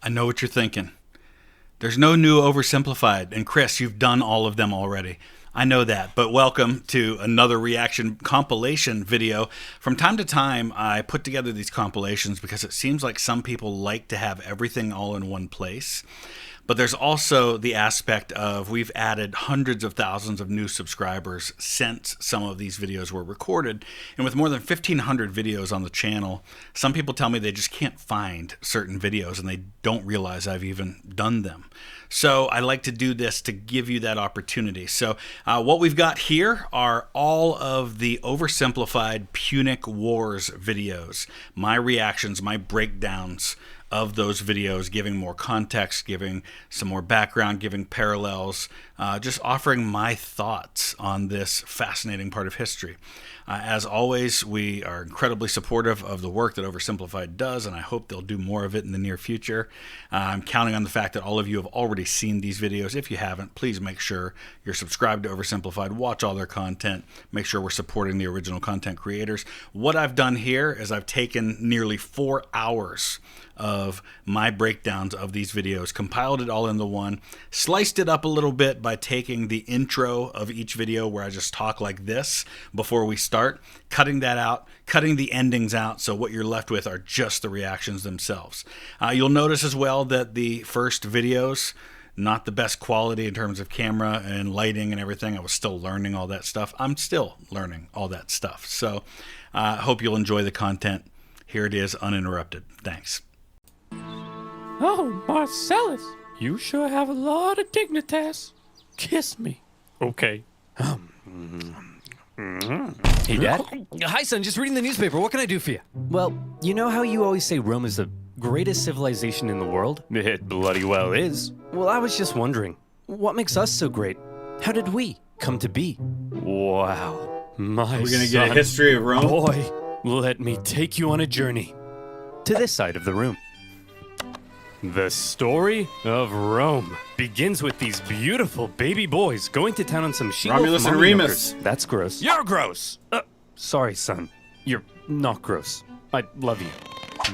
I know what you're thinking. There's no new Oversimplified, and Chris, you've done all of them already. I know that, but welcome to another reaction compilation video. From time to time, I put together these compilations because it seems like some people like to have everything all in one place. But there's also the aspect of we've added hundreds of thousands of new subscribers since some of these videos were recorded. And with more than 1,500 videos on the channel, some people tell me they just can't find certain videos and they don't realize I've even done them. So I like to do this to give you that opportunity. So what we've got here are all of the oversimplified Punic Wars videos, my reactions, my breakdowns of those videos, giving more context, giving some more background, giving parallels, just offering my thoughts on this fascinating part of history. As always, we are incredibly supportive of the work that Oversimplified does, and I hope they'll do more of it in the near future. I'm counting on the fact that all of you have already seen these videos. If you haven't, please make sure you're subscribed to Oversimplified, watch all their content, make sure we're supporting the original content creators. What I've done here is I've taken nearly 4 hours of my breakdowns of these videos, compiled it all into one, sliced it up a little bit by taking the intro of each video where I just talk like this before we start, cutting that out, cutting the endings out, so what you're left with are just the reactions themselves. You'll notice as well that the first videos, not the best quality in terms of camera and lighting and everything. I was still learning all that stuff. I'm still learning all that stuff. So I hope you'll enjoy the content. Here it is, uninterrupted. Thanks. Oh, Marcellus, you sure have a lot of dignitas. Kiss me. Okay. Hey, Dad. Hi, son. Just reading the newspaper. What can I do for you? Well, you know how you always say Rome is the greatest civilization in the world? It bloody well is. Well, I was just wondering, what makes us so great? How did we come to be? Wow. My We're going to son. get a history of Rome. Boy, let me take you on a journey to this side of the room. The story of Rome begins with these beautiful baby boys going to town on some she-wolf Romulus and mommy Remus. milkers. That's gross. You're gross! Sorry, son. You're not gross. I love you.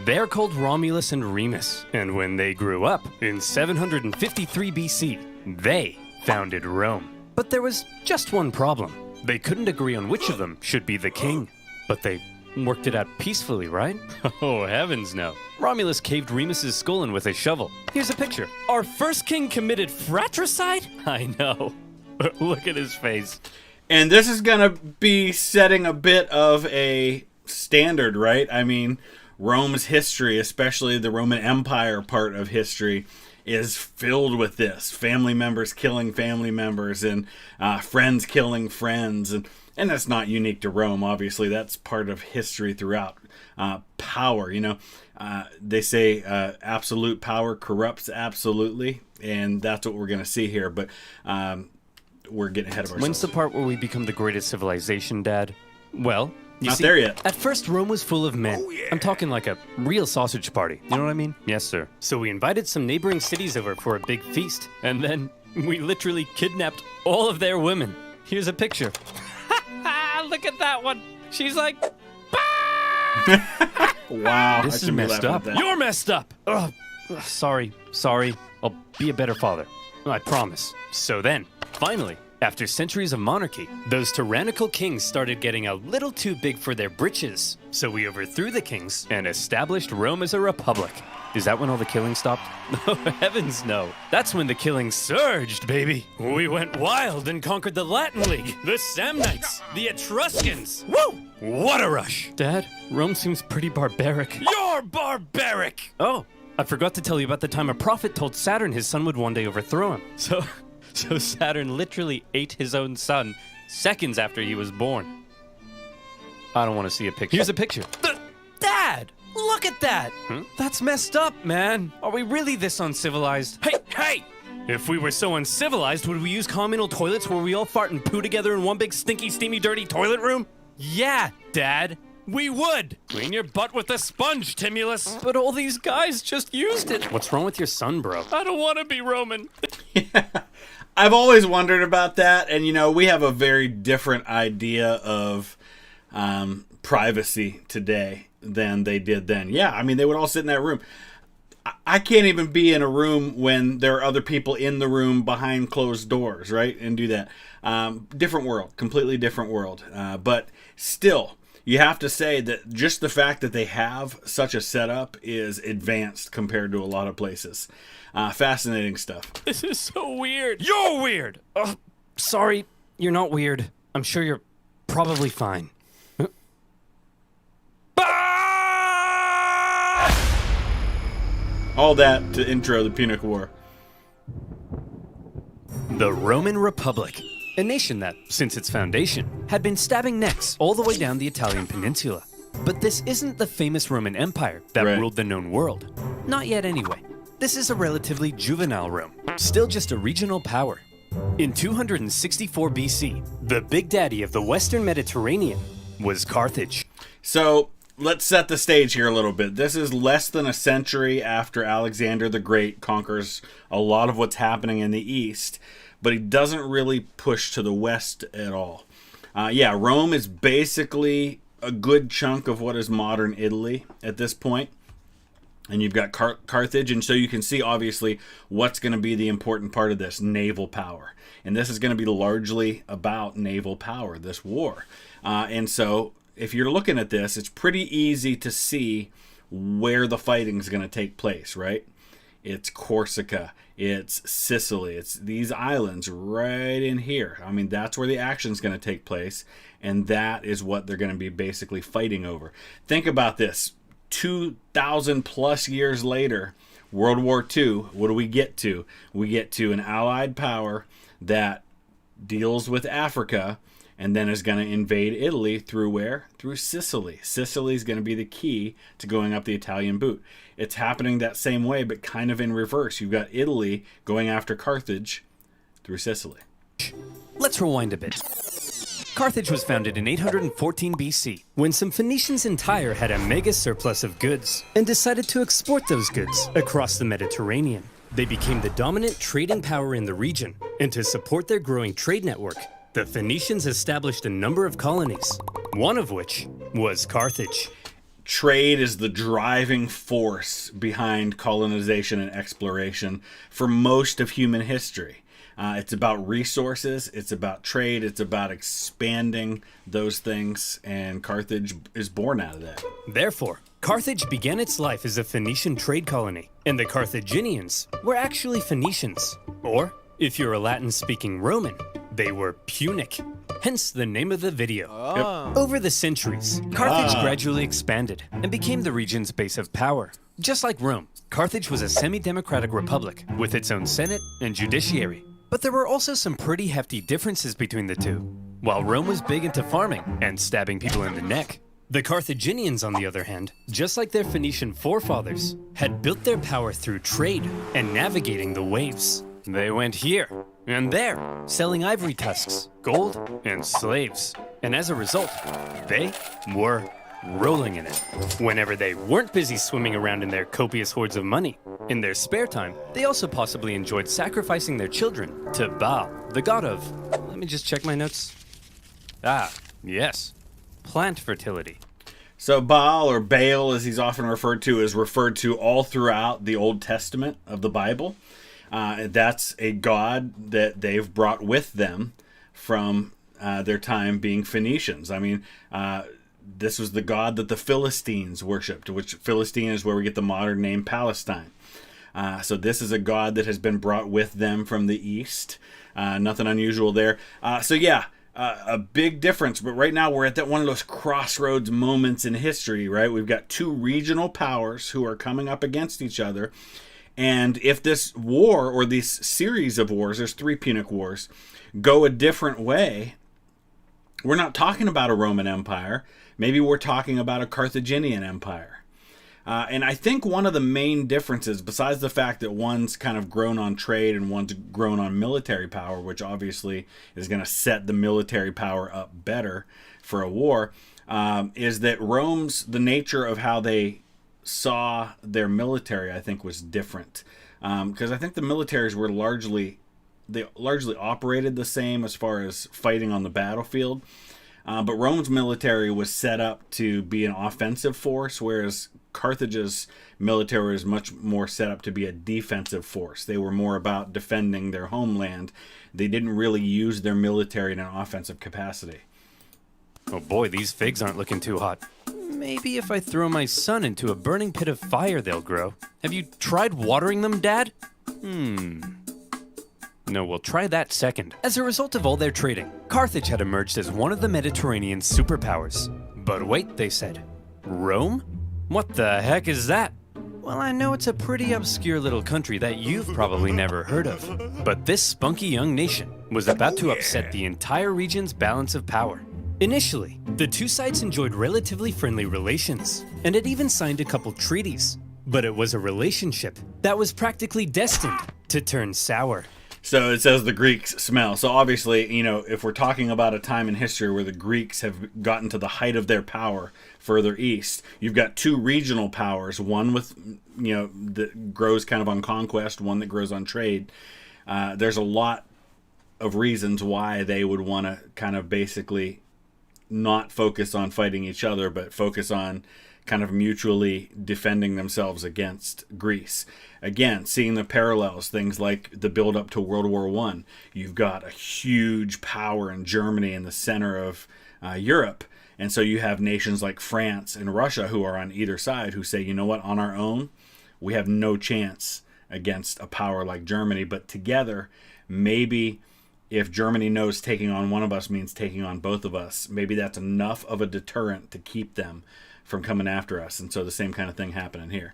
They're called Romulus and Remus, and when they grew up, in 753 BC, they founded Rome. But there was just one problem. They couldn't agree on which of them should be the king. But they worked it out peacefully, right? Oh, heavens no. Romulus caved Remus's skull in with a shovel. Here's a picture. Our first king committed fratricide? I know. Look at his face. And this is going to be setting a bit of a standard, right? I mean, Rome's history, especially the Roman Empire part of history, is filled with this. Family members killing family members and friends killing friends. And that's not unique to Rome, obviously. That's part of history throughout. Power, you know. They say absolute power corrupts absolutely. And that's what we're going to see here. But we're getting ahead of ourselves. When's the part where we become the greatest civilization, Dad? Well, Not there yet. At first, Rome was full of men. Oh, yeah. I'm talking like a real sausage party. You know what I mean? Yes, sir. So we invited some neighboring cities over for a big feast. And then we literally kidnapped all of their women. Here's a picture. Look at that one. She's like, Wow. this is messed up. You're messed up. Ugh. Sorry. I'll be a better father. I promise. So then, finally, after centuries of monarchy, those tyrannical kings started getting a little too big for their britches. So we overthrew the kings and established Rome as a republic. Is that when all the killing stopped? Oh, heavens no. That's when the killing surged, baby. We went wild and conquered the Latin League, the Samnites, the Etruscans. Woo! What a rush. Dad, Rome seems pretty barbaric. You're barbaric! Oh, I forgot to tell you about the time a prophet told Saturn his son would one day overthrow him. So Saturn literally ate his own son seconds after he was born. I don't want to see a picture. Here's a picture. Dad! Look at that! That's messed up, man. Are we really this uncivilized? Hey! If we were so uncivilized, would we use communal toilets where we all fart and poo together in one big stinky, steamy, dirty toilet room? Yeah, Dad. We would! Clean your butt with a sponge, Timulus! But all these guys just used it! What's wrong with your son, bro? I don't want to be Roman! I've always wondered about that, and you know, we have a very different idea of privacy today than they did then. Yeah, I mean, they would all sit in that room. I can't even be in a room when there are other people in the room behind closed doors, right? And do that. Different world, completely different world. But still, you have to say that just the fact that they have such a setup is advanced compared to a lot of places. Fascinating stuff. This is so weird. You're weird! Sorry, you're not weird. I'm sure you're probably fine. All that to intro the Punic War. The Roman Republic, a nation that, since its foundation, had been stabbing necks all the way down the Italian peninsula. But this isn't the famous Roman Empire that Right. ruled the known world. Not yet anyway. This is a relatively juvenile Rome, still just a regional power. In 264 BC, the big daddy of the Western Mediterranean was Carthage. So let's set the stage here a little bit. This is less than a century after Alexander the Great conquers a lot of what's happening in the east, but he doesn't really push to the west at all. Rome is basically a good chunk of what is modern Italy at this point. And you've got Carthage, and so you can see, obviously, what's going to be the important part of this, naval power. And this is going to be largely about naval power, this war. And so, if you're looking at this, it's pretty easy to see where the fighting is going to take place, right? It's Corsica, it's Sicily, it's these islands right in here. I mean, that's where the action is going to take place, and that is what they're going to be basically fighting over. Think about this. 2,000 plus years later, World War II, what do we get to? We get to an allied power that deals with Africa and then is going to invade Italy through where? Through Sicily. Sicily is going to be the key to going up the Italian boot. It's happening that same way, but kind of in reverse. You've got Italy going after Carthage through Sicily. Let's rewind a bit. Carthage was founded in 814 BC, when some Phoenicians in Tyre had a mega surplus of goods and decided to export those goods across the Mediterranean. They became the dominant trading power in the region, and to support their growing trade network, the Phoenicians established a number of colonies, one of which was Carthage. Trade is the driving force behind colonization and exploration for most of human history. It's about resources, it's about trade, it's about expanding those things, and Carthage is born out of that. Therefore, Carthage began its life as a Phoenician trade colony, and the Carthaginians were actually Phoenicians. Or, if you're a Latin-speaking Roman, they were Punic, hence the name of the video. Over the centuries, Carthage gradually expanded and became the region's base of power. Just like Rome, Carthage was a semi-democratic republic with its own senate and judiciary. But there were also some pretty hefty differences between the two. While Rome was big into farming and stabbing people in the neck, the Carthaginians, on the other hand, just like their Phoenician forefathers, had built their power through trade and navigating the waves. They went here and there, selling ivory tusks, gold, and slaves. And as a result, they were rolling in it. Whenever they weren't busy swimming around in their copious hoards of money, in their spare time, they also possibly enjoyed sacrificing their children to Baal, the god of... Let me just check my notes. Yes. Plant fertility. So Baal, or Baal as he's often referred to, is referred to all throughout the Old Testament of the Bible. That's a god that they've brought with them from their time being Phoenicians. I mean, this was the god that the Philistines worshipped, which Philistine is where we get the modern name Palestine. So this is a god that has been brought with them from the east. Nothing unusual there. A big difference. But right now we're at that one of those crossroads moments in history, right? We've got two regional powers who are coming up against each other. And if this war, or this series of wars, there's 3 Punic Wars, go a different way, we're not talking about a Roman Empire. Maybe we're talking about a Carthaginian Empire. And I think one of the main differences, besides the fact that one's kind of grown on trade and one's grown on military power, which obviously is going to set the military power up better for a war, is that the nature of how they saw their military, I think, was different. Because I think the militaries were largely operated the same as far as fighting on the battlefield. But Rome's military was set up to be an offensive force, whereas Carthage's military was much more set up to be a defensive force. They were more about defending their homeland. They didn't really use their military in an offensive capacity. Oh boy, these figs aren't looking too hot. Maybe if I throw my son into a burning pit of fire, they'll grow. Have you tried watering them, Dad? No, we'll try that second. As a result of all their trading, Carthage had emerged as one of the Mediterranean superpowers. But wait, they said. Rome? What the heck is that? Well, I know it's a pretty obscure little country that you've probably never heard of. But this spunky young nation was about to upset the entire region's balance of power. Initially, the two sides enjoyed relatively friendly relations, and had even signed a couple treaties. But it was a relationship that was practically destined to turn sour. So it says the Greeks smell. So obviously, if we're talking about a time in history where the Greeks have gotten to the height of their power further east, you've got two regional powers, one with, that grows kind of on conquest, one that grows on trade. There's a lot of reasons why they would want to kind of basically not focus on fighting each other, but focus on kind of mutually defending themselves against Greece. Again, seeing the parallels, things like the build-up to World War I. You've got a huge power in Germany in the center of Europe. And so you have nations like France and Russia who are on either side who say, you know what, on our own, we have no chance against a power like Germany. But together, maybe if Germany knows taking on one of us means taking on both of us, maybe that's enough of a deterrent to keep them from coming after us. And so the same kind of thing happening here.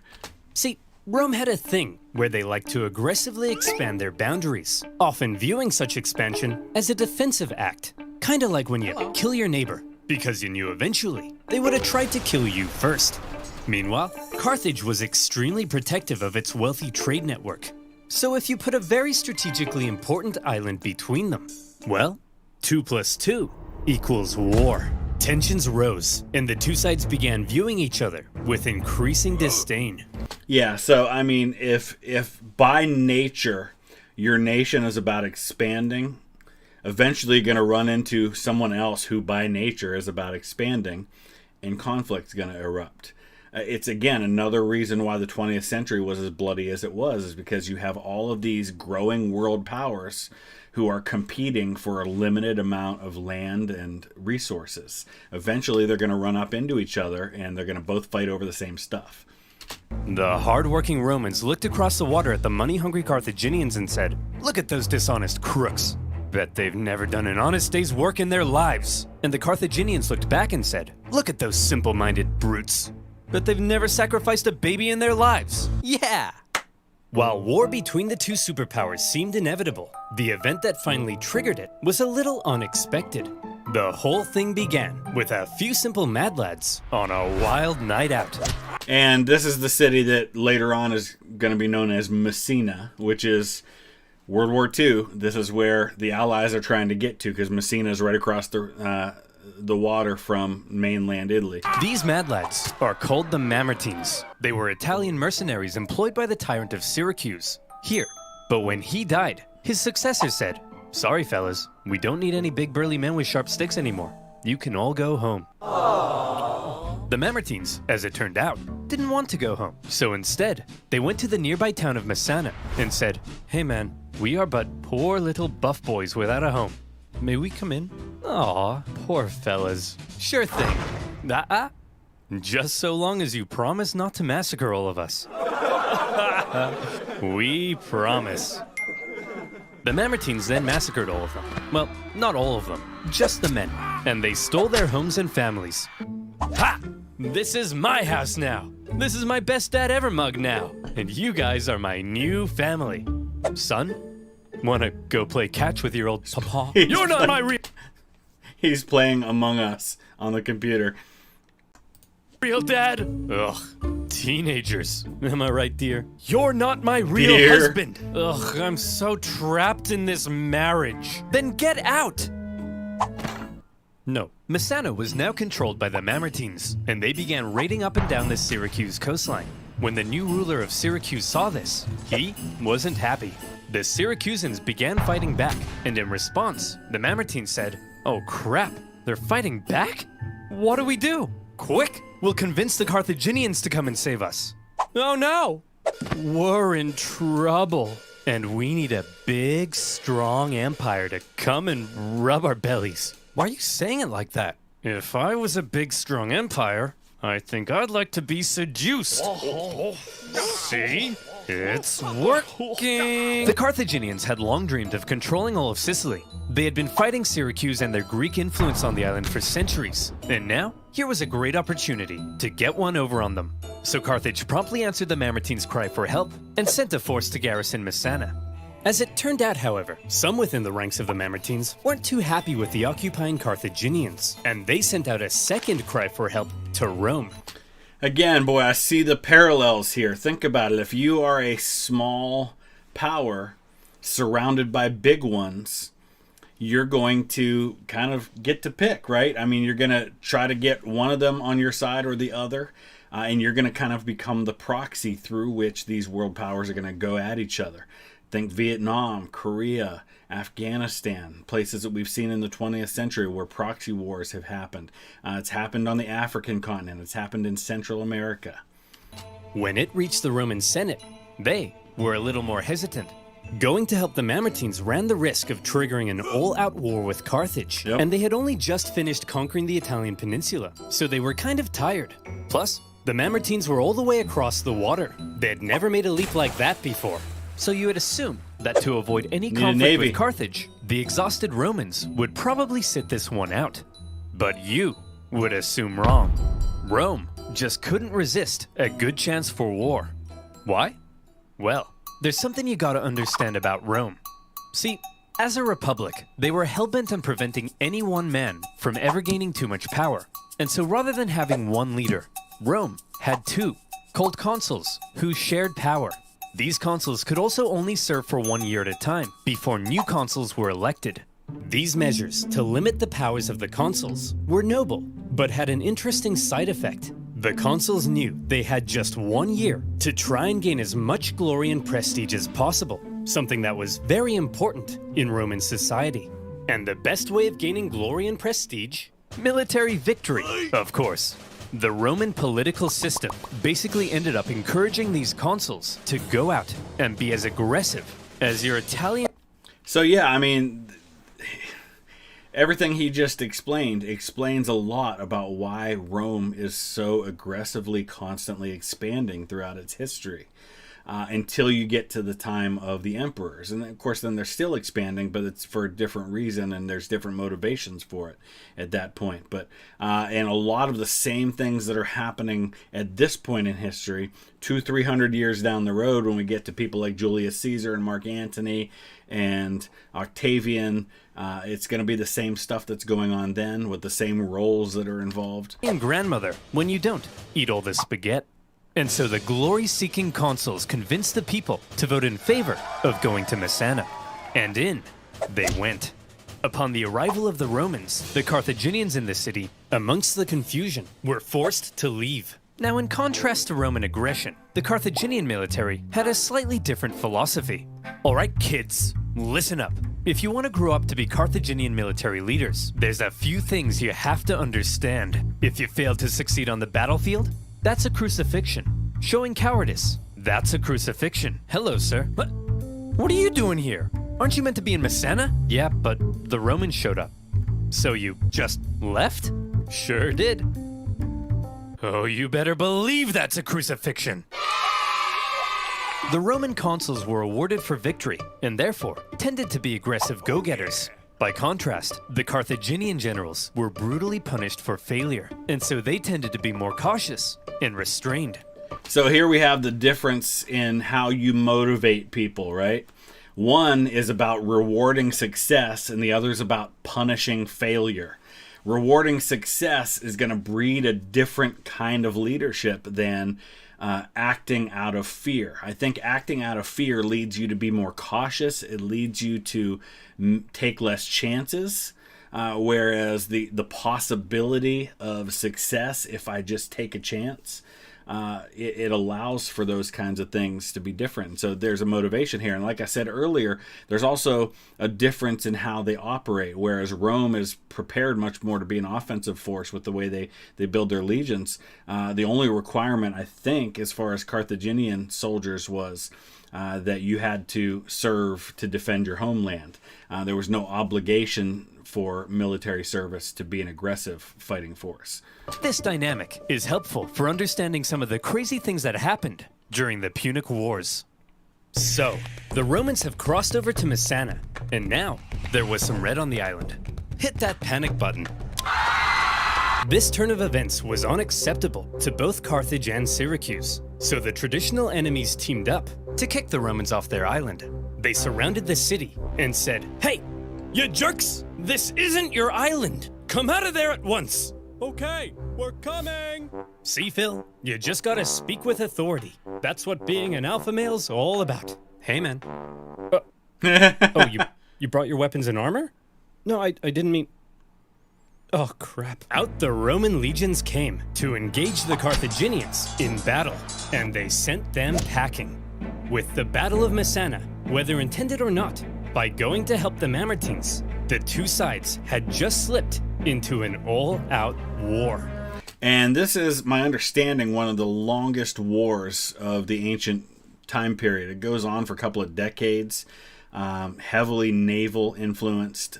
See, Rome had a thing where they liked to aggressively expand their boundaries, often viewing such expansion as a defensive act. Kinda like when you kill your neighbor, because you knew eventually they would have tried to kill you first. Meanwhile, Carthage was extremely protective of its wealthy trade network. So if you put a very strategically important island between them, well, 2 + 2 = war. Tensions rose, and the two sides began viewing each other with increasing disdain. Yeah, so I mean, if by nature your nation is about expanding, eventually you're going to run into someone else who by nature is about expanding, and conflict's going to erupt. It's, again, another reason why the 20th century was as bloody as it was, is because you have all of these growing world powers who are competing for a limited amount of land and resources. Eventually, they're going to run up into each other, and they're going to both fight over the same stuff. The hard-working Romans looked across the water at the money-hungry Carthaginians and said, "Look at those dishonest crooks. Bet they've never done an honest day's work in their lives." And the Carthaginians looked back and said, "Look at those simple-minded brutes. Bet they've never sacrificed a baby in their lives." Yeah! While war between the two superpowers seemed inevitable, the event that finally triggered it was a little unexpected. The whole thing began with a few simple mad lads on a wild night out. And this is the city that later on is going to be known as Messina, which is World War II. This is where the Allies are trying to get to, because Messina is right across the water from mainland Italy. These mad lads are called the Mamertines. They were Italian mercenaries employed by the tyrant of Syracuse here. But when he died, his successor said, "Sorry fellas, we don't need any big burly men with sharp sticks anymore. You can all go home." Aww. The Mamertines, as it turned out, didn't want to go home. So instead, they went to the nearby town of Messana and said, "Hey man, we are but poor little buff boys without a home. May we come in?" Aw, poor fellas. Sure thing. Just so long as you promise not to massacre all of us. We promise. The Mamertines then massacred all of them. Well, not all of them, just the men. And they stole their homes and families. Ha! This is my house now. This is my best dad ever mug now. And you guys are my new family. Son, wanna go play catch with your old papa? You're not my He's playing Among Us on the computer. real dad? Ugh, teenagers. Am I right, dear? You're not my real Dear. husband. Ugh, I'm so trapped in this marriage. Then get out! No, Messana was now controlled by the Mamertines, and they began raiding up and down the Syracuse coastline. When the new ruler of Syracuse saw this, he wasn't happy. The Syracusans began fighting back, and in response, the Mamertines said, "Oh crap, They're fighting back? What do we do? Quick! We'll convince the Carthaginians to come and save us. Oh no! We're in trouble. And we need a big, strong empire to come and rub our bellies. Why are you saying it like that? If I was a big, strong empire, I think I'd like to be seduced. See? It's working! The Carthaginians had long dreamed of controlling all of Sicily. They had been fighting Syracuse and their Greek influence on the island for centuries. And now, here was a great opportunity to get one over on them. So Carthage promptly answered the Mamertines' cry for help and sent a force to garrison Messana. As it turned out, however, some within the ranks of the Mamertines weren't too happy with the occupying Carthaginians, and they sent out a second cry for help to Rome. Again, boy, I see the parallels here. Think about it. If you are a small power surrounded by big ones, you're going to kind of get to pick, right? I mean, you're going to try to get one of them on your side or the other, and you're going to kind of become the proxy through which these world powers are going to go at each other. Think Vietnam, Korea, Afghanistan, places that we've seen in the 20th century where proxy wars have happened. It's happened on the African continent. It's happened in Central America. When it reached the Roman Senate, they were a little more hesitant. Going to help the Mamertines ran the risk of triggering an all-out war with Carthage, and they had only just finished conquering the Italian peninsula, so they were kind of tired. Plus, the Mamertines were all the way across the water. They had never made a leap like that before. So you would assume that to avoid any conflict with Carthage, the exhausted Romans would probably sit this one out. But you would assume wrong. Rome just couldn't resist a good chance for war. Why? Well, there's something you gotta understand about Rome. See, as a republic, they were hell-bent on preventing any one man from ever gaining too much power. And so rather than having one leader, Rome had two, called consuls, who shared power. These consuls could also only serve for 1 year at a time before new consuls were elected. These measures to limit the powers of the consuls were noble, but had an interesting side effect. The consuls knew they had just 1 year to try and gain as much glory and prestige as possible, something that was very important in Roman society. And the best way of gaining glory and prestige? Military victory, of course. The Roman political system basically ended up encouraging these consuls to go out and be as aggressive as your Italian... So yeah, I mean, everything he just explains a lot about why Rome is so aggressively, constantly expanding throughout its history. Until you get to the time of the emperors. And of course, then they're still expanding, but it's for a different reason, and there's different motivations for it at that point. But and a lot of the same things that are happening at this point in history, 200-300 years down the road, when we get to people like Julius Caesar and Mark Antony and Octavian, it's going to be the same stuff that's going on then, with the same roles that are involved. And grandmother, when you don't eat all the spaghetti. And so the glory-seeking consuls convinced the people to vote in favor of going to Messana. And in they went. Upon the arrival of the Romans, the Carthaginians in the city, amongst the confusion, were forced to leave. Now, in contrast to Roman aggression, the Carthaginian military had a slightly different philosophy. All right, kids, listen up. If you want to grow up to be Carthaginian military leaders, there's a few things you have to understand. If you fail to succeed on the battlefield, that's a crucifixion. Showing cowardice, that's a crucifixion. Hello, sir. What are you doing here? Aren't you meant to be in Messana? Yeah, but the Romans showed up. So you just left? Sure did. Oh, you better believe that's a crucifixion. The Roman consuls were awarded for victory, and therefore tended to be aggressive go-getters. By contrast, the Carthaginian generals were brutally punished for failure, and so they tended to be more cautious and restrained. So here we have the difference in how you motivate people, right? One is about rewarding success, and the other is about punishing failure. Rewarding success is going to breed a different kind of leadership than acting out of fear. I think acting out of fear leads you to be more cautious. It leads you to take less chances, whereas the possibility of success, if I just take a chance, it allows for those kinds of things to be different. So there's a motivation here. And like I said earlier, there's also a difference in how they operate, whereas Rome is prepared much more to be an offensive force with the way they build their legions. The only requirement, I think, as far as Carthaginian soldiers was that you had to serve to defend your homeland. There was no obligation for military service to be an aggressive fighting force. This dynamic is helpful for understanding some of the crazy things that happened during the Punic Wars. So, the Romans have crossed over to Messana, and now there was some red on the island. Hit that panic button. This turn of events was unacceptable to both Carthage and Syracuse, so the traditional enemies teamed up to kick the Romans off their island. They surrounded the city and said, "Hey, you jerks! This isn't your island! Come out of there at once!" Okay, we're coming. See, Phil, you just gotta speak with authority. That's what being an alpha male's all about. Hey, man. Oh, you brought your weapons and armor? No, I didn't mean... Oh, crap. Out the Roman legions came to engage the Carthaginians in battle, and they sent them packing. With the Battle of Messana, whether intended or not, by going to help the Mamertines, the two sides had just slipped into an all-out war. And this is, my understanding, one of the longest wars of the ancient time period. It goes on for a couple of decades, heavily naval influenced.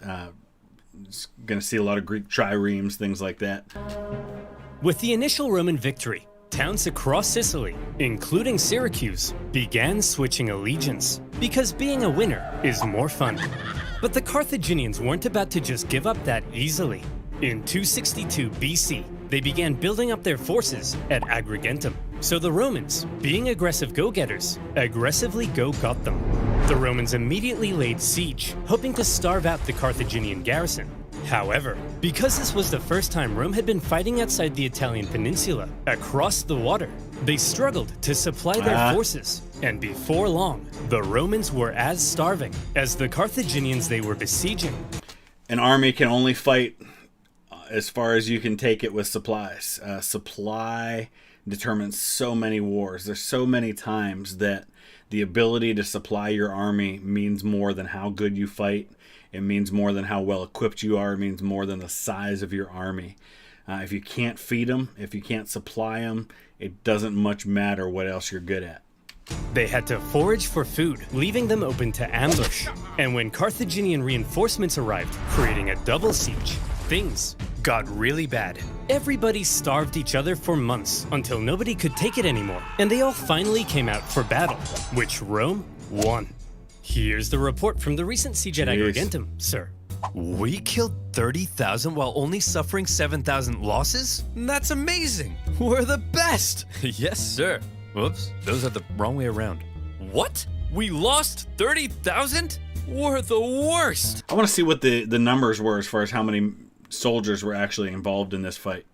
Going to see a lot of Greek triremes, things like that. With the initial Roman victory, towns across Sicily, including Syracuse, began switching allegiance, because being a winner is more fun. But the Carthaginians weren't about to just give up that easily. In 262 BC, they began building up their forces at Agrigentum. So the Romans, being aggressive go-getters, aggressively go-got them. The Romans immediately laid siege, hoping to starve out the Carthaginian garrison. However, because this was the first time Rome had been fighting outside the Italian peninsula, across the water, they struggled to supply their forces. And before long, the Romans were as starving as the Carthaginians they were besieging. An army can only fight as far as you can take it with supplies. Supply determines so many wars. There's so many times that the ability to supply your army means more than how good you fight. It means more than how well equipped you are. It means more than the size of your army. If you can't feed them, if you can't supply them, it doesn't much matter what else you're good at. They had to forage for food, leaving them open to ambush. And when Carthaginian reinforcements arrived, creating a double siege, things got really bad. Everybody starved each other for months until nobody could take it anymore, and they all finally came out for battle, which Rome won. Here's the report from the recent siege at Agrigentum, sir. We killed 30,000 while only suffering 7,000 losses? That's amazing! We're the best! Yes, sir. Whoops, those are the wrong way around. What? We lost 30,000? We're the worst! I want to see what the numbers were as far as how many soldiers were actually involved in this fight.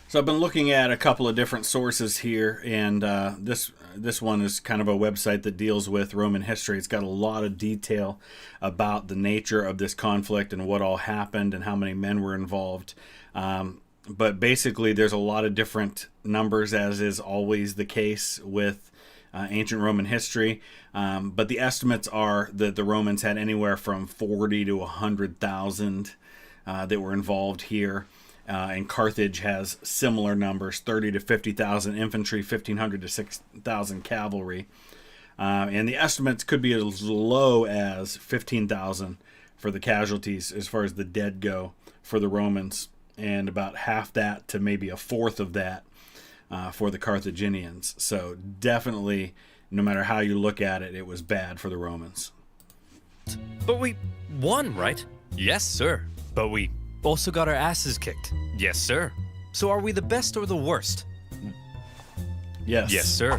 So I've been looking at a couple of different sources here, and this one is kind of a website that deals with Roman history. It's got a lot of detail about the nature of this conflict and what all happened and how many men were involved. But basically, there's a lot of different numbers, as is always the case with ancient Roman history. But the estimates are that the Romans had anywhere from 40 to 100,000 that were involved here. And Carthage has similar numbers, 30 to 50,000 infantry, 1,500 to 6,000 cavalry. And the estimates could be as low as 15,000 for the casualties as far as the dead go for the Romans, and about half that to maybe a fourth of that for the Carthaginians. So definitely, no matter how you look at it, it was bad for the Romans. But we won, right? Yes, sir. But we also got our asses kicked. Yes, sir. So are we the best or the worst? Yes. Yes, sir.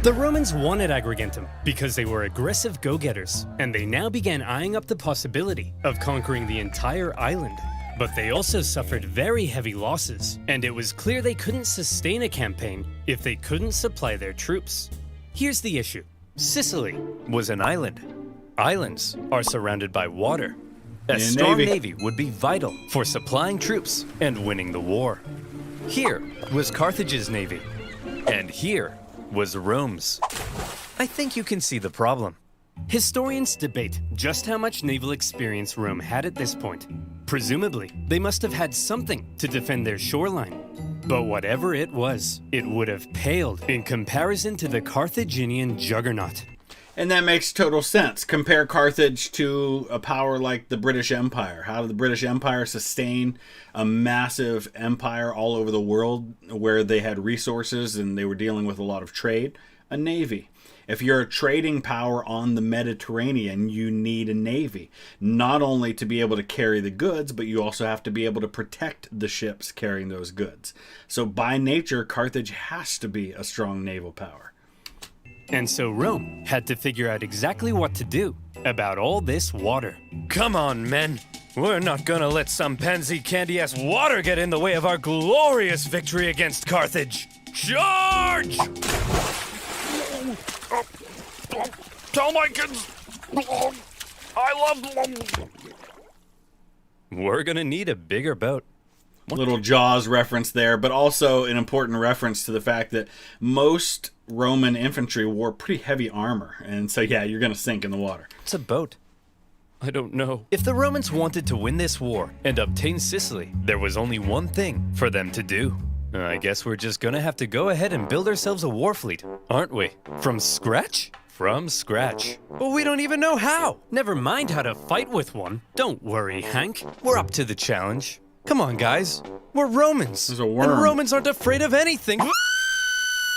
The Romans won at Agrigentum because they were aggressive go-getters, and they now began eyeing up the possibility of conquering the entire island. But they also suffered very heavy losses, and it was clear they couldn't sustain a campaign if they couldn't supply their troops. Here's the issue. Sicily was an island. Islands are surrounded by water. A strong navy would be vital for supplying troops and winning the war. Here was Carthage's navy, and here was Rome's. I think you can see the problem. Historians debate just how much naval experience Rome had at this point. Presumably, they must have had something to defend their shoreline. But whatever it was, it would have paled in comparison to the Carthaginian juggernaut. And that makes total sense. Compare Carthage to a power like the British Empire. How did the British Empire sustain a massive empire all over the world where they had resources and they were dealing with a lot of trade? A navy. If you're a trading power on the Mediterranean, you need a navy. Not only to be able to carry the goods, but you also have to be able to protect the ships carrying those goods. So by nature, Carthage has to be a strong naval power. And so Rome had to figure out exactly what to do about all this water. Come on, men. We're not gonna let some pansy candy-ass water get in the way of our glorious victory against Carthage. Charge! Tell my kids I love them. We're gonna need a bigger boat. Little Jaws reference there, but also an important reference to the fact that most Roman infantry wore pretty heavy armor. And so, yeah, you're going to sink in the water. It's a boat. I don't know. If the Romans wanted to win this war and obtain Sicily, there was only one thing for them to do. I guess we're just gonna have to go ahead and build ourselves a war fleet, aren't we? From scratch? From scratch. But we don't even know how. Never mind how to fight with one. Don't worry, Hank. We're up to the challenge. Come on, guys. We're Romans. There's a worm. And Romans aren't afraid of anything.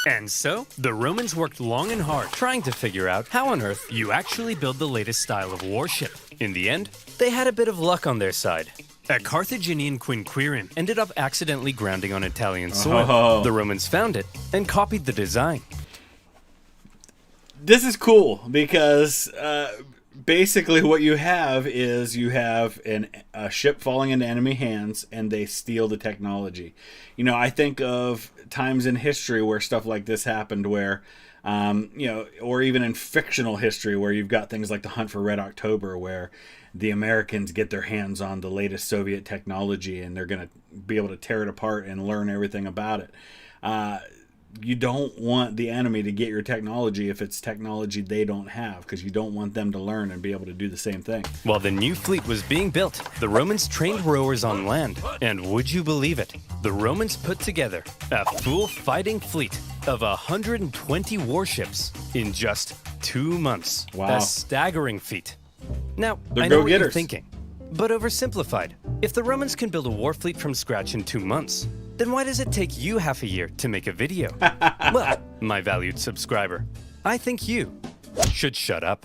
And so, the Romans worked long and hard trying to figure out how on earth you actually build the latest style of warship. In the end, they had a bit of luck on their side. A Carthaginian quinquereme ended up accidentally grounding on Italian soil. Oh. The Romans found it and copied the design. This is cool because basically what you have is you have a ship falling into enemy hands and they steal the technology. You know, I think of times in history where stuff like this happened where, or even in fictional history where you've got things like the Hunt for Red October where the Americans get their hands on the latest Soviet technology and they're going to be able to tear it apart and learn everything about it. You don't want the enemy to get your technology if it's technology they don't have, because you don't want them to learn and be able to do the same thing. While the new fleet was being built, the Romans trained rowers on land. And would you believe it? The Romans put together a full fighting fleet of 120 warships in just 2 months. Wow. A staggering feat. Now, They're I know what you're go-getters. thinking, but oversimplified. If the Romans can build a war fleet from scratch in 2 months, then why does it take you half a year to make a video? Well, my valued subscriber, I think you should shut up.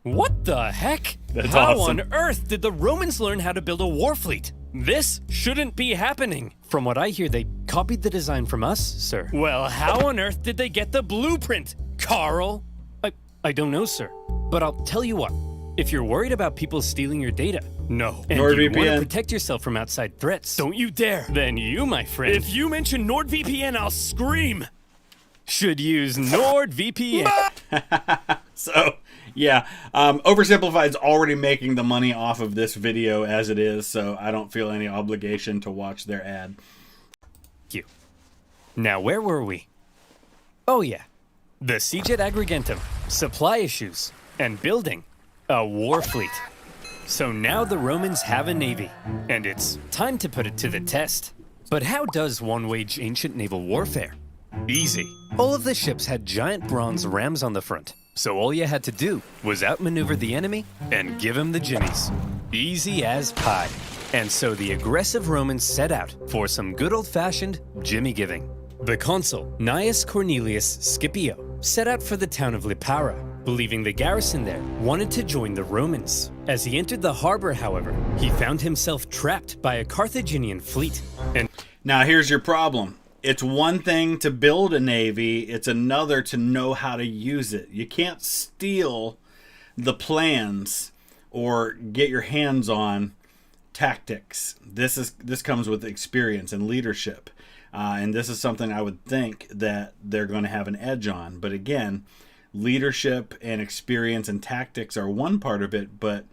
What the heck? That's How awesome. on earth did the Romans learn how to build a war fleet? This shouldn't be happening. From what I hear, they copied the design from us, sir. Well, how on earth did they get the blueprint, Carl? I don't know, sir. But I'll tell you what. If you're worried about people stealing your data, no. And you want to NordVPN. protect yourself from outside threats, don't you dare. Then you, my friend, if you mention NordVPN, I'll scream. Should use NordVPN. So, yeah, Oversimplified's already making the money off of this video as it is, so I don't feel any obligation to watch their ad. You. Now, where were we? Oh, yeah. The siege at Agrigentum, supply issues, and building a war fleet. So now the Romans have a navy, and it's time to put it to the test. But how does one wage ancient naval warfare? Easy. All of the ships had giant bronze rams on the front, so all you had to do was outmaneuver the enemy and give him the jimmies. Easy as pie. And so the aggressive Romans set out for some good old-fashioned jimmy giving. The consul, Gnaeus Cornelius Scipio, set out for the town of Lipara, believing the garrison there wanted to join the Romans. As he entered the harbor, however, he found himself trapped by a Carthaginian fleet. And Now, here's your problem. It's one thing to build a navy, it's another to know how to use it. You can't steal the plans or get your hands on tactics. This comes with experience and leadership. And this is something I would think that they're going to have an edge on. But again, leadership and experience and tactics are one part of it, but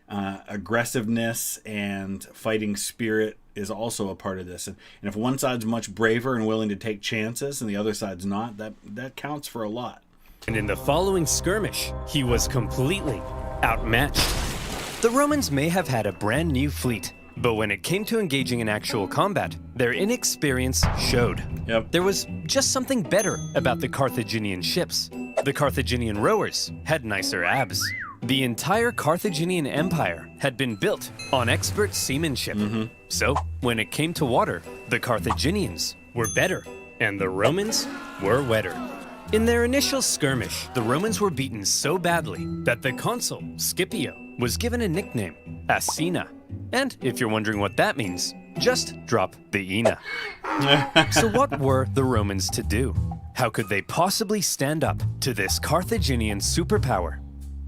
aggressiveness and fighting spirit is also a part of this. And if one side's much braver and willing to take chances and the other side's not, that counts for a lot. And in the following skirmish, he was completely outmatched. The Romans may have had a brand new fleet, but when it came to engaging in actual combat, their inexperience showed. Yep. There was just something better about the Carthaginian ships. The Carthaginian rowers had nicer abs. The entire Carthaginian Empire had been built on expert seamanship. So, when it came to water, the Carthaginians were better, and the Romans were wetter. In their initial skirmish, the Romans were beaten so badly that the consul, Scipio, was given a nickname, Asina. And if you're wondering what that means, just drop the Ina. So what were the Romans to do? How could they possibly stand up to this Carthaginian superpower?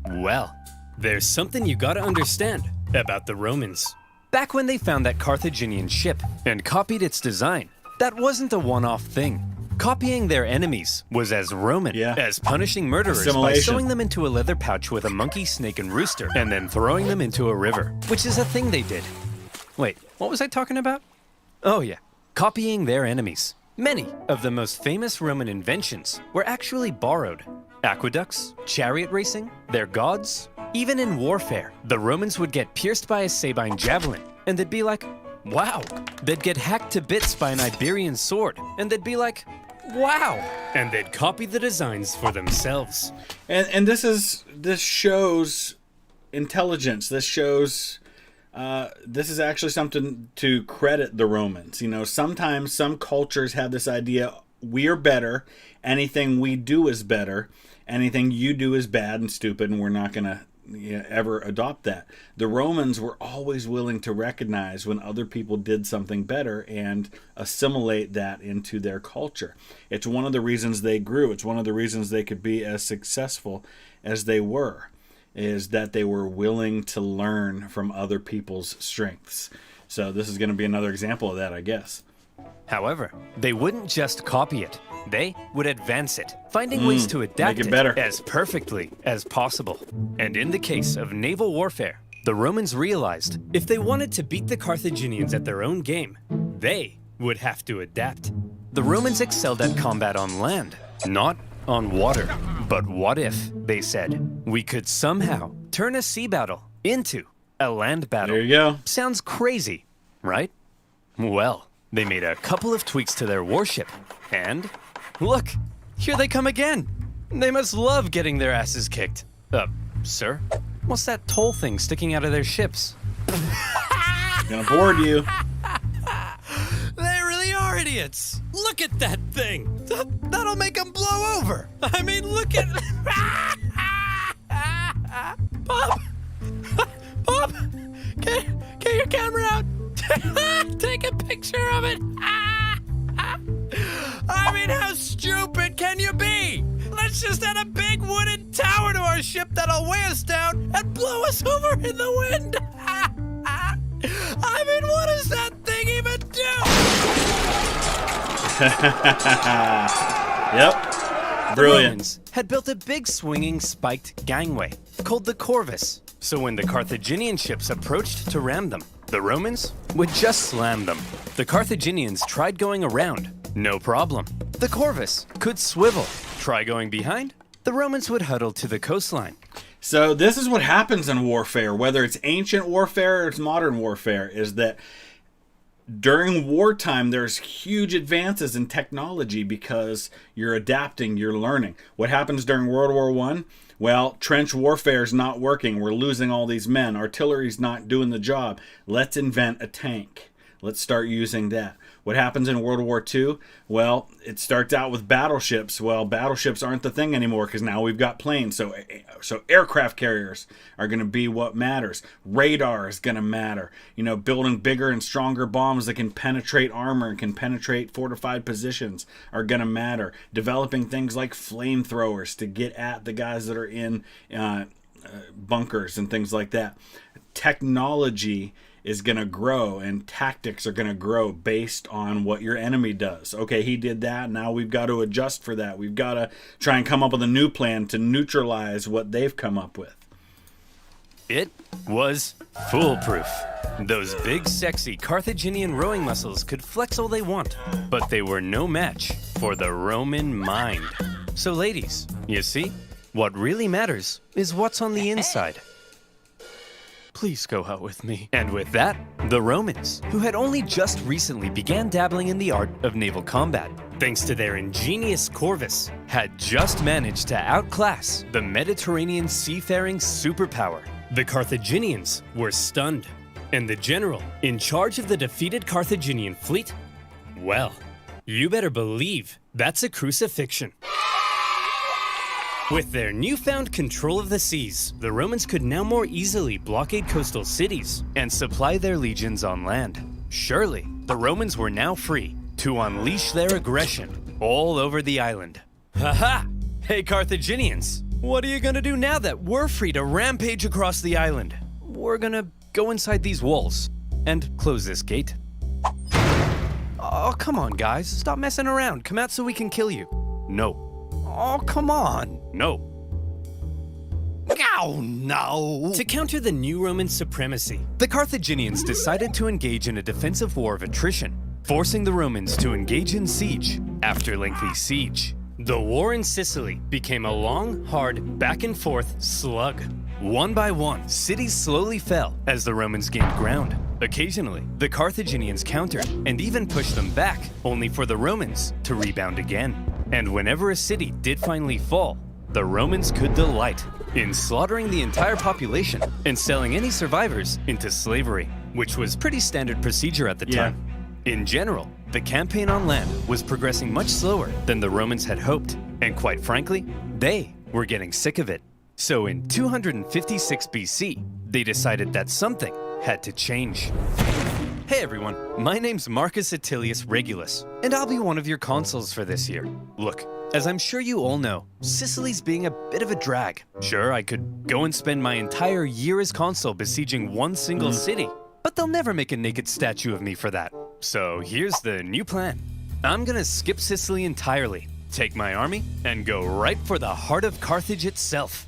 Well, there's something you gotta understand about the Romans. Back when they found that Carthaginian ship and copied its design, that wasn't a one-off thing. Copying their enemies was as Roman as punishing murderers by sewing them into a leather pouch with a monkey, snake, and rooster, and then throwing them into a river, which is a thing they did. Wait, what was I talking about? Oh yeah, copying their enemies. Many of the most famous Roman inventions were actually borrowed. Aqueducts, chariot racing, their gods. Even in warfare, the Romans would get pierced by a Sabine javelin, and they'd be like, wow. They'd get hacked to bits by an Iberian sword, and they'd be like, wow. And they'd copy the designs for themselves. And this shows intelligence. This shows this is actually something to credit the Romans. You know, sometimes some cultures have this idea, we are better, anything we do is better, anything you do is bad and stupid, and we're not going to ever adopt that. The Romans were always willing to recognize when other people did something better and assimilate that into their culture. It's one of the reasons they grew. It's one of the reasons they could be as successful as they were, is that they were willing to learn from other people's strengths. So this is going to be another example of that, I guess. However, they wouldn't just copy it. They would advance it, finding ways to adapt make it better. As perfectly as possible. And in the case of naval warfare, the Romans realized if they wanted to beat the Carthaginians at their own game, they would have to adapt. The Romans excelled at combat on land, not on water. But what if, they said, we could somehow turn a sea battle into a land battle? There you go. Sounds crazy, right? Well, they made a couple of tweaks to their warship, and look, here they come again. They must love getting their asses kicked. Sir? What's that toll thing sticking out of their ships? Gonna board you. They really are idiots. Look at that thing. That'll make them blow over. I mean, look at... Bob! Bob! Get your camera out. Take a picture of it. I mean, how stupid can you be? Let's just add a big wooden tower to our ship that'll weigh us down and blow us over in the wind. I mean, what does that thing even do? Yep. The Brilliant. Romans had built a big swinging spiked gangway called the Corvus. So when the Carthaginian ships approached to ram them, the Romans would just slam them. The Carthaginians tried going around. No problem. The Corvus could swivel. Try going behind. The Romans would huddle to the coastline. So this is what happens in warfare, whether it's ancient warfare or it's modern warfare, is that during wartime, there's huge advances in technology because you're adapting, you're learning. What happens during World War I? Well, trench warfare is not working. We're losing all these men. Artillery's not doing the job. Let's invent a tank. Let's start using that. What happens in World War II? Well, it starts out with battleships. Well, battleships aren't the thing anymore because now we've got planes. So aircraft carriers are going to be what matters. Radar is going to matter. You know, building bigger and stronger bombs that can penetrate armor and can penetrate fortified positions are going to matter. Developing things like flamethrowers to get at the guys that are in bunkers and things like that. Technology is going to grow and tactics are going to grow based on what your enemy does. Okay, he did that. Now we've got to adjust for that. We've got to try and come up with a new plan to neutralize what they've come up with. It was foolproof. Those big, sexy Carthaginian rowing muscles could flex all they want, but they were no match for the Roman mind. So ladies, you see, what really matters is what's on the inside. Please go out with me. And with that, the Romans, who had only just recently began dabbling in the art of naval combat, thanks to their ingenious corvus, had just managed to outclass the Mediterranean seafaring superpower. The Carthaginians were stunned, and the general in charge of the defeated Carthaginian fleet, well, you better believe that's a crucifixion. With their newfound control of the seas, the Romans could now more easily blockade coastal cities and supply their legions on land. Surely, the Romans were now free to unleash their aggression all over the island. Haha! Hey Carthaginians, what are you gonna do now that we're free to rampage across the island? We're gonna go inside these walls and close this gate. Oh, come on guys, stop messing around. Come out so we can kill you. No. Oh, come on. No. Oh, no. To counter the new Roman supremacy, the Carthaginians decided to engage in a defensive war of attrition, forcing the Romans to engage in siege after lengthy siege. The war in Sicily became a long, hard, back-and-forth slug. One by one, cities slowly fell as the Romans gained ground. Occasionally, the Carthaginians countered and even pushed them back, only for the Romans to rebound again. And whenever a city did finally fall, the Romans could delight in slaughtering the entire population and selling any survivors into slavery, which was pretty standard procedure at the time. In general, the campaign on land was progressing much slower than the Romans had hoped, and quite frankly, they were getting sick of it. So in 256 BC, they decided that something had to change. Hey everyone, my name's Marcus Attilius Regulus, and I'll be one of your consuls for this year. Look, as I'm sure you all know, Sicily's being a bit of a drag. Sure, I could go and spend my entire year as consul besieging one single city, but they'll never make a naked statue of me for that. So here's the new plan. I'm gonna skip Sicily entirely, take my army, and go right for the heart of Carthage itself.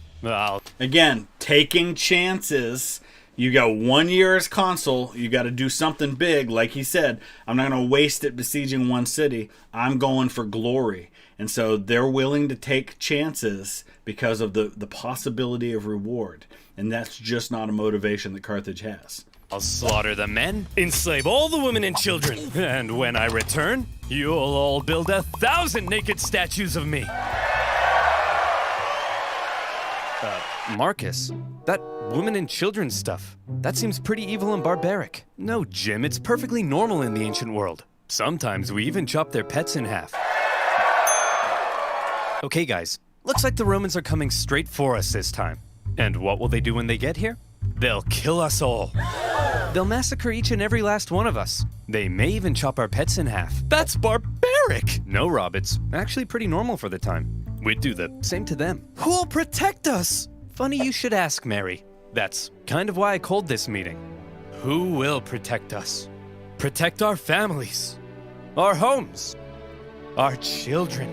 Again, taking chances. You got 1 year as consul. You got to do something big. Like he said, I'm not going to waste it besieging one city. I'm going for glory. And so they're willing to take chances because of the possibility of reward. And that's just not a motivation that Carthage has. I'll slaughter the men, enslave all the women and children, and when I return, you'll all build 1,000 naked statues of me. Marcus, that women and children stuff, that seems pretty evil and barbaric. No, Jim, it's perfectly normal in the ancient world. Sometimes we even chop their pets in half. Okay, guys, looks like the Romans are coming straight for us this time. And what will they do when they get here? They'll kill us all. They'll massacre each and every last one of us. They may even chop our pets in half. That's barbaric! No, Rob, it's actually pretty normal for the time. We'd do the same to them. Who'll protect us? Funny you should ask, Mary. That's kind of why I called this meeting. Who will protect us? Protect our families, our homes, our children.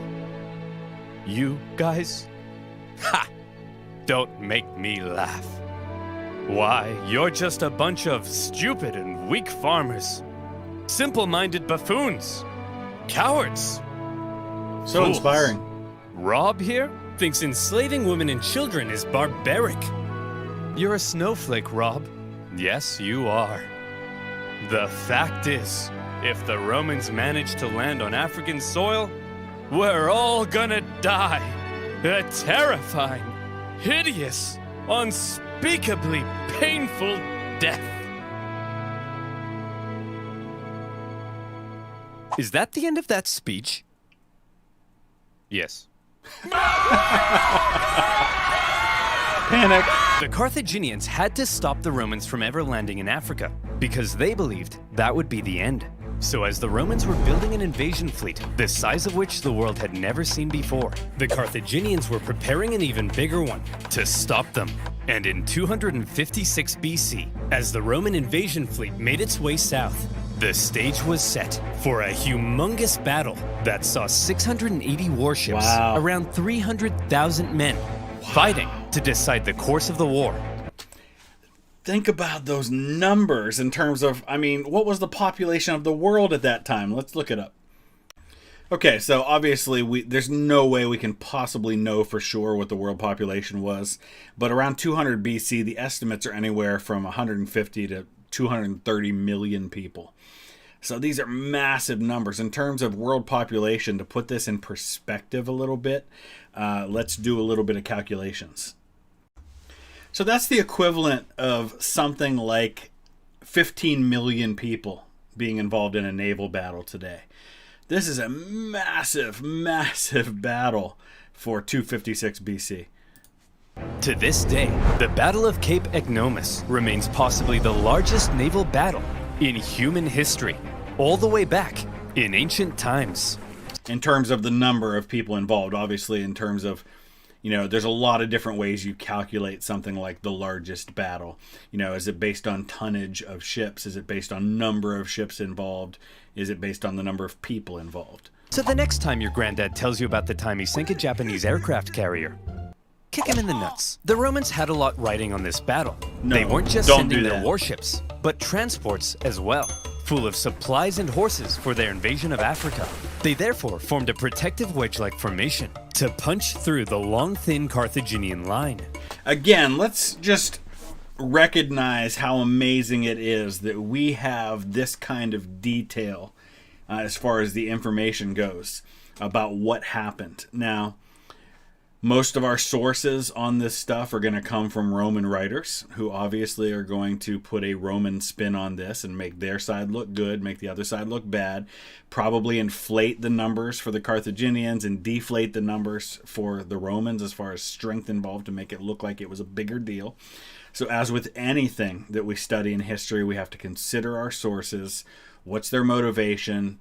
You guys? Ha! Don't make me laugh. Why, you're just a bunch of stupid and weak farmers. Simple-minded buffoons. Cowards. So Fools. inspiring. Rob here thinks enslaving women and children is barbaric. You're a snowflake, Rob. Yes, you are. The fact is, if the Romans manage to land on African soil, we're all gonna die. A terrifying, hideous, unspeakably painful death. Is that the end of that speech? Yes. Panic. The Carthaginians had to stop the Romans from ever landing in Africa because they believed that would be the end. So as the Romans were building an invasion fleet, the size of which the world had never seen before, the Carthaginians were preparing an even bigger one to stop them. And in 256 BC, as the Roman invasion fleet made its way south, the stage was set for a humongous battle that saw 680 warships, Wow. around 300,000 men, fighting to decide the course of the war. think about those numbers in terms of, I mean, what was the population of the world at that time? Let's look it up. Okay, so obviously there's no way we can possibly know for sure what the world population was, but around 200 BC, the estimates are anywhere from 150 to 230 million people. So these are massive numbers. In terms of world population, to put this in perspective a little bit, let's do a little bit of calculations. So that's the equivalent of something like 15 million people being involved in a naval battle today. This is a massive, massive battle for 256 BC. To this day, the Battle of Cape Egnomus remains possibly the largest naval battle in human history, all the way back in ancient times. In terms of the number of people involved, obviously in terms of, there's a lot of different ways you calculate something like the largest battle. Is it based on tonnage of ships? Is it based on number of ships involved? Is it based on the number of people involved? So the next time your granddad tells you about the time he sank a Japanese aircraft carrier, kick him in the nuts. The Romans had a lot riding on this battle. No, they weren't just don't sending do their that. warships, but transports as well, full of supplies and horses for their invasion of Africa. They therefore formed a protective wedge-like formation to punch through the long, thin Carthaginian line. Again, let's just recognize how amazing it is that we have this kind of detail as far as the information goes about what happened. Now, most of our sources on this stuff are going to come from Roman writers who obviously are going to put a Roman spin on this and make their side look good, make the other side look bad, probably inflate the numbers for the Carthaginians and deflate the numbers for the Romans as far as strength involved to make it look like it was a bigger deal. So as with anything that we study in history, we have to consider our sources. What's their motivation?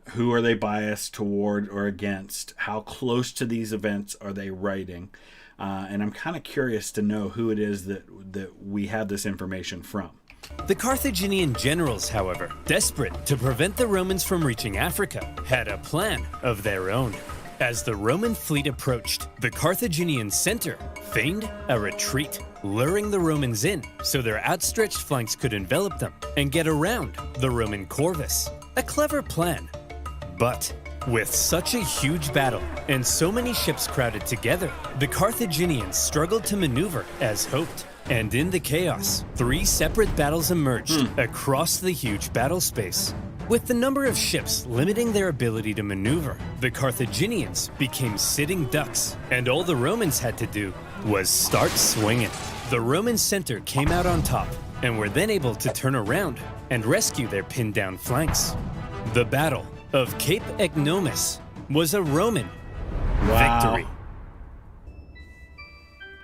Who are they biased toward or against? How close to these events are they writing? And I'm kind of curious to know who it is that we have this information from. The Carthaginian generals, however, desperate to prevent the Romans from reaching Africa, had a plan of their own. As the Roman fleet approached, the Carthaginian center feigned a retreat, luring the Romans in so their outstretched flanks could envelop them and get around the Roman corvus. A clever plan. But with such a huge battle and so many ships crowded together, the Carthaginians struggled to maneuver as hoped. And in the chaos, 3 separate battles emerged across the huge battle space. With the number of ships limiting their ability to maneuver, the Carthaginians became sitting ducks, and all the Romans had to do was start swinging. The Roman center came out on top, and were then able to turn around and rescue their pinned down flanks. The Battle of Cape Egnomus was a Roman victory.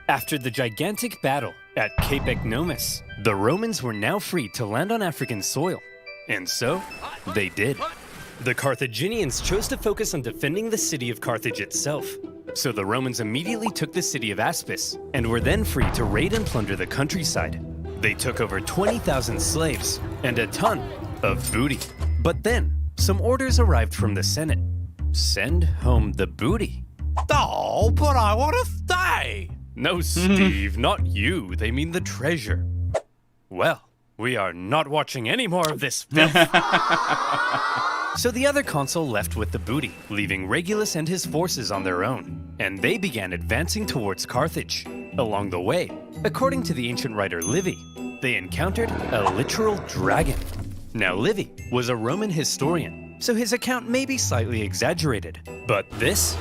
After the gigantic battle at Cape Egnomus, the Romans were now free to land on African soil. And so, they did. The Carthaginians chose to focus on defending the city of Carthage itself. So the Romans immediately took the city of Aspis, and were then free to raid and plunder the countryside. They took over 20,000 slaves and a ton of booty. But then, some orders arrived from the Senate. Send home the booty. Oh, but I want to stay. No, Steve, not you. They mean the treasure. Well, we are not watching any more of this filth. So the other consul left with the booty, leaving Regulus and his forces on their own. And they began advancing towards Carthage. Along the way, according to the ancient writer Livy, they encountered a literal dragon. Now, Livy was a Roman historian, so his account may be slightly exaggerated. But this,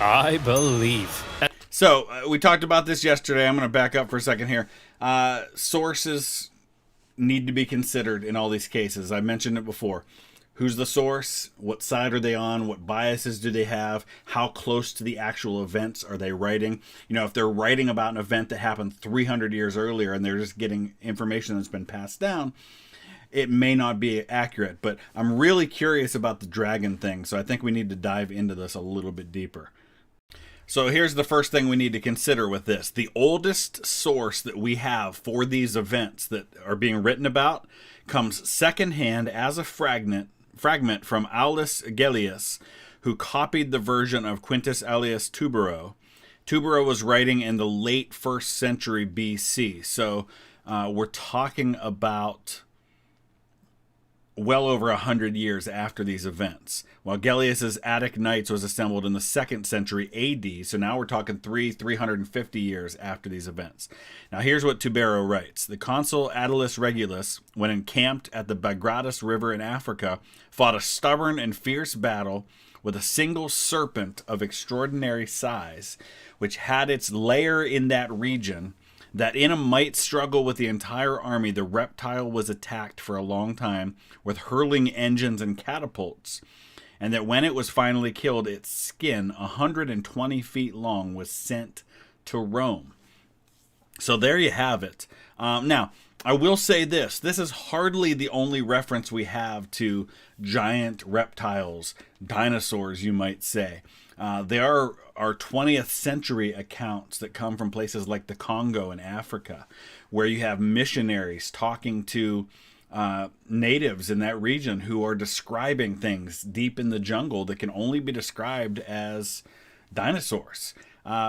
I believe. So we talked about this yesterday. I'm going to back up for a second here. Sources need to be considered in all these cases. I mentioned it before. Who's the source? What side are they on? What biases do they have? How close to the actual events are they writing? If they're writing about an event that happened 300 years earlier and they're just getting information that's been passed down, it may not be accurate. But I'm really curious about the dragon thing, so I think we need to dive into this a little bit deeper. So here's the first thing we need to consider with this. The oldest source that we have for these events that are being written about comes secondhand as a fragment from Aulus Gellius, who copied the version of Quintus Aelius Tubero. Tubero was writing in the late 1st century BC. So we're talking about well over 100 years after these events. While Gellius's Attic Knights was assembled in the 2nd century AD, so now we're talking 350 years after these events. Now here's what Tubero writes. The consul Attalus Regulus, when encamped at the Bagradus River in Africa, fought a stubborn and fierce battle with a single serpent of extraordinary size, which had its lair in that region, that in a might struggle with the entire army, the reptile was attacked for a long time with hurling engines and catapults, and that when it was finally killed, its skin, 120 feet long, was sent to Rome. So there you have it. Now, I will say this. This is hardly the only reference we have to giant reptiles, dinosaurs, you might say. There are 20th century accounts that come from places like the Congo in Africa, where you have missionaries talking to natives in that region who are describing things deep in the jungle that can only be described as dinosaurs.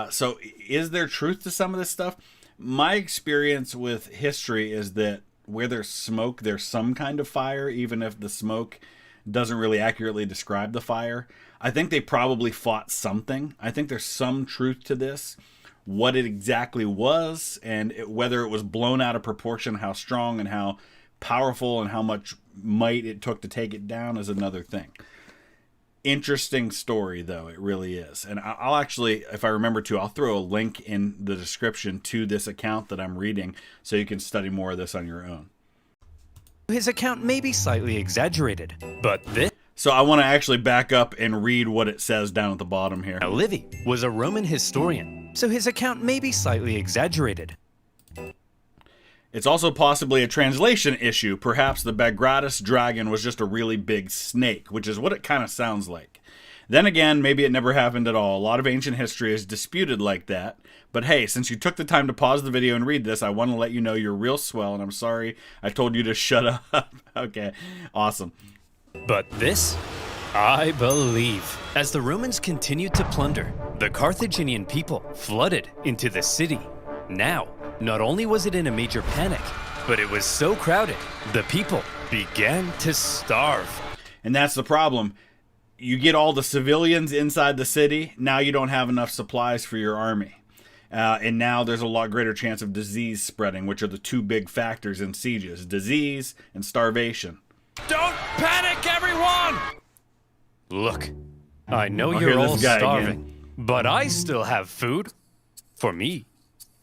So is there truth to some of this stuff? My experience with history is that where there's smoke, there's some kind of fire, even if the smoke doesn't really accurately describe the fire. I think they probably fought something. I think there's some truth to this. What it exactly was, and whether it was blown out of proportion, how strong and how powerful and how much might it took to take it down, is another thing. Interesting story, though. It really is. And I'll actually, if I remember to, I'll throw a link in the description to this account that I'm reading so you can study more of this on your own. His account may be slightly exaggerated, but this... So I want to actually back up and read what it says down at the bottom here. Now, Livy was a Roman historian, so his account may be slightly exaggerated. It's also possibly a translation issue. Perhaps the Bagradus dragon was just a really big snake, which is what it kind of sounds like. Then again, maybe it never happened at all. A lot of ancient history is disputed like that. But hey, since you took the time to pause the video and read this, I want to let you know you're real swell, and I'm sorry I told you to shut up. Okay, awesome. But this, I believe. As the Romans continued to plunder, the Carthaginian people flooded into the city. Now, not only was it in a major panic, but it was so crowded, the people began to starve. And that's the problem. You get all the civilians inside the city, now you don't have enough supplies for your army. And now there's a lot greater chance of disease spreading, which are the two big factors in sieges, disease and starvation. Don't panic, everyone! Look, I know you're all starving, but I still have food for me.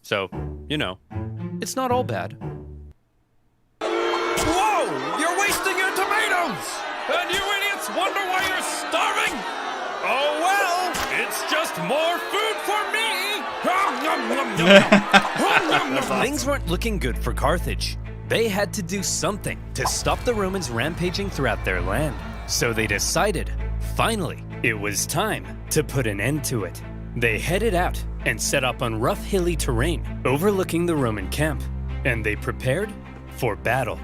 So, you know, it's not all bad. Whoa! You're wasting your tomatoes! And you idiots wonder why you're starving? Oh well, it's just more food for me! Things weren't looking good for Carthage. They had to do something to stop the Romans rampaging throughout their land. So they decided, finally, it was time to put an end to it. They headed out and set up on rough hilly terrain overlooking the Roman camp, and they prepared for battle.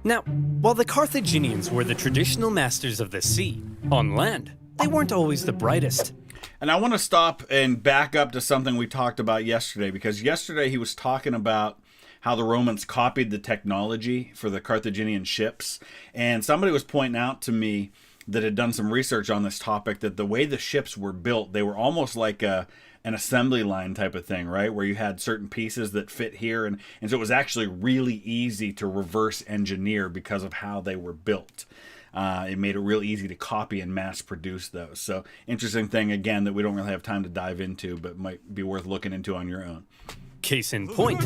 Now, while the Carthaginians were the traditional masters of the sea, on land, they weren't always the brightest. And I want to stop and back up to something we talked about yesterday, because yesterday he was talking about how the Romans copied the technology for the Carthaginian ships, and somebody was pointing out to me that had done some research on this topic that the way the ships were built, they were almost like an assembly line type of thing, right? Where you had certain pieces that fit here, and so it was actually really easy to reverse engineer because of how they were built. It made it real easy to copy and mass produce those. So interesting thing, again, that we don't really have time to dive into, but might be worth looking into on your own. Case in point,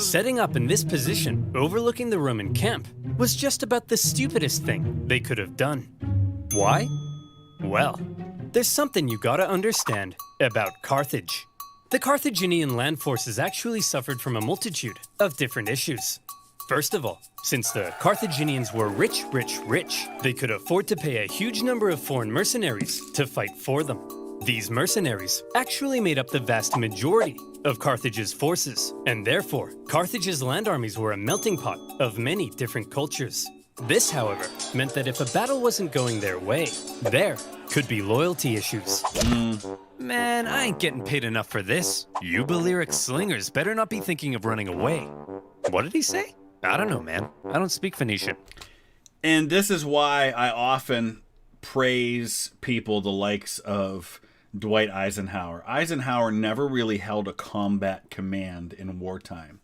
setting up in this position overlooking the Roman camp was just about the stupidest thing they could have done. Why? Well, there's something you gotta understand about Carthage. The Carthaginian land forces actually suffered from a multitude of different issues. First of all, since the Carthaginians were rich, they could afford to pay a huge number of foreign mercenaries to fight for them. These mercenaries actually made up the vast majority of Carthage's forces, and therefore, Carthage's land armies were a melting pot of many different cultures. This, however, meant that if a battle wasn't going their way, there could be loyalty issues. Man, I ain't getting paid enough for this. You Balearic slingers better not be thinking of running away. What did he say? I don't know, man. I don't speak Phoenician. And this is why I often praise people the likes of Dwight Eisenhower. Eisenhower never really held a combat command in wartime.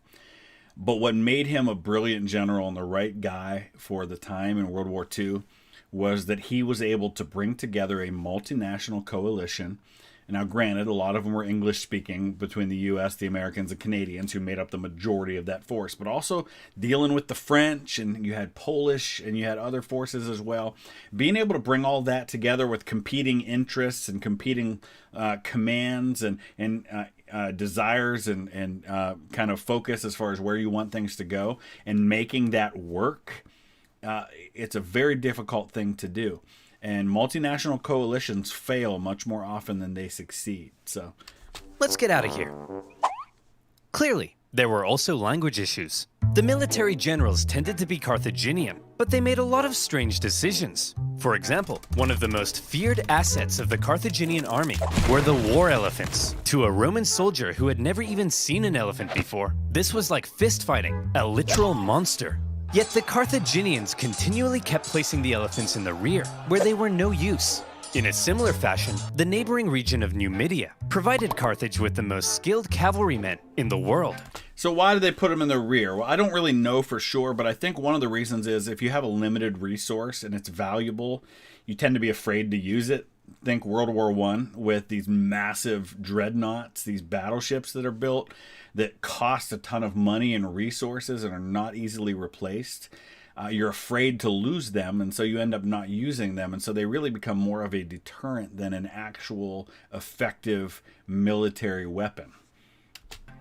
But what made him a brilliant general and the right guy for the time in World War II was that he was able to bring together a multinational coalition. And now, granted, a lot of them were English-speaking between the U.S., the Americans, and Canadians who made up the majority of that force, but also dealing with the French, and you had Polish, and you had other forces as well. Being able to bring all that together with competing interests and competing commands and desires and kind of focus as far as where you want things to go, and making that work, it's a very difficult thing to do. And multinational coalitions fail much more often than they succeed. So, Let's get out of here. Clearly, there were also language issues. The military generals tended to be Carthaginian, but they made a lot of strange decisions. For example, one of the most feared assets of the Carthaginian army were the war elephants. To a Roman soldier who had never even seen an elephant before, this was like fist fighting, a literal monster. Yet the Carthaginians continually kept placing the elephants in the rear, where they were no use. In a similar fashion, the neighboring region of Numidia provided Carthage with the most skilled cavalrymen in the world. So why do they put them in the rear? Well, I don't really know for sure, but I think one of the reasons is if you have a limited resource and it's valuable, you tend to be afraid to use it. Think World War I with these massive dreadnoughts, these battleships that are built that cost a ton of money and resources and are not easily replaced. You're afraid to lose them, and so you end up not using them. And so they really become more of a deterrent than an actual effective military weapon.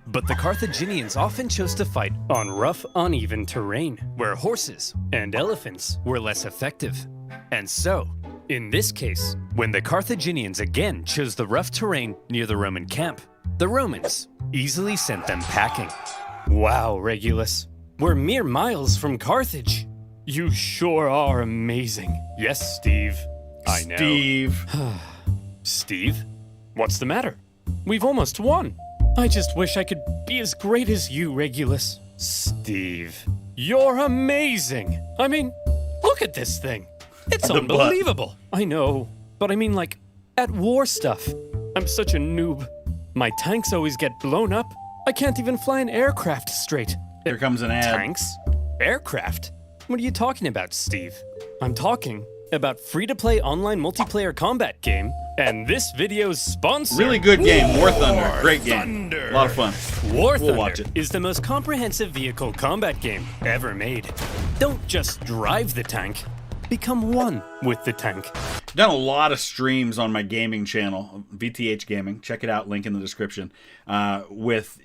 But the Carthaginians often chose to fight on rough, uneven terrain, where horses and elephants were less effective. And so, in this case, when the Carthaginians again chose the rough terrain near the Roman camp, the Romans easily sent them packing. Wow, Regulus, we're mere miles from Carthage. You sure are amazing. Yes, Steve. I know. Steve. Steve? What's the matter? We've almost won. I just wish I could be as great as you, Regulus. Steve, you're amazing. I mean, look at this thing. It's The butt. unbelievable. I know, but I mean like at war stuff. I'm such a noob. My tanks always get blown up. I can't even fly an aircraft straight. Here comes an ad. Tanks? Aircraft? What are you talking about, Steve? I'm talking about free-to-play online multiplayer combat game, and this video's sponsor. Really good game, War Thunder. Great game. A lot of fun. War We'll Thunder watch it. is the most comprehensive vehicle combat game ever made. Don't just drive the tank, become one with the tank. Done a lot of streams on my gaming channel, VTH Gaming. Check it out, link in the description, with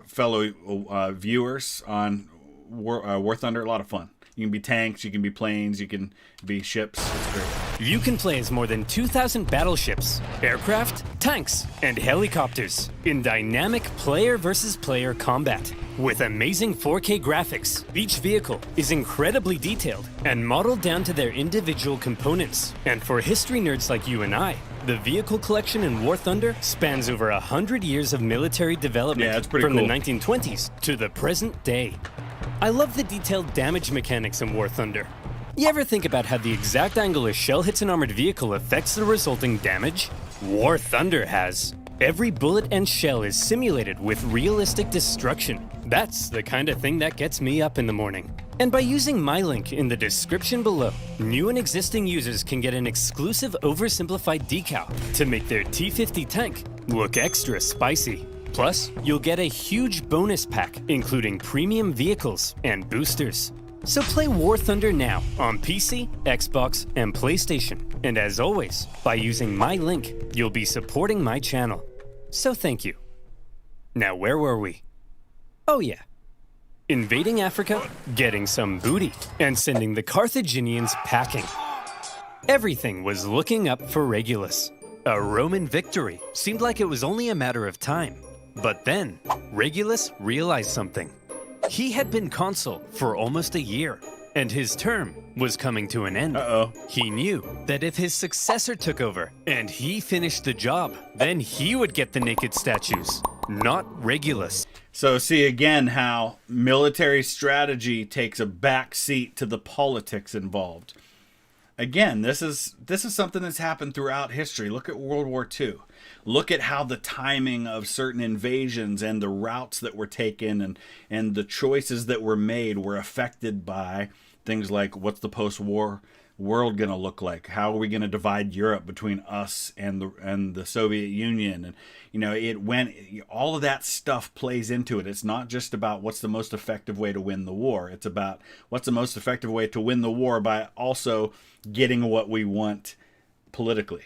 fellow viewers on War Thunder. A lot of fun. You can be tanks, you can be planes, you can be ships. It's great. You can play as more than 2,000 battleships, aircraft, tanks, and helicopters in dynamic player versus player combat. With amazing 4K graphics, each vehicle is incredibly detailed and modeled down to their individual components. And for history nerds like you and I, the vehicle collection in War Thunder spans over 100 years of military development, Yeah, it's pretty from cool. the 1920s to the present day. I love the detailed damage mechanics in War Thunder. You ever think about how the exact angle a shell hits an armored vehicle affects the resulting damage? War Thunder has. Every bullet and shell is simulated with realistic destruction. That's the kind of thing that gets me up in the morning. And by using my link in the description below, new and existing users can get an exclusive Oversimplified decal to make their T50 tank look extra spicy. Plus, you'll get a huge bonus pack, including premium vehicles and boosters. So play War Thunder now on PC, Xbox, and PlayStation. And as always, by using my link, you'll be supporting my channel. So thank you. Now where were we? Oh yeah. Invading Africa, getting some booty, and sending the Carthaginians packing. Everything was looking up for Regulus. A Roman victory seemed like it was only a matter of time. But then, Regulus realized something. He had been consul for almost a year, and his term was coming to an end. Uh-oh. He knew that if his successor took over and he finished the job, then he would get the naked statues. not Regulus. So see again how military strategy takes a back seat to the politics involved. Again, this is something that's happened throughout history. Look at World War II. Look at how the timing of certain invasions and the routes that were taken and the choices that were made were affected by things like, what's the post-war world going to look like? How are we going to divide Europe between us and the Soviet Union? And all of that stuff plays into it. It's not just about what's the most effective way to win the war. It's about what's the most effective way to win the war by also getting what we want politically.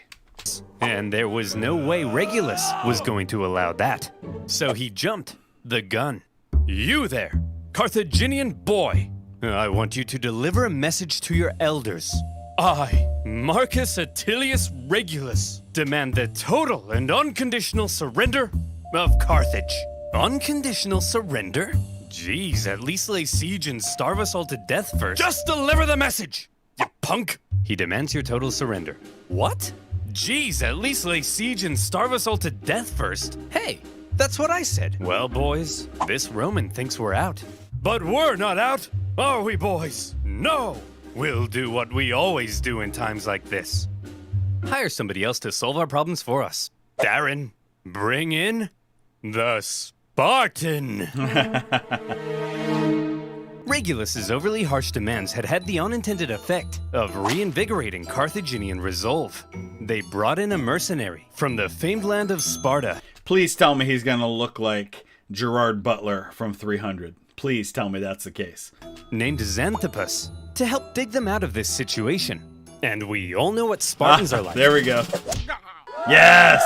And there was no way Regulus was going to allow that. So he jumped the gun. You there, Carthaginian boy. I want you to deliver a message to your elders. I, Marcus Attilius Regulus, demand the total and unconditional surrender of Carthage. Unconditional surrender? Jeez, at least lay siege and starve us all to death first. Just deliver the message, you punk! He demands your total surrender. What? Jeez, at least lay siege and starve us all to death first. Hey, that's what I said. Well, boys, this Roman thinks we're out. But we're not out, are we, boys? No! We'll do what we always do in times like this. Hire somebody else to solve our problems for us. Darren, bring in the Spartan. Regulus's overly harsh demands had the unintended effect of reinvigorating Carthaginian resolve. They brought in a mercenary from the famed land of Sparta. Please tell me he's going to look like Gerard Butler from 300. Please tell me that's the case. Named Xanthippus to help dig them out of this situation. And we all know what Spartans are like. There we go. Yes!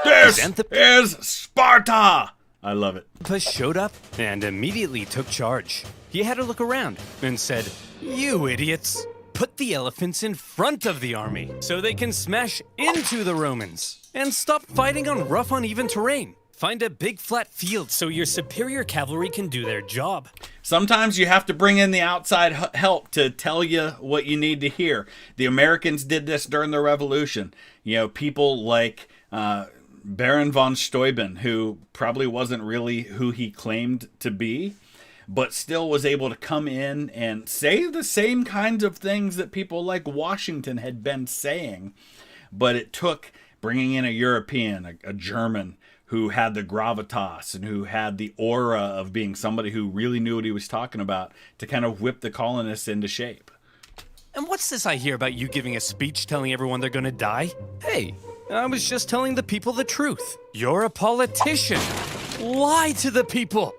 This is Sparta! I love it. Xanthippus showed up and immediately took charge. He had a look around and said, "You idiots, put the elephants in front of the army so they can smash into the Romans and stop fighting on rough, uneven terrain. Find a big flat field so your superior cavalry can do their job." Sometimes you have to bring in the outside help to tell you what you need to hear. The Americans did this during the Revolution. You know, people like Baron von Steuben, who probably wasn't really who he claimed to be, but still was able to come in and say the same kinds of things that people like Washington had been saying. But it took bringing in a European, a German, who had the gravitas and who had the aura of being somebody who really knew what he was talking about to kind of whip the colonists into shape. And what's this I hear about you giving a speech telling everyone they're gonna die? Hey, I was just telling the people the truth. You're a politician. Lie to the people.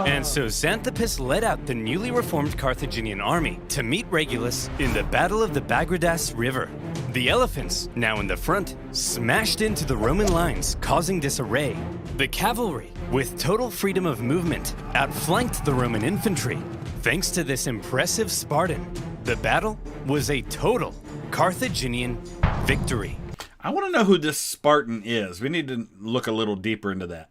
And so Xanthippus led out the newly reformed Carthaginian army to meet Regulus in the Battle of the Bagridas River. The elephants, now in the front, smashed into the Roman lines, causing disarray. The cavalry, with total freedom of movement, outflanked the Roman infantry. Thanks to this impressive Spartan, the battle was a total Carthaginian victory. I want to know who this Spartan is. We need to look a little deeper into that.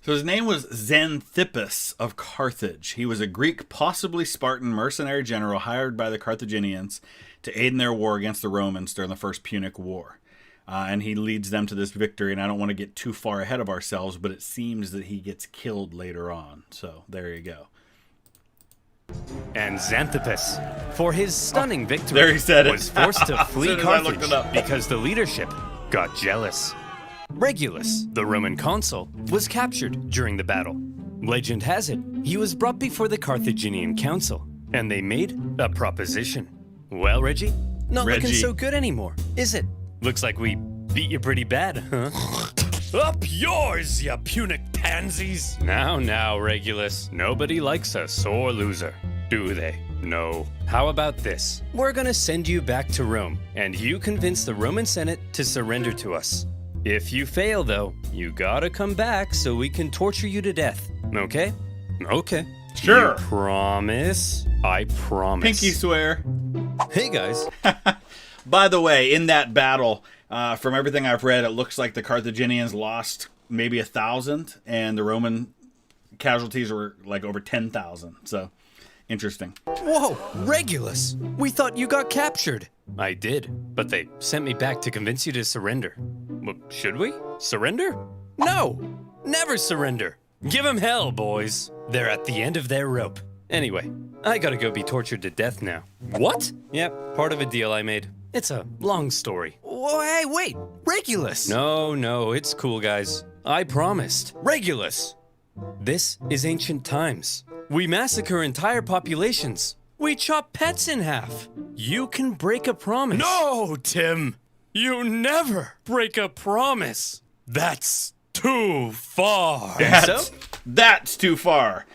So his name was Xanthippus of Carthage. He was a Greek, possibly Spartan mercenary general hired by the Carthaginians to aid in their war against the Romans during the First Punic War. And he leads them to this victory, and I don't want to get too far ahead of ourselves, but it seems that he gets killed later on. So there you go. And Xanthippus, for his stunning victory, there he said it. Was forced to flee As soon as I looked Carthage it up. because the leadership got jealous. Regulus, the Roman consul, was captured during the battle. Legend has it, he was brought before the Carthaginian council, and they made a proposition. Well, Reggie, not looking so good anymore, is it? Looks like we beat you pretty bad, huh? Up yours, ya Punic pansies! Now, Regulus, nobody likes a sore loser, do they? No. How about this? We're gonna send you back to Rome, and you convince the Roman Senate to surrender to us. If you fail, though, you gotta come back so we can torture you to death, okay? Okay. Sure. You promise? I promise. Pinky swear. Hey, guys. By the way, in that battle, from everything I've read, it looks like the Carthaginians lost maybe 1,000, and the Roman casualties were like over 10,000. So, Interesting. Whoa, Regulus! We thought you got captured. I did, but they sent me back to convince you to surrender. Well, should we? Surrender? No! Never surrender! Give 'em hell, boys! They're at the end of their rope. Anyway, I gotta go be tortured to death now. What? Yep, part of a deal I made. It's a long story. Whoa, hey, wait! Regulus! No, it's cool, guys. I promised. Regulus! This is ancient times. We massacre entire populations. We chop pets in half. You can break a promise. No, Tim! You never break a promise. That's too far. That's too far.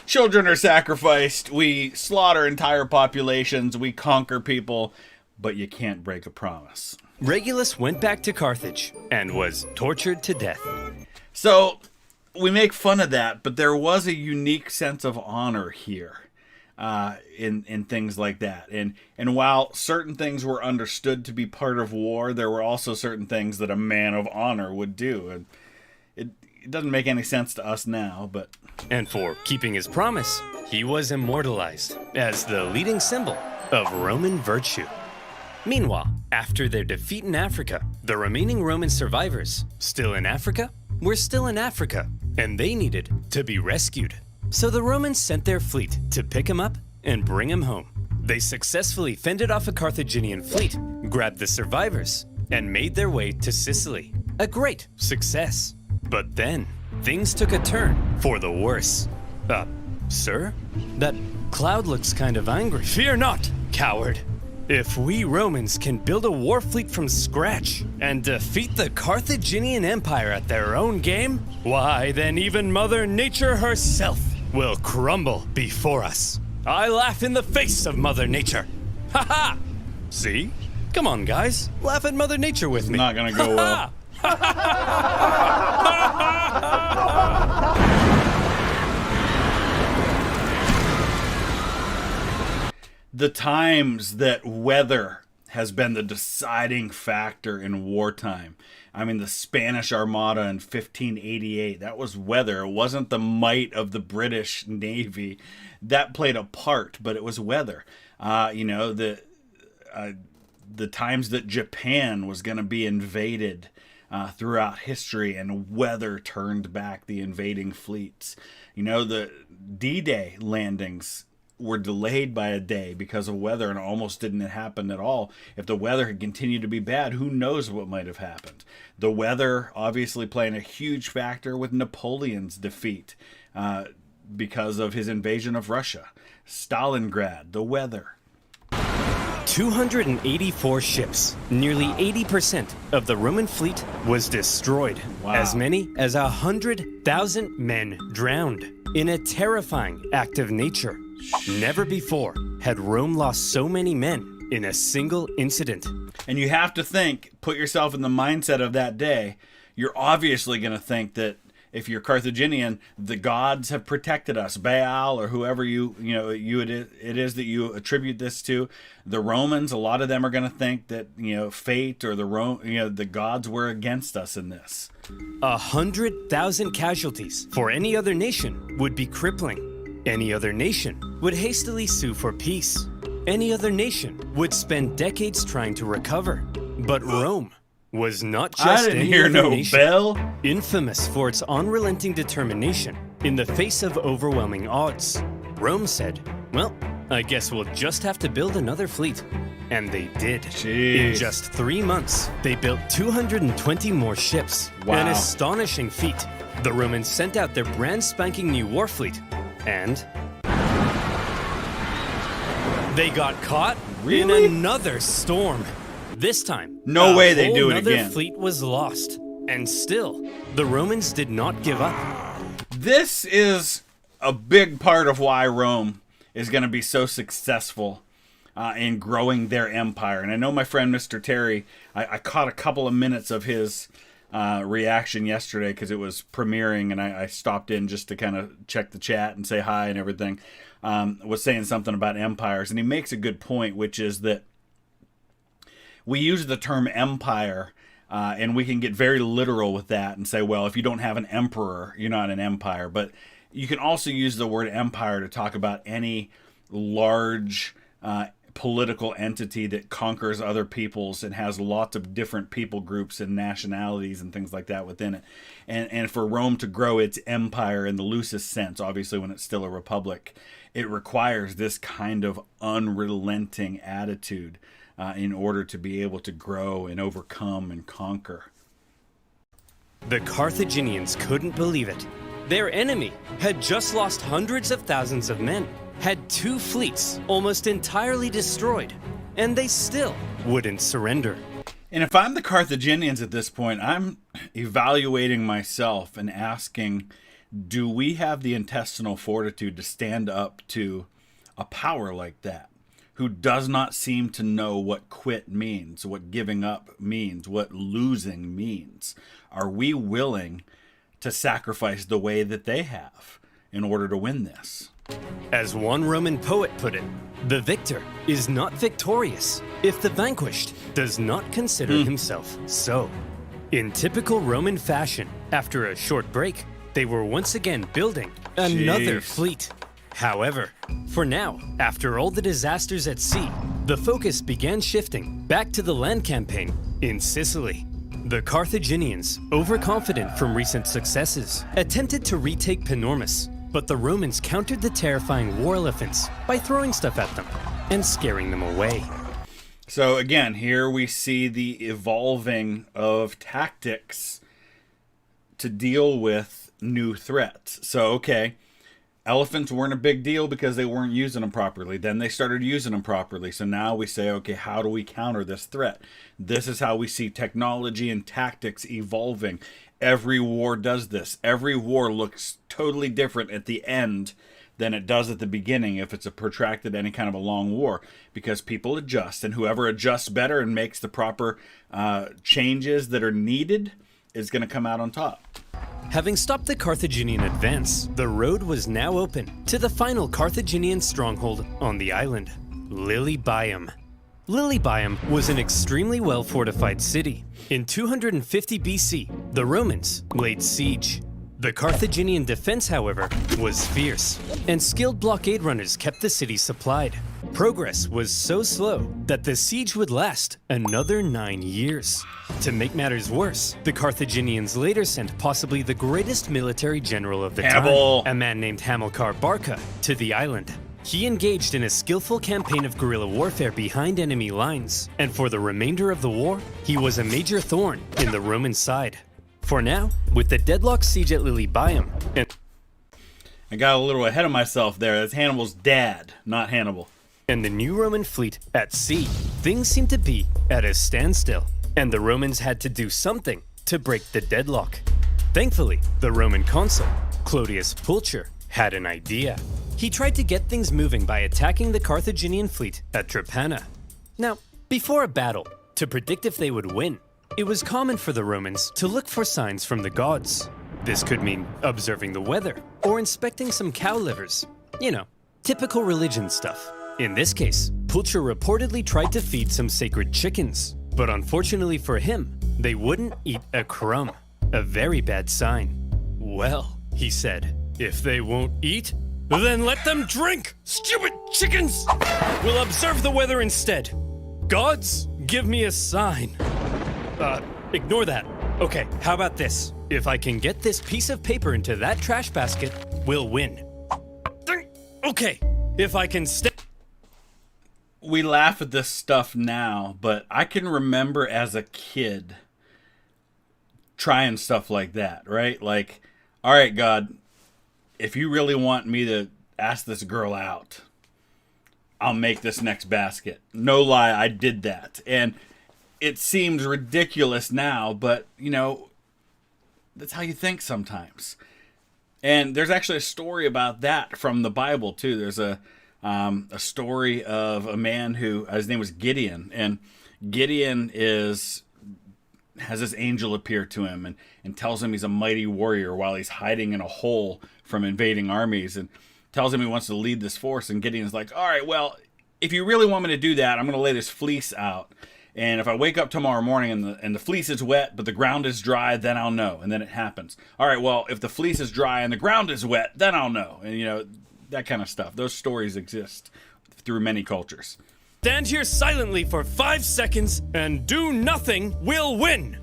Children are sacrificed. We slaughter entire populations. We conquer people. But you can't break a promise. Regulus went back to Carthage and was tortured to death. So we make fun of that, but there was a unique sense of honor here in things like that. And while certain things were understood to be part of war, there were also certain things that a man of honor would do. And it doesn't make any sense to us now, but... And for keeping his promise, he was immortalized as the leading symbol of Roman virtue. Meanwhile, after their defeat in Africa, the remaining Roman survivors, still in Africa, were still in Africa, and they needed to be rescued. So the Romans sent their fleet to pick him up and bring him home. They successfully fended off a Carthaginian fleet, grabbed the survivors, and made their way to Sicily. A great success. But then, things took a turn for the worse. Sir? That cloud looks kind of angry. Fear not, coward. If we Romans can build a war fleet from scratch and defeat the Carthaginian Empire at their own game, why, then even Mother Nature herself will crumble before us. I laugh in the face of Mother Nature. Ha ha! See? Come on, guys. Laugh at Mother Nature with me. Not gonna go well. The times that weather has been the deciding factor in wartime. I mean, the Spanish Armada in 1588, that was weather. It wasn't the might of the British Navy. That played a part, but it was weather. The times that Japan was going to be invaded throughout history, and weather turned back the invading fleets. The D-Day landings were delayed by a day because of weather, and almost didn't happen at all. If the weather had continued to be bad, who knows what might have happened. The weather obviously playing a huge factor with Napoleon's defeat because of his invasion of Russia. Stalingrad, the weather. 284 ships, nearly 80% of the Roman fleet was destroyed. Wow. As many as 100,000 men drowned in a terrifying act of nature. Never before had Rome lost so many men in a single incident. And you have to put yourself in the mindset of that day. You're obviously going to think that if you're Carthaginian, the gods have protected us, Baal or whoever it is that you attribute this to. The Romans, a lot of them are going to think that fate or the gods were against us in this. 100,000 casualties for any other nation would be crippling. Any other nation would hastily sue for peace. Any other nation would spend decades trying to recover. But Rome was not just I didn't any hear other no nation. bell. Infamous for its unrelenting determination in the face of overwhelming odds, Rome said, well, I guess we'll just have to build another fleet. And they did. Jeez. In just 3 months, they built 220 more ships. Wow. An astonishing feat. The Romans sent out their brand spanking new war fleet. And they got caught in another storm. This time, No way they do it another again. fleet was lost. And still, the Romans did not give up. This is a big part of why Rome is going to be so successful in growing their empire. And I know my friend Mr. Terry, I caught a couple of minutes of his reaction yesterday because it was premiering, and I stopped in just to kind of check the chat and say hi and everything. Was saying something about empires, and he makes a good point, which is that we use the term empire, and we can get very literal with that and say, well, if you don't have an emperor, you're not an empire. But you can also use the word empire to talk about any large political entity that conquers other peoples and has lots of different people groups and nationalities and things like that within it. And for Rome to grow its empire in the loosest sense, obviously when it's still a republic, it requires this kind of unrelenting attitude in order to be able to grow and overcome and conquer. The Carthaginians couldn't believe it. Their enemy had just lost hundreds of thousands of men, had 2 fleets almost entirely destroyed, and they still wouldn't surrender. And if I'm the Carthaginians at this point, I'm evaluating myself and asking, do we have the intestinal fortitude to stand up to a power like that, who does not seem to know what quit means, what giving up means, what losing means? Are we willing to sacrifice the way that they have in order to win this? As one Roman poet put it, the victor is not victorious if the vanquished does not consider himself so. In typical Roman fashion, after a short break, they were once again building another fleet. However, for now, after all the disasters at sea, the focus began shifting back to the land campaign in Sicily. The Carthaginians, overconfident from recent successes, attempted to retake Panormus, but the Romans countered the terrifying war elephants by throwing stuff at them and scaring them away. So again, here we see the evolving of tactics to deal with new threats. So, okay, elephants weren't a big deal because they weren't using them properly. Then they started using them properly. So now we say, okay, how do we counter this threat? This is how we see technology and tactics evolving. Every war does this. Every war looks totally different at the end than it does at the beginning if it's a protracted, any kind of a long war, because people adjust, and whoever adjusts better and makes the proper changes that are needed is going to come out on top. Having stopped the Carthaginian advance, the road was now open to the final Carthaginian stronghold on the island, Lilybaeum. Lilybaeum was an extremely well-fortified city. In 250 BC, the Romans laid siege. The Carthaginian defense, however, was fierce, and skilled blockade runners kept the city supplied. Progress was so slow that the siege would last another 9 years. To make matters worse, the Carthaginians later sent possibly the greatest military general of the Hannibal. time, a man named Hamilcar Barca, to the island. He engaged in a skillful campaign of guerrilla warfare behind enemy lines, and for the remainder of the war, he was a major thorn in the Roman side. For now, with the deadlock siege at Lilybaeum, I got a little ahead of myself there. That's Hannibal's dad, not Hannibal. and the new Roman fleet at sea, things seemed to be at a standstill, and the Romans had to do something to break the deadlock. Thankfully, the Roman consul, Clodius Pulcher, had an idea. He tried to get things moving by attacking the Carthaginian fleet at Trapana. Now, before a battle, to predict if they would win, it was common for the Romans to look for signs from the gods. This could mean observing the weather or inspecting some cow livers. You know, typical religion stuff. In this case, Pulcher reportedly tried to feed some sacred chickens, but unfortunately for him, they wouldn't eat a crumb. A very bad sign. Well, he said, if they won't eat, then let them drink! Stupid chickens! We'll observe the weather instead. Gods, give me a sign. Ignore that. Okay, how about this? If I can get this piece of paper into that trash basket, we'll win. Okay, if I can stay. We laugh at this stuff now, but I can remember as a kid trying stuff like that, right? Like, all right, God, if you really want me to ask this girl out, I'll make this next basket. No lie, I did that. And it seems ridiculous now, but, you know, that's how you think sometimes. And there's actually a story about that from the Bible, too. There's a story of a man who, his name was Gideon, and Gideon has this angel appear to him and tells him he's a mighty warrior while he's hiding in a hole from invading armies, and tells him he wants to lead this force. And Gideon's like, all right, well, if you really want me to do that, I'm going to lay this fleece out. And if I wake up tomorrow morning and the fleece is wet, but the ground is dry, then I'll know. And then it happens. All right, well, if the fleece is dry and the ground is wet, then I'll know. And, you know, that kind of stuff. Those stories exist through many cultures. Stand here silently for 5 seconds and do nothing will win.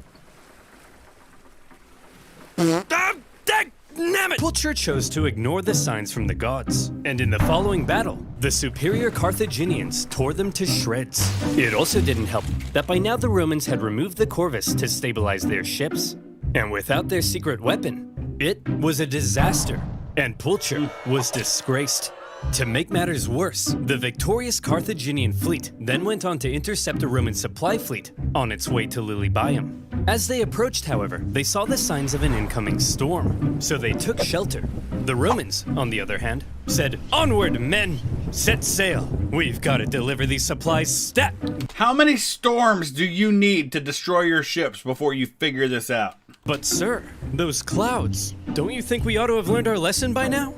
Damn it! Pulcher chose to ignore the signs from the gods, and in the following battle, the superior Carthaginians tore them to shreds. It also didn't help that by now the Romans had removed the corvus to stabilize their ships, and without their secret weapon, it was a disaster, and Pulcher was disgraced. To make matters worse, the victorious Carthaginian fleet then went on to intercept a Roman supply fleet on its way to Lilybaeum. As they approached, however, they saw the signs of an incoming storm, so they took shelter. The Romans, on the other hand, said, "Onward, men! Set sail! We've got to deliver these supplies stat!" How many storms do you need to destroy your ships before you figure this out? But sir, those clouds, don't you think we ought to have learned our lesson by now?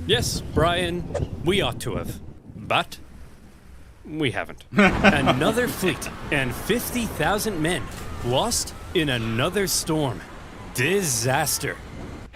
Yes, Brian, we ought to have. But we haven't. Another fleet and 50,000 men lost in another storm. Disaster.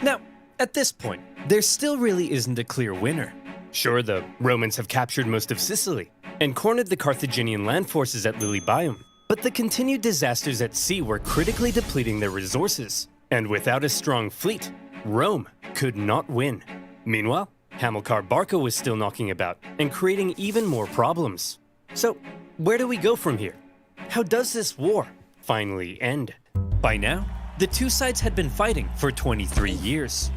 Now, at this point, there still really isn't a clear winner. Sure, the Romans have captured most of Sicily and cornered the Carthaginian land forces at Lilybaeum, but the continued disasters at sea were critically depleting their resources, and without a strong fleet, Rome could not win. Meanwhile, Hamilcar Barca was still knocking about and creating even more problems. So, where do we go from here? How does this war finally end? By now, the two sides had been fighting for 23 years.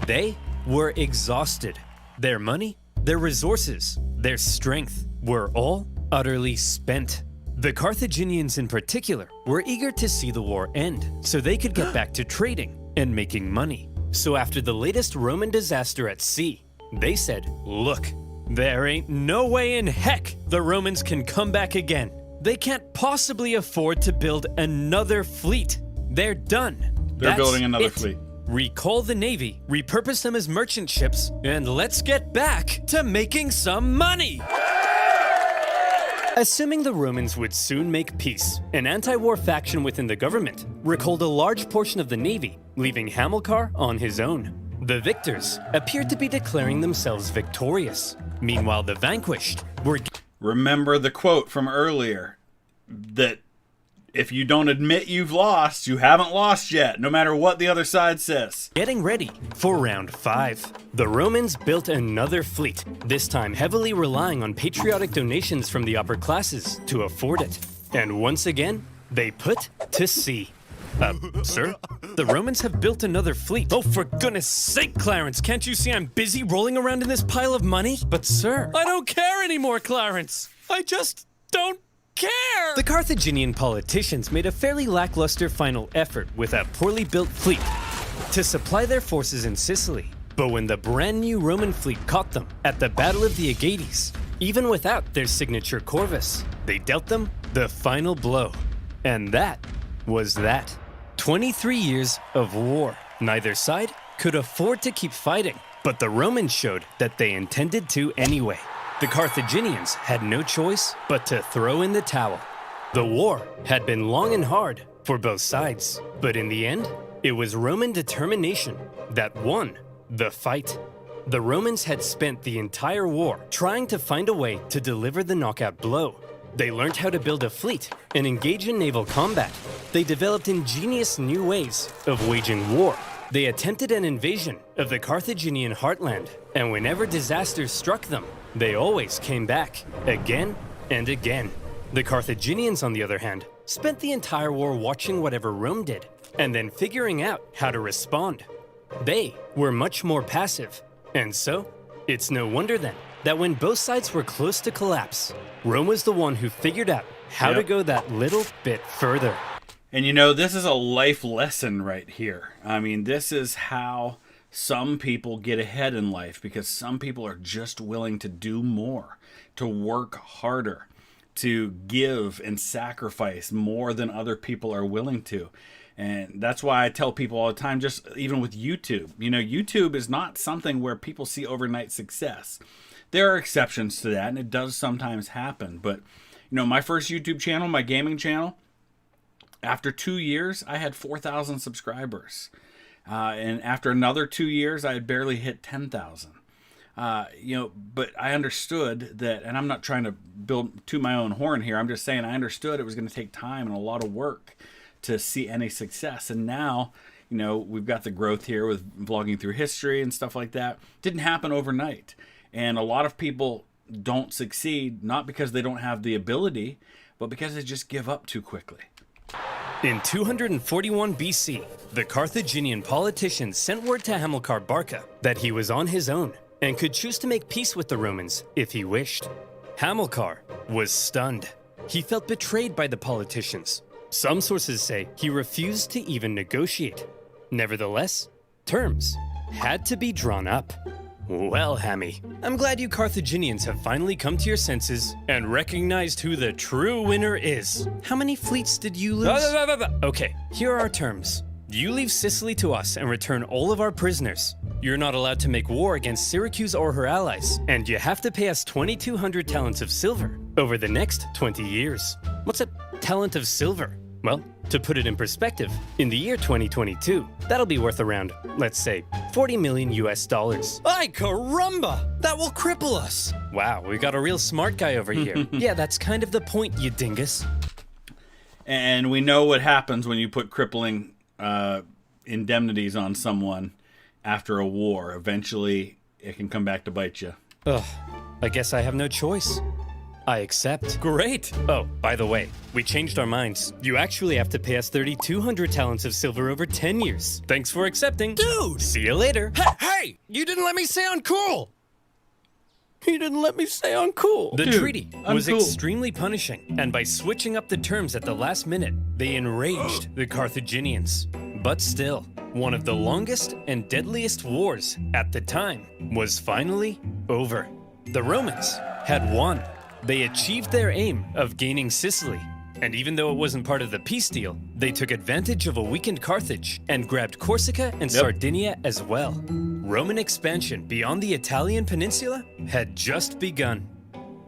They were exhausted. Their money, their resources, their strength were all utterly spent. The Carthaginians in particular were eager to see the war end so they could get back to trading and making money. So after the latest Roman disaster at sea, they said, "Look, there ain't no way in heck the Romans can come back again. They can't possibly afford to build another fleet. They're done. They're building another fleet. Recall the navy, repurpose them as merchant ships, and let's get back to making some money." Assuming the Romans would soon make peace, an anti-war faction within the government recalled a large portion of the navy, leaving Hamilcar on his own. The victors appeared to be declaring themselves victorious. Meanwhile, the vanquished were... Remember the quote from earlier, that if you don't admit you've lost, you haven't lost yet, no matter what the other side says. Getting ready for round 5. The Romans built another fleet, this time heavily relying on patriotic donations from the upper classes to afford it. And once again, they put to sea. Sir? The Romans have built another fleet. Oh, for goodness sake, Clarence, can't you see I'm busy rolling around in this pile of money? But sir... I don't care anymore, Clarence. I just don't care! The Carthaginian politicians made a fairly lackluster final effort with a poorly built fleet to supply their forces in Sicily. But when the brand new Roman fleet caught them at the Battle of the Aegates, even without their signature corvus, they dealt them the final blow. And that was that. 23 years of war. Neither side could afford to keep fighting, but the Romans showed that they intended to anyway. The Carthaginians had no choice but to throw in the towel. The war had been long and hard for both sides, but in the end, it was Roman determination that won the fight. The Romans had spent the entire war trying to find a way to deliver the knockout blow. They learned how to build a fleet and engage in naval combat. They developed ingenious new ways of waging war. They attempted an invasion of the Carthaginian heartland, and whenever disasters struck them, they always came back, again and again. The Carthaginians, on the other hand, spent the entire war watching whatever Rome did, and then figuring out how to respond. They were much more passive, and so, it's no wonder then that when both sides were close to collapse, Rome was the one who figured out how to go that little bit further. And you know, this is a life lesson right here. I mean, this is how some people get ahead in life, because some people are just willing to do more, to work harder, to give and sacrifice more than other people are willing to. And that's why I tell people all the time, just even with YouTube, you know, YouTube is not something where people see overnight success. There are exceptions to that, and it does sometimes happen. But, you know, my first YouTube channel, my gaming channel, after 2 years, I had 4,000 subscribers. And after another 2 years, I had barely hit 10,000. But I understood that, and I'm not trying to build to my own horn here. I'm just saying I understood it was going to take time and a lot of work to see any success. And now, we've got the growth here with vlogging through history and stuff like that. Didn't happen overnight. And a lot of people don't succeed, not because they don't have the ability, but because they just give up too quickly. In 241 BC, the Carthaginian politician sent word to Hamilcar Barca that he was on his own and could choose to make peace with the Romans if he wished. Hamilcar was stunned. He felt betrayed by the politicians. Some sources say he refused to even negotiate. Nevertheless, terms had to be drawn up. Well, Hammy, I'm glad you Carthaginians have finally come to your senses and recognized who the true winner is. How many fleets did you lose? Okay, here are our terms. You leave Sicily to us and return all of our prisoners. You're not allowed to make war against Syracuse or her allies, and you have to pay us 2,200 talents of silver over the next 20 years. What's a talent of silver? Well, to put it in perspective, in the year 2022, that'll be worth around, let's say, $40 million. Ay caramba! That will cripple us. Wow, we got a real smart guy over here. Yeah, that's kind of the point, you dingus. And we know what happens when you put crippling indemnities on someone after a war. Eventually, it can come back to bite you. Ugh, I guess I have no choice. I accept. Great. Oh, by the way, we changed our minds. You actually have to pay us 3,200 talents of silver over 10 years. Thanks for accepting. Dude! See you later. Hey! You didn't let me say uncool! You didn't let me say uncool! The treaty was uncool. extremely punishing, and by switching up the terms at the last minute, they enraged the Carthaginians. But still, one of the longest and deadliest wars at the time was finally over. The Romans had won. They achieved their aim of gaining Sicily, and even though it wasn't part of the peace deal, they took advantage of a weakened Carthage and grabbed Corsica and Sardinia as well. Roman expansion beyond the Italian peninsula had just begun.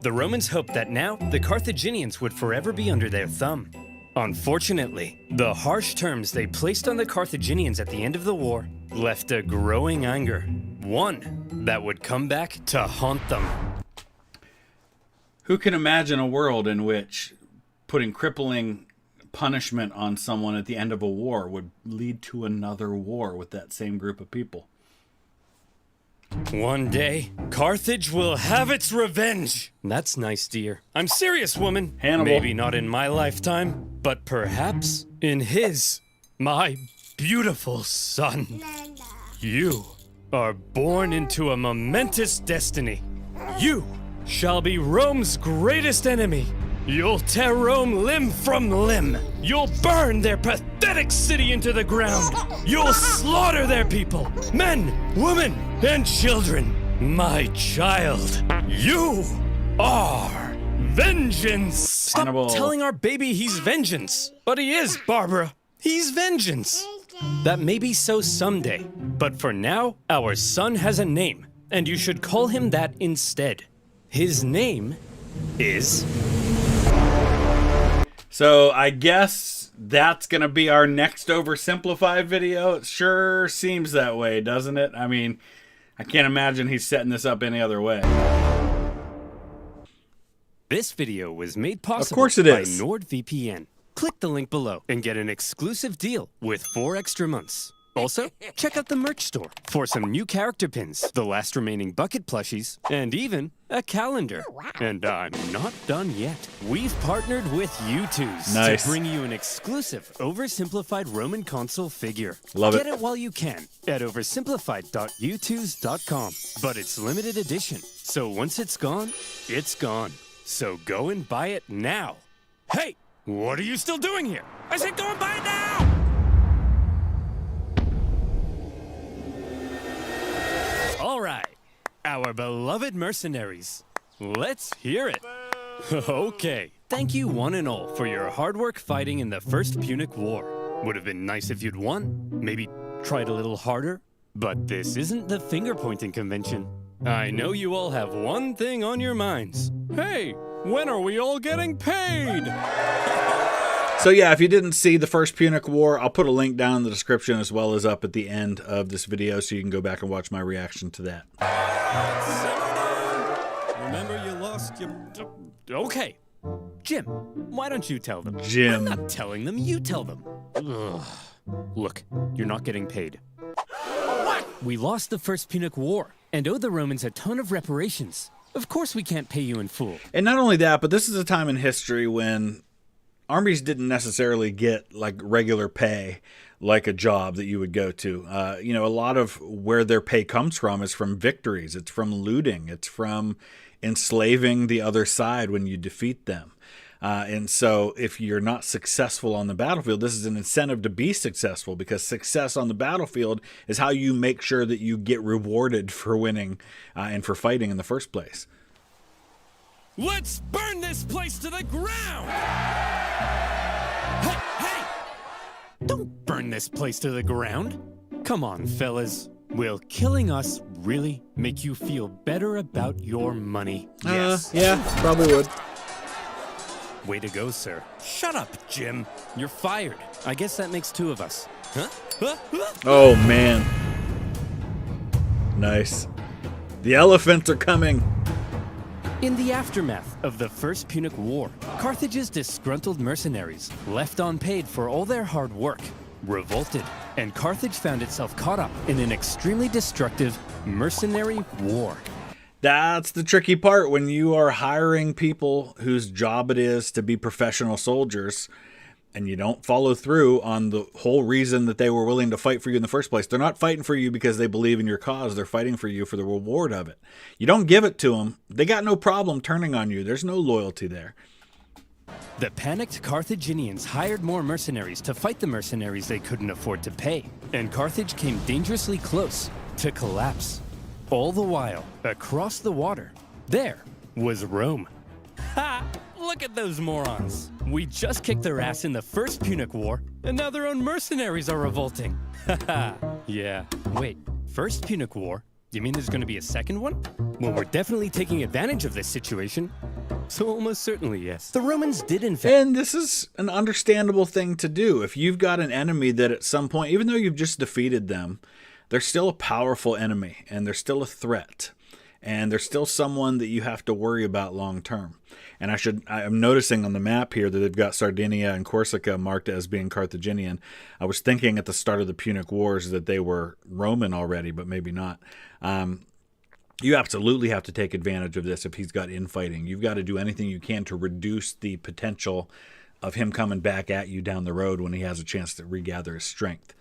The Romans hoped that now the Carthaginians would forever be under their thumb. Unfortunately, the harsh terms they placed on the Carthaginians at the end of the war left a growing anger, one that would come back to haunt them. Who can imagine a world in which putting crippling punishment on someone at the end of a war would lead to another war with that same group of people? One day, Carthage will have its revenge. That's nice, dear. I'm serious, woman. Hannibal. Maybe not in my lifetime, but perhaps in his. My beautiful son. You are born into a momentous destiny. You shall be Rome's greatest enemy. You'll tear Rome limb from limb. You'll burn their pathetic city into the ground. You'll slaughter their people, men, women, and children. My child, you are vengeance. Stop Hannibal. telling our baby he's vengeance. But he is, Barbara. He's vengeance. That may be so someday, but for now, our son has a name, and you should call him that instead. His name is... So I guess that's going to be our next Oversimplified video. It sure seems that way, doesn't it? I mean, I can't imagine he's setting this up any other way. This video was made possible Of course it by is. NordVPN. Click the link below and get an exclusive deal with 4 extra months. Also, check out the merch store for some new character pins, the last remaining bucket plushies, and even a calendar. And I'm not done yet. We've partnered with U2s Nice. to bring you an exclusive Oversimplified Roman console figure. Love Get it. it while you can at oversimplified.u2s.com. But it's limited edition, so once it's gone, it's gone. So go and buy it now. Hey, what are you still doing here? I said go and buy it now! All right, our beloved mercenaries. Let's hear it. Okay. Thank you one and all for your hard work fighting in the First Punic War. Would have been nice if you'd won. Maybe tried a little harder. But this isn't the finger-pointing convention. I know you all have one thing on your minds. Hey, when are we all getting paid? So yeah, if you didn't see the first Punic War, I'll put a link down in the description as well as up at the end of this video so you can go back and watch my reaction to that. Remember you lost your... Okay. Jim, why don't you tell them? Jim. I'm not telling them, you tell them. Ugh. Look, you're not getting paid. What? We lost the first Punic War and owe the Romans a ton of reparations. Of course we can't pay you in full. And not only that, but this is a time in history when armies didn't necessarily get like regular pay like a job that you would go to. A lot of where their pay comes from is from victories. It's from looting. It's from enslaving the other side when you defeat them. And so if you're not successful on the battlefield, this is an incentive to be successful, because success on the battlefield is how you make sure that you get rewarded for winning and for fighting in the first place. Let's burn this place to the ground! Hey! Don't burn this place to the ground. Come on, fellas. Will killing us really make you feel better about your money? Yes. Yeah, probably would. Way to go, sir. Shut up, Jim. You're fired. I guess that makes two of us. Huh? Oh, man. Nice. The elephants are coming. In the aftermath of the First Punic War, Carthage's disgruntled mercenaries, left unpaid for all their hard work, revolted, and Carthage found itself caught up in an extremely destructive mercenary war. That's the tricky part when you are hiring people whose job it is to be professional soldiers and you don't follow through on the whole reason that they were willing to fight for you in the first place. They're not fighting for you because they believe in your cause. They're fighting for you for the reward of it. You don't give it to them. They got no problem turning on you. There's no loyalty there. The panicked Carthaginians hired more mercenaries to fight the mercenaries they couldn't afford to pay, and Carthage came dangerously close to collapse. All the while, across the water, there was Rome. Ha! Look at those morons. We just kicked their ass in the First Punic War, and now their own mercenaries are revolting. Haha. Yeah. Wait, First Punic War? You mean there's going to be a second one? Well, we're definitely taking advantage of this situation. So almost certainly, yes. The Romans did in fact... And this is an understandable thing to do. If you've got an enemy that at some point, even though you've just defeated them, they're still a powerful enemy, and they're still a threat, and they're still someone that you have to worry about long term. And I'm noticing on the map here that they've got Sardinia and Corsica marked as being Carthaginian. I was thinking at the start of the Punic Wars that they were Roman already, but maybe not. You absolutely have to take advantage of this if he's got infighting. You've got to do anything you can to reduce the potential of him coming back at you down the road when he has a chance to regather his strength.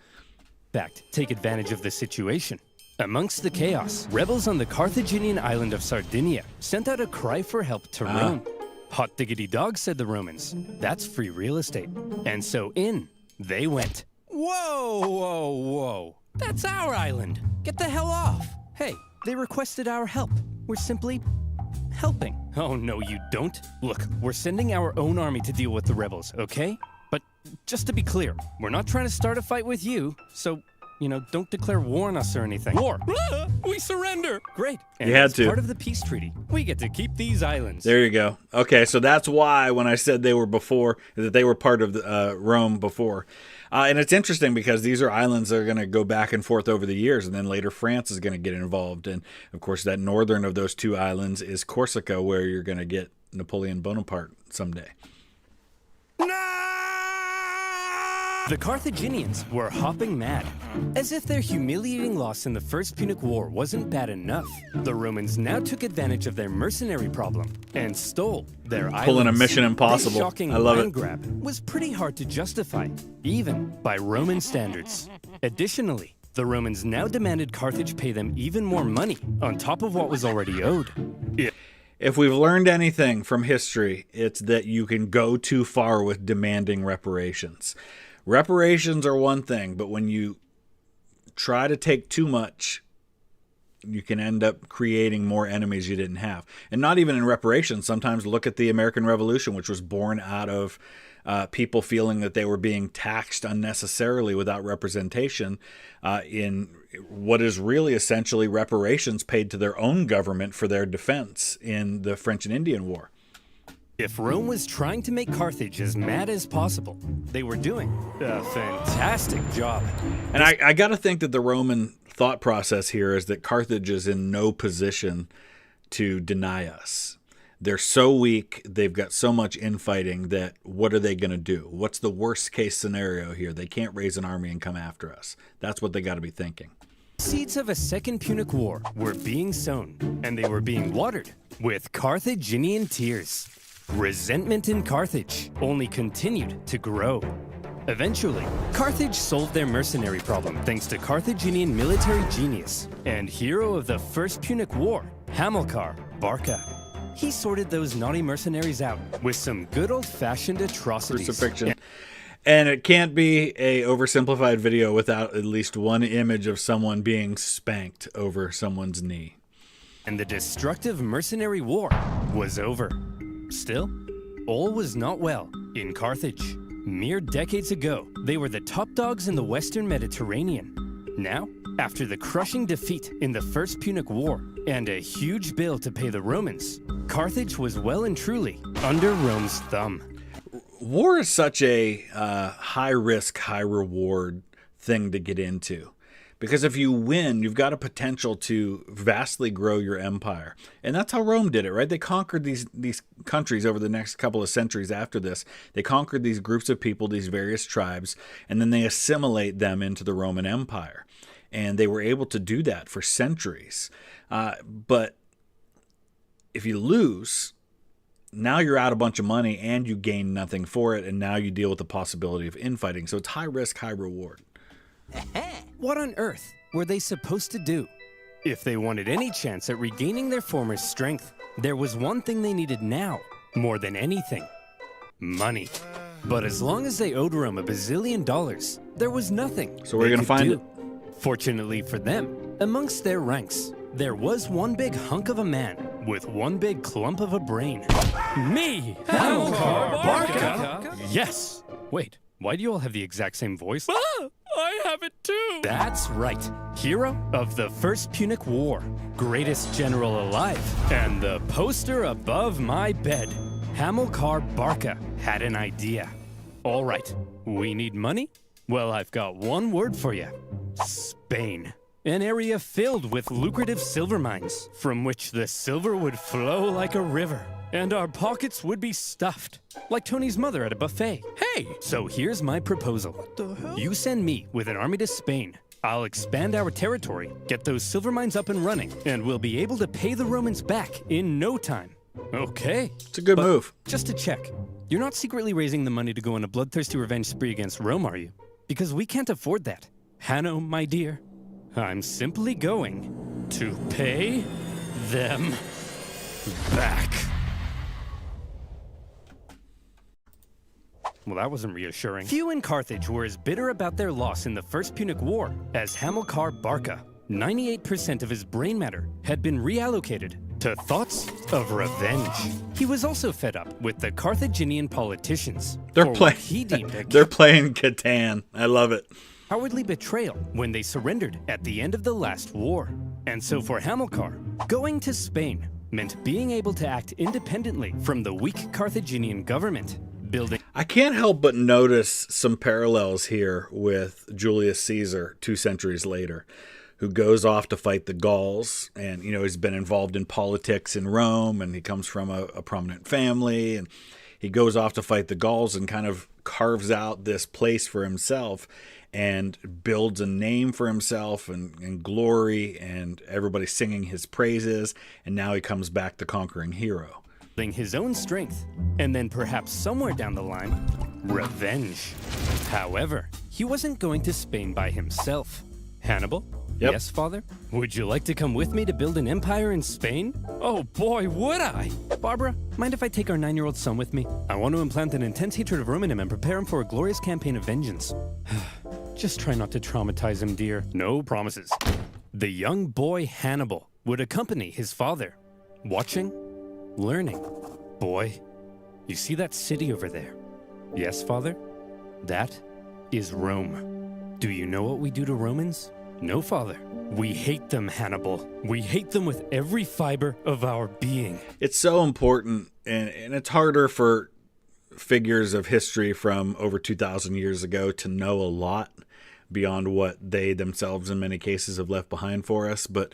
Fact, take advantage of the situation. Amongst the chaos, rebels on the Carthaginian island of Sardinia sent out a cry for help to Rome. Hot diggity dog, said the Romans. That's free real estate. And so in they went. Whoa. That's our island. Get the hell off. Hey, they requested our help. We're simply helping. Oh, no, you don't. Look, we're sending our own army to deal with the rebels, okay? But just to be clear, we're not trying to start a fight with you, so, don't declare war on us or anything. War! We surrender! Great. And You had as to. part of the peace treaty, we get to keep these islands. There you go. Okay, so that's why when I said they were part of Rome before. And it's interesting because these are islands that are going to go back and forth over the years, and then later France is going to get involved. And, of course, that northern of those two islands is Corsica, where you're going to get Napoleon Bonaparte someday. The Carthaginians were hopping mad. As if their humiliating loss in the First Punic War wasn't bad enough, the Romans now took advantage of their mercenary problem and stole their islands. Pulling a Mission Impossible. This shocking I love land it. grab was pretty hard to justify, even by Roman standards. Additionally, the Romans now demanded Carthage pay them even more money on top of what was already owed. If we've learned anything from history, it's that you can go too far with demanding reparations. Reparations are one thing, but when you try to take too much, you can end up creating more enemies you didn't have. And not even in reparations. Sometimes look at the American Revolution, which was born out of people feeling that they were being taxed unnecessarily without representation in what is really essentially reparations paid to their own government for their defense in the French and Indian War. If Rome was trying to make Carthage as mad as possible, they were doing a fantastic job. And I got to think that the Roman thought process here is that Carthage is in no position to deny us. They're so weak, they've got so much infighting that what are they going to do? What's the worst case scenario here? They can't raise an army and come after us. That's what they got to be thinking. Seeds of a second Punic War were being sown, and they were being watered with Carthaginian tears. Resentment in Carthage only continued to grow. Eventually, Carthage solved their mercenary problem thanks to Carthaginian military genius and hero of the First Punic War, Hamilcar Barca. He sorted those naughty mercenaries out with some good old-fashioned atrocities. Crucifixion. And it can't be a oversimplified video without at least one image of someone being spanked over someone's knee. And the destructive mercenary war was over. Still, all was not well in Carthage. Mere decades ago, they were the top dogs in the Western Mediterranean. Now, after the crushing defeat in the First Punic War and a huge bill to pay the Romans, Carthage was well and truly under Rome's thumb. War is such a high-risk, high-reward thing to get into. Because if you win, you've got a potential to vastly grow your empire. And that's how Rome did it, right? They conquered these countries over the next couple of centuries after this. They conquered these groups of people, these various tribes, and then they assimilate them into the Roman Empire. And they were able to do that for centuries. But if you lose, now you're out a bunch of money and you gain nothing for it, and now you deal with the possibility of infighting. So it's high risk, high reward. What on earth were they supposed to do? If they wanted any chance at regaining their former strength, there was one thing they needed now, more than anything: money. But as long as they owed Rome $1 bazillion, there was nothing. So we're going to find it. Fortunately for them, amongst their ranks, there was one big hunk of a man with one big clump of a brain. Me, Hamilcar Barca. Yes. Wait, why do you all have the exact same voice? I have it too. That's right. Hero of the First Punic War, greatest general alive, and the poster above my bed. Hamilcar Barca had an idea. All right, we need money? Well, I've got one word for you: Spain. An area filled with lucrative silver mines, from which the silver would flow like a river, and our pockets would be stuffed, like Tony's mother at a buffet. Hey! So here's my proposal. What the hell? You send me with an army to Spain. I'll expand our territory, get those silver mines up and running, and we'll be able to pay the Romans back in no time. Okay. It's a good move. Just to check, you're not secretly raising the money to go on a bloodthirsty revenge spree against Rome, are you? Because we can't afford that. Hanno, my dear, I'm simply going to pay them back. Well, that wasn't reassuring. Few in Carthage were as bitter about their loss in the First Punic War as Hamilcar Barca. 98% of his brain matter had been reallocated to thoughts of revenge. He was also fed up with the Carthaginian politicians. They're for playing. what he deemed They're playing Catan. I love it. cowardly betrayal when they surrendered at the end of the last war. And so for Hamilcar, going to Spain meant being able to act independently from the weak Carthaginian government, building... I can't help but notice some parallels here with Julius Caesar 2 centuries later, who goes off to fight the Gauls, and he's been involved in politics in Rome, and he comes from a prominent family, and he goes off to fight the Gauls and kind of carves out this place for himself and builds a name for himself and glory, and everybody singing his praises, and now he comes back the conquering hero. His own strength, and then perhaps somewhere down the line, revenge. However, he wasn't going to Spain by himself. Hannibal? Yep. Yes, father? Would you like to come with me to build an empire in Spain? Oh boy, would I! Barbara, mind if I take our 9-year-old son with me? I want to implant an intense hatred of Rome in him and prepare him for a glorious campaign of vengeance. Just try not to traumatize him, dear. No promises. The young boy Hannibal would accompany his father, watching, learning. Boy, you see that city over there? Yes, father? That is Rome. Do you know what we do to Romans No, Father. We hate them, Hannibal. We hate them with every fiber of our being. It's so important, and it's harder for figures of history from over 2,000 years ago to know a lot beyond what they themselves in many cases have left behind for us. But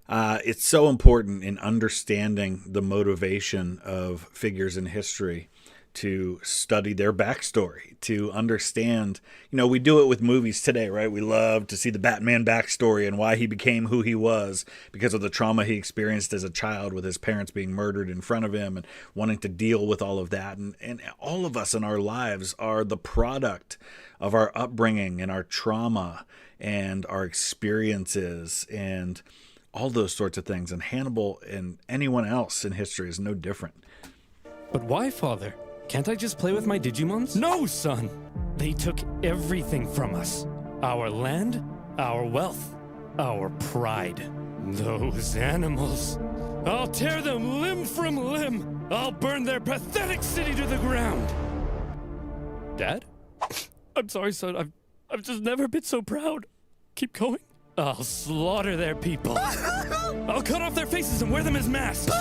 it's so important in understanding the motivation of figures in history to study their backstory, to understand, we do it with movies today, right? We love to see the Batman backstory and why he became who he was because of the trauma he experienced as a child with his parents being murdered in front of him and wanting to deal with all of that. And all of us in our lives are the product of our upbringing and our trauma and our experiences and all those sorts of things. And Hannibal and anyone else in history is no different. But why, Father? Can't I just play with my Digimons? No, son! They took everything from us. Our land, our wealth, our pride. Those animals. I'll tear them limb from limb. I'll burn their pathetic city to the ground. Dad? I'm sorry, son. I've just never been so proud. Keep going. I'll slaughter their people. I'll cut off their faces and wear them as masks.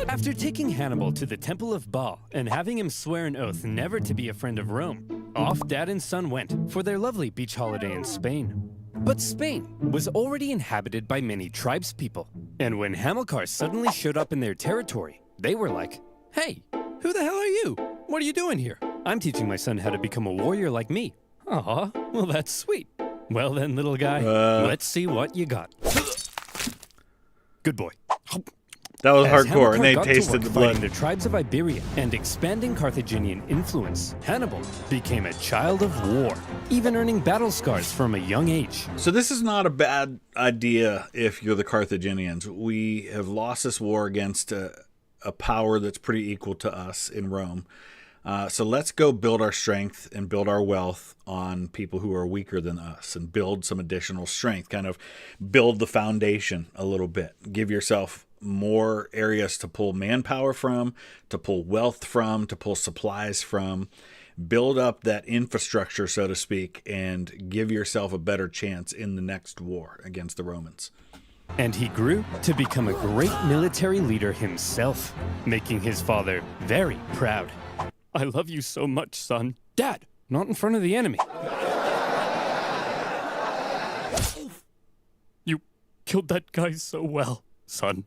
After taking Hannibal to the Temple of Baal and having him swear an oath never to be a friend of Rome, off Dad and son went for their lovely beach holiday in Spain. But Spain was already inhabited by many tribespeople, and when Hamilcar suddenly showed up in their territory, they were like, "Hey, who the hell are you? What are you doing here?" "I'm teaching my son how to become a warrior like me." "Aw, well that's sweet. Well then, little guy, let's see what you got." Good boy. That was As hardcore, Hamilcar and they got to tasted work the blood. fighting the tribes of Iberia and expanding Carthaginian influence, Hannibal became a child of war, even earning battle scars from a young age. So this is not a bad idea if you're the Carthaginians. We have lost this war against a power that's pretty equal to us in Rome. So let's go build our strength and build our wealth on people who are weaker than us and build some additional strength, kind of build the foundation a little bit. Give yourself more areas to pull manpower from, to pull wealth from, to pull supplies from. Build up that infrastructure, so to speak, and give yourself a better chance in the next war against the Romans. And he grew to become a great military leader himself, making his father very proud. "I love you so much, son." "Dad, not in front of the enemy." "You killed that guy so well, son."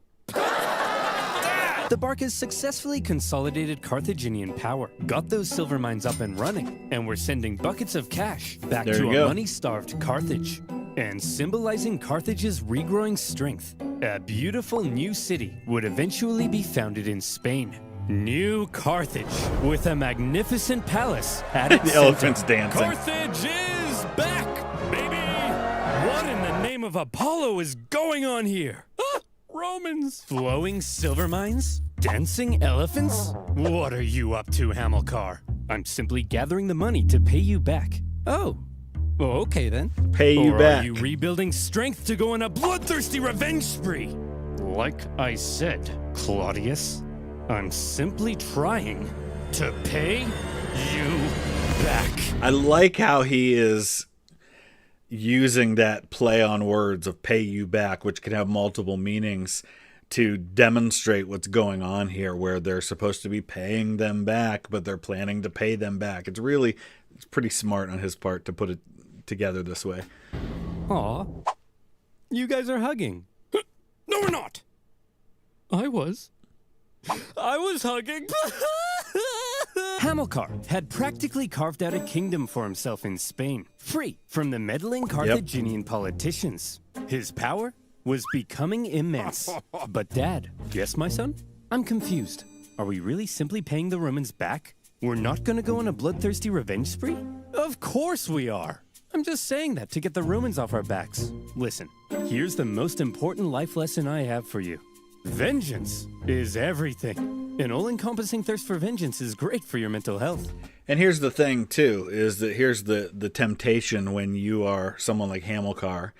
The Barcas successfully consolidated Carthaginian power, got those silver mines up and running, and were sending buckets of cash back There to you a go. money-starved Carthage. And symbolizing Carthage's regrowing strength, a beautiful new city would eventually be founded in Spain. New Carthage, with a magnificent palace at its The center. elephant's dancing. Carthage is back, baby! What in the name of Apollo is going on here? Ah, Romans! Flowing silver mines? Dancing elephants? What are you up to, Hamilcar? I'm simply gathering the money to pay you back. Oh, okay then. Pay you Or back. are you rebuilding strength to go on a bloodthirsty revenge spree? Like I said, Claudius, I'm simply trying to pay you back. I like how he is using that play on words of pay you back, which can have multiple meanings, to demonstrate what's going on here, where they're supposed to be paying them back, but they're planning to pay them back. It's pretty smart on his part to put it together this way. Aw, you guys are hugging. No, we're not. I was hugging. Hamilcar had practically carved out a kingdom for himself in Spain, free from the meddling Carthaginian politicians. His power was becoming immense. But Dad, yes, my son? I'm confused. Are we really simply paying the Romans back? We're not gonna go on a bloodthirsty revenge spree? Of course we are. I'm just saying that to get the Romans off our backs. Listen, here's the most important life lesson I have for you. Vengeance is everything. An all-encompassing thirst for vengeance is great for your mental health. And here's the thing, too, is that here's the temptation when you are someone like Hamilcar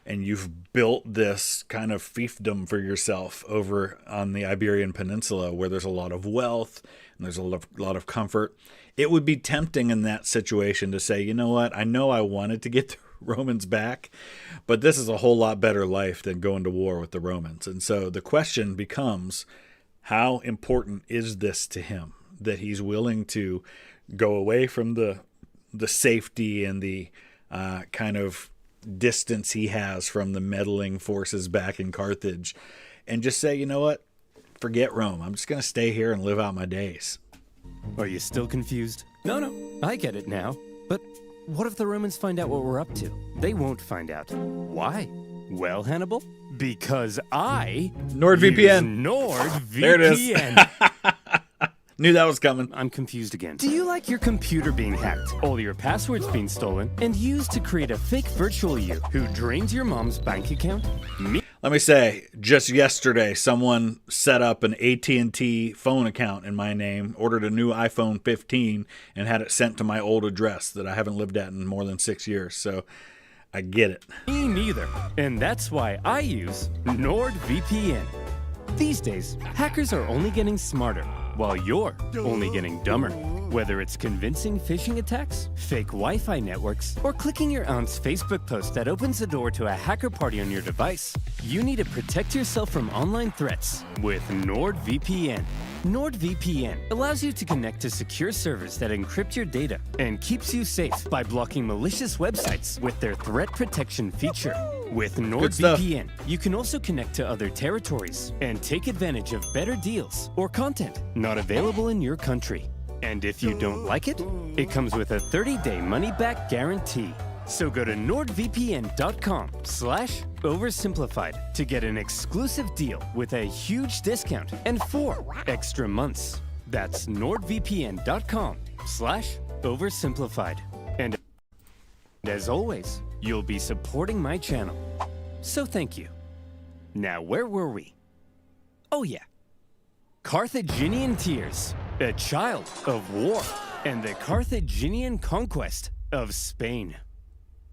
and you've built this kind of fiefdom for yourself over on the Iberian Peninsula where there's a lot of wealth and there's a lot of comfort. It would be tempting in that situation to say, you know what, I know I wanted to get the Romans back. But this is a whole lot better life than going to war with the Romans. And so the question becomes, how important is this to him that he's willing to go away from the safety and the kind of distance he has from the meddling forces back in Carthage and just say, you know what? Forget Rome. I'm just going to stay here and live out my days. Are you still confused? No, I get it now. But what if the Romans find out what we're up to? They won't find out. Why? Well, Hannibal, because I NordVPN. use NordVPN. There it is. Knew that was coming. I'm confused again. Do you like your computer being hacked, all your passwords being stolen, and used to create a fake virtual you who drains your mom's bank account? Let me say, just yesterday, someone set up an AT&T phone account in my name, ordered a new iPhone 15, and had it sent to my old address that I haven't lived at in more than 6 years. So I get it. Me neither. And that's why I use NordVPN. These days, hackers are only getting smarter, while you're only getting dumber. Whether it's convincing phishing attacks, fake Wi-Fi networks, or clicking your aunt's Facebook post that opens the door to a hacker party on your device, you need to protect yourself from online threats with NordVPN. NordVPN allows you to connect to secure servers that encrypt your data and keeps you safe by blocking malicious websites with their threat protection feature. With NordVPN, you can also connect to other territories and take advantage of better deals or content not available in your country. And if you don't like it, it comes with a 30-day money-back guarantee. So go to nordvpn.com/oversimplified to get an exclusive deal with a huge discount and 4 extra months. That's nordvpn.com/oversimplified. And as always, you'll be supporting my channel. So thank you. Now, where were we? Oh yeah. Carthaginian tears, a child of war, and the Carthaginian conquest of Spain.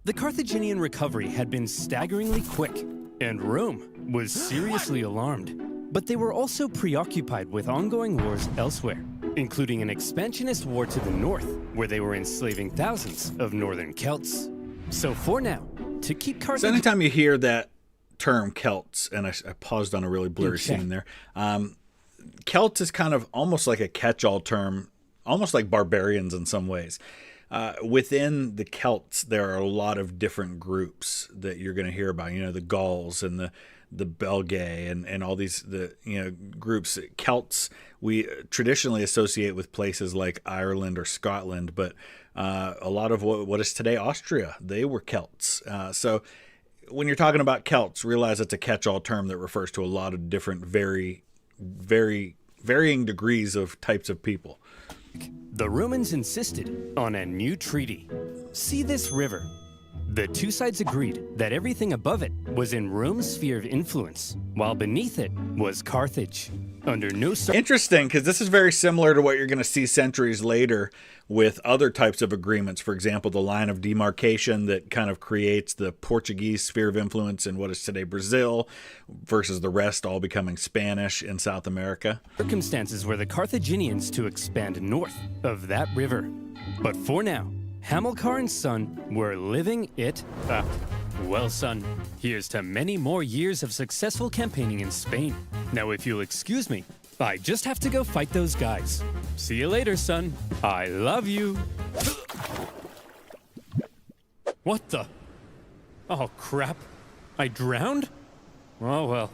The Carthaginian recovery had been staggeringly quick, and Rome was seriously alarmed. But they were also preoccupied with ongoing wars elsewhere, including an expansionist war to the north, where they were enslaving thousands of northern Celts. So for now, to keep Carthage... So anytime you hear that term Celts, and I paused on a really blurry scene there, Celt is kind of almost like a catch-all term, almost like barbarians in some ways. Within the Celts, there are a lot of different groups that you're going to hear about. You know, the Gauls and the Belgae and all these groups. Celts we traditionally associate with places like Ireland or Scotland, but a lot of what is today Austria, they were Celts. So when you're talking about Celts, realize it's a catch-all term that refers to a lot of different, very varying degrees of types of people. The Romans insisted on a new treaty. See this river? The two sides agreed that everything above it was in Rome's sphere of influence, while beneath it was Carthage. Under no Interesting, because this is very similar to what you're going to see centuries later with other types of agreements. For example, the line of demarcation that kind of creates the Portuguese sphere of influence in what is today Brazil versus the rest all becoming Spanish in South America. Circumstances were the Carthaginians to expand north of that river. But for now, Hamilcar and son were living it up. Well, son, here's to many more years of successful campaigning in Spain. Now, if you'll excuse me, I just have to go fight those guys. See you later, son. I love you. What the? Oh, crap. I drowned? Oh, well.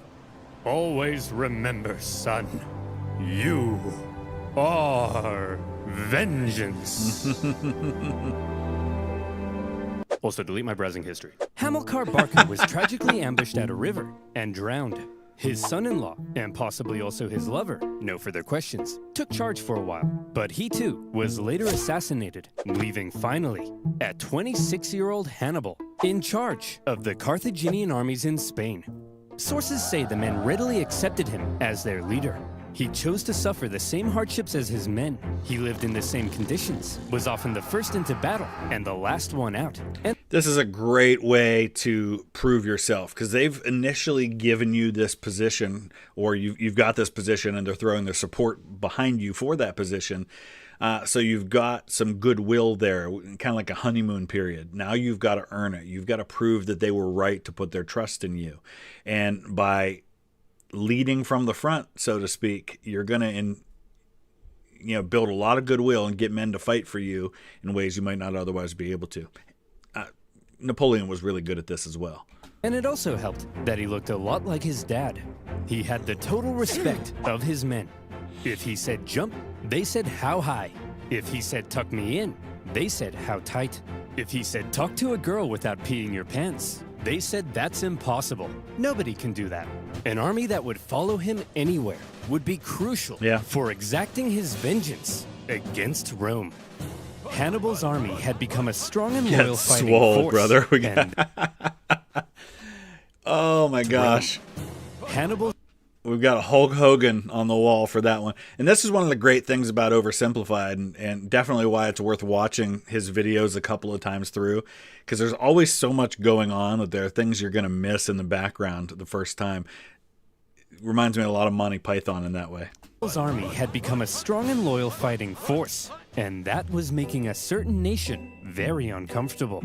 Always remember, son. You are vengeance. Also, delete my browsing history. Hamilcar Barca was tragically ambushed at a river and drowned. His son-in-law, and possibly also his lover, no further questions, took charge for a while. But he too was later assassinated, leaving finally a 26-year-old Hannibal in charge of the Carthaginian armies in Spain. Sources say the men readily accepted him as their leader. He chose to suffer the same hardships as his men. He lived in the same conditions, was often the first into battle and the last one out. And this is a great way to prove yourself, because they've initially given you this position, or you've got this position and they're throwing their support behind you for that position. So you've got some goodwill there, kind of like a honeymoon period. Now you've got to earn it. You've got to prove that they were right to put their trust in you. And by leading from the front, so to speak, you're going to build a lot of goodwill and get men to fight for you in ways you might not otherwise be able to. Napoleon was really good at this as well. And it also helped that he looked a lot like his dad. He had the total respect of his men. If he said jump, they said how high. If he said tuck me in, they said how tight. If he said talk to a girl without peeing your pants, they said that's impossible. Nobody can do that. An army that would follow him anywhere would be crucial for exacting his vengeance against Rome. Hannibal's army had become a strong and loyal fighting force. Brother. Oh my gosh. We've got a Hulk Hogan on the wall for that one. And this is one of the great things about Oversimplified, and definitely why it's worth watching his videos a couple of times through, because there's always so much going on that there are things you're going to miss in the background the first time. It reminds me a lot of Monty Python in that way. Hannibal's army had become a strong and loyal fighting force, and that was making a certain nation very uncomfortable.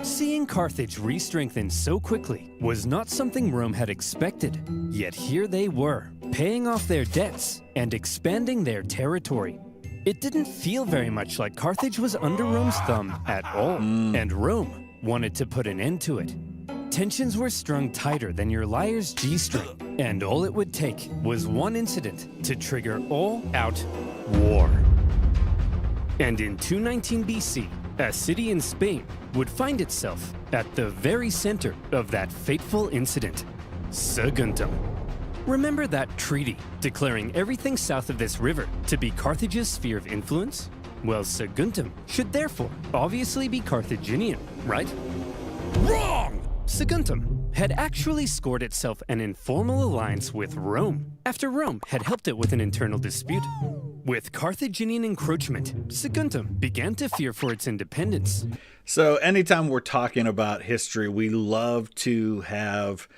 Seeing Carthage re-strengthen so quickly was not something Rome had expected, yet here they were, paying off their debts and expanding their territory. It didn't feel very much like Carthage was under Rome's thumb at all, and Rome wanted to put an end to it. Tensions were strung tighter than your liar's G-string, and all it would take was one incident to trigger all-out war. And in 219 BC, a city in Spain would find itself at the very center of that fateful incident, Saguntum. Remember that treaty declaring everything south of this river to be Carthage's sphere of influence? Well, Saguntum should therefore obviously be Carthaginian, right? Wrong! Saguntum had actually scored itself an informal alliance with Rome after Rome had helped it with an internal dispute. With Carthaginian encroachment, Saguntum began to fear for its independence. So anytime we're talking about history, we love to have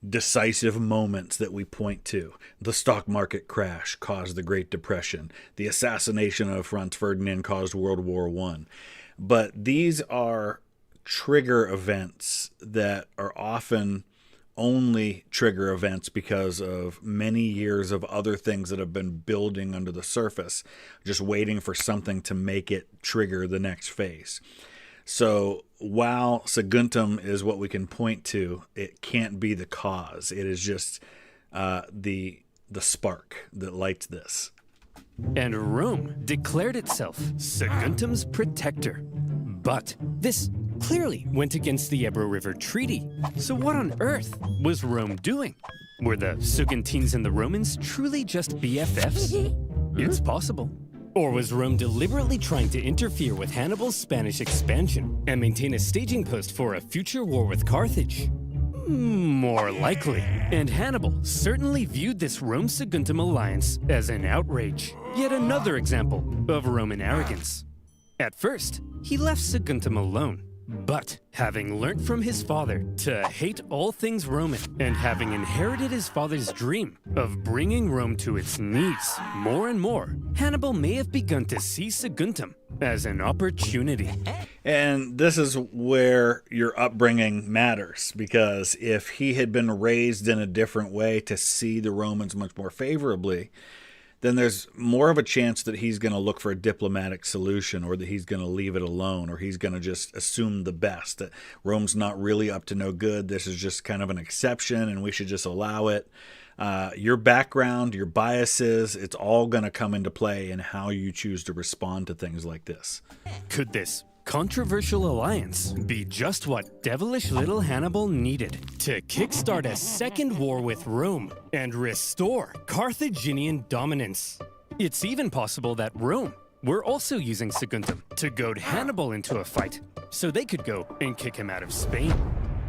decisive moments that we point to. The stock market crash caused the Great Depression. The assassination of Franz Ferdinand caused World War I. But these are trigger events that are often only trigger events because of many years of other things that have been building under the surface, just waiting for something to make it trigger the next phase. So while Saguntum is what we can point to, it can't be the cause. It is just the spark that lights this. And Rome declared itself Saguntum's protector. But this clearly went against the Ebro River Treaty. So what on earth was Rome doing? Were the Saguntines and the Romans truly just BFFs? It's possible. Or was Rome deliberately trying to interfere with Hannibal's Spanish expansion and maintain a staging post for a future war with Carthage? More likely. And Hannibal certainly viewed this Rome-Saguntum alliance as an outrage. Yet another example of Roman arrogance. At first, he left Saguntum alone. But having learnt from his father to hate all things Roman, and having inherited his father's dream of bringing Rome to its knees more and more, Hannibal may have begun to see Saguntum as an opportunity. And this is where your upbringing matters, because if he had been raised in a different way to see the Romans much more favorably, then there's more of a chance that he's going to look for a diplomatic solution, or that he's going to leave it alone, or he's going to just assume the best, that Rome's not really up to no good. This is just kind of an exception and we should just allow it. Your background, your biases, it's all going to come into play in how you choose to respond to things like this. Could this controversial alliance be just what devilish little Hannibal needed to kickstart a second war with Rome and restore Carthaginian dominance? It's even possible that Rome were also using Saguntum to goad Hannibal into a fight so they could go and kick him out of Spain.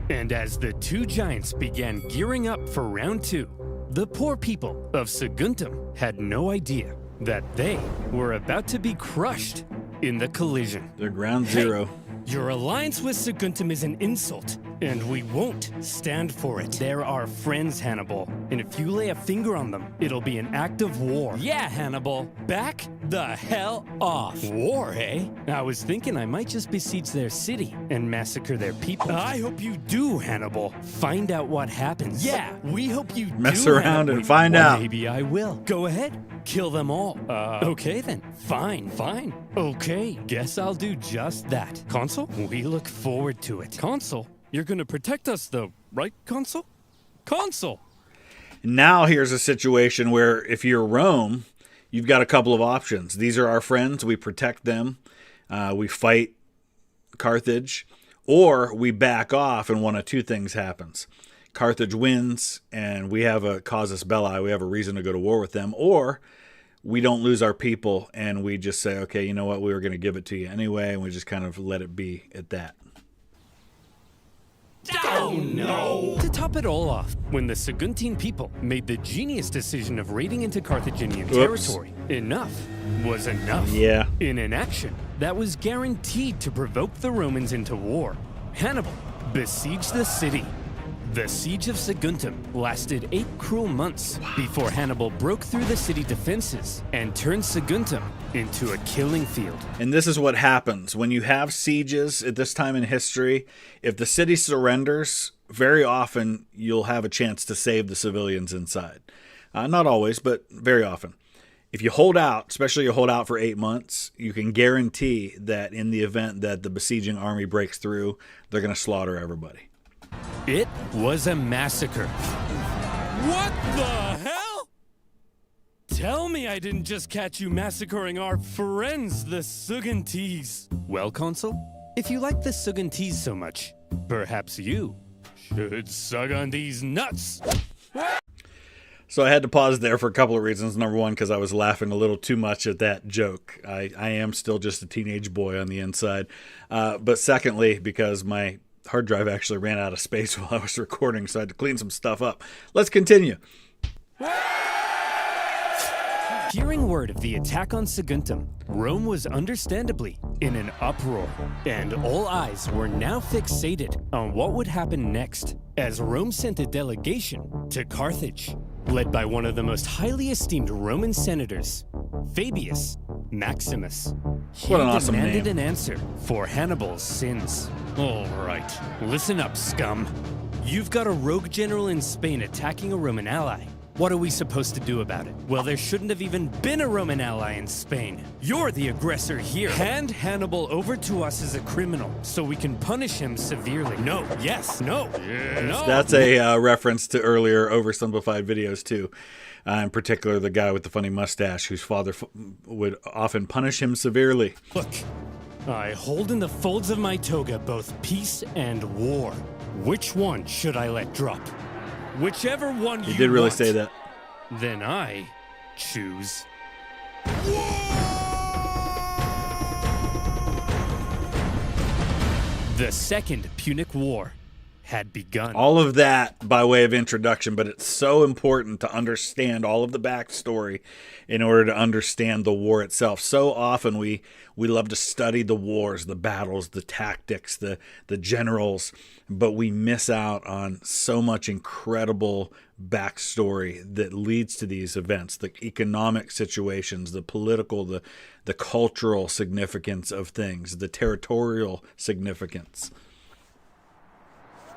And as the two giants began gearing up for round two, the poor people of Saguntum had no idea that they were about to be crushed in the collision. They're ground zero. Hey, your alliance with Saguntum is an insult. and we won't stand for it. They're our friends, Hannibal, and if you lay a finger on them, it'll be an act of war. Yeah, Hannibal, back the hell off. War, eh? I was thinking I might just besiege their city and massacre their people. I hope you do, Hannibal. Find out what happens. Yeah, we hope you Mess do, around Hannibal. and find Well, out. Maybe I will. Go ahead. Kill them all. Okay then. Fine. Okay, guess I'll do just that. Consul, we look forward to it. Consul, you're gonna protect us though, right, Consul? Consul! Now here's a situation where if you're Rome, you've got a couple of options. These are our friends. We protect them. We fight Carthage. Or we back off and one of two things happens. Carthage wins and we have a casus belli. We have a reason to go to war with them. Or we don't lose our people and we just say, okay, you know what? We were going to give it to you anyway. And we just kind of let it be at that. Oh no! To top it all off, when the Saguntine people made the genius decision of raiding into Carthaginian territory, enough was enough. Yeah. In an action that was guaranteed to provoke the Romans into war, Hannibal besieged the city. The siege of Saguntum lasted 8 cruel months before Hannibal broke through the city defenses and turned Saguntum into a killing field. And this is what happens when you have sieges at this time in history. If the city surrenders, very often you'll have a chance to save the civilians inside. Not always, but very often. If you hold out, especially you hold out for 8 months, you can guarantee that in the event that the besieging army breaks through, they're going to slaughter everybody. It was a massacre. What the hell? Tell me I didn't just catch you massacring our friends, the Saguntines. Well, Consul, if you like the Saguntines so much, perhaps you should sug on these nuts. So I had to pause there for a couple of reasons. Number one, because I was laughing a little too much at that joke. I am still just a teenage boy on the inside. But secondly, because my hard drive actually ran out of space while I was recording, so I had to clean some stuff up. Let's continue. Hearing word of the attack on Saguntum, Rome was understandably in an uproar, and all eyes were now fixated on what would happen next, as Rome sent a delegation to Carthage, led by one of the most highly esteemed Roman senators, Fabius Maximus. He What an awesome demanded name. an answer for Hannibal's sins. All right, listen up, scum. You've got a rogue general in Spain attacking a Roman ally. What are we supposed to do about it? Well, there shouldn't have even been a Roman ally in Spain. You're the aggressor here. Hand Hannibal over to us as a criminal so we can punish him severely. No, yes, no, no. That's a reference to earlier Oversimplified videos, too. In particular, the guy with the funny mustache whose father would often punish him severely. Look, I hold in the folds of my toga both peace and war. Which one should I let drop? Whichever one you He did really want. say that. Then I choose. The Second Punic War had begun. All of that by way of introduction, but it's so important to understand all of the backstory in order to understand the war itself. So often we love to study the wars, the battles, the tactics, the generals, but we miss out on so much incredible backstory that leads to these events, the economic situations, the political, the cultural significance of things, the territorial significance.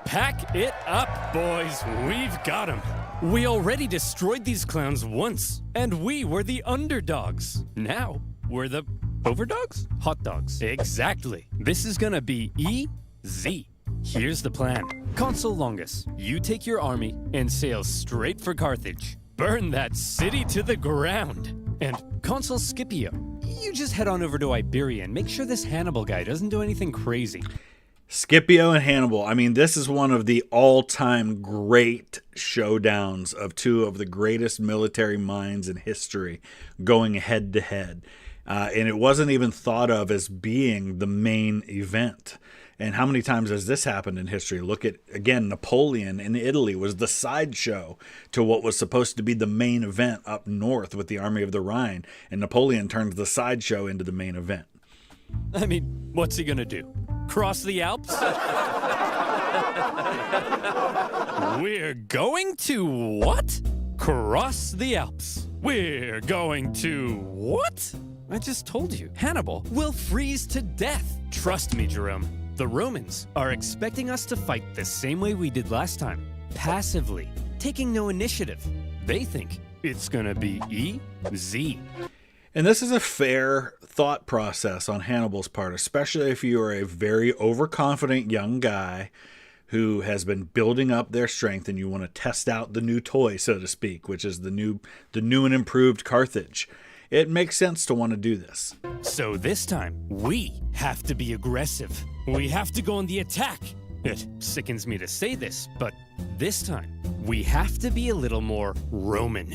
Pack it up, boys. We've got them. We already destroyed these clowns once, and we were the underdogs. Now, we're the overdogs? Hot dogs. Exactly. This is gonna be easy. Here's the plan. Consul Longus, you take your army and sail straight for Carthage. Burn that city to the ground. And Consul Scipio, you just head on over to Iberia and make sure this Hannibal guy doesn't do anything crazy. Scipio and Hannibal. I mean, this is one of the all-time great showdowns of two of the greatest military minds in history going head-to-head. And it wasn't even thought of as being the main event. And how many times has this happened in history? Look at, again, Napoleon in Italy was the sideshow to what was supposed to be the main event up north with the Army of the Rhine. And Napoleon turns the sideshow into the main event. I mean, what's he gonna do? Cross the Alps? We're going to what? Cross the Alps. We're going to what? I just told you, Hannibal will freeze to death. Trust me, Jerome. The Romans are expecting us to fight the same way we did last time, passively, taking no initiative. They think it's gonna be easy. And this is a fair thought process on Hannibal's part, especially if you are a very overconfident young guy who has been building up their strength and you want to test out the new toy, so to speak, which is the new and improved Carthage. It makes sense to want to do this. So this time, we have to be aggressive. We have to go on the attack. It sickens me to say this, but this time, we have to be a little more Roman.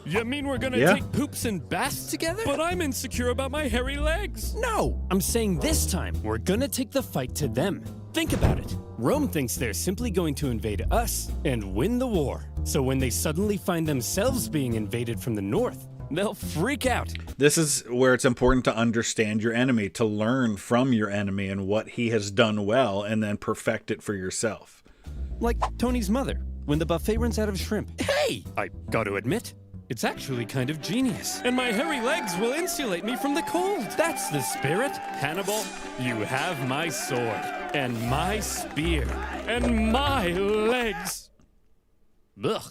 You mean we're gonna take poops and baths together? But I'm insecure about my hairy legs. No, I'm saying this time, we're gonna take the fight to them. Think about it. Rome thinks they're simply going to invade us and win the war. So when they suddenly find themselves being invaded from the north, they'll freak out. This is where it's important to understand your enemy, to learn from your enemy and what he has done well, and then perfect it for yourself. Like Tony's mother, when the buffet runs out of shrimp. Hey! I got to admit, it's actually kind of genius. And my hairy legs will insulate me from the cold. That's the spirit. Hannibal, you have my sword, and my spear, and my legs. Ugh.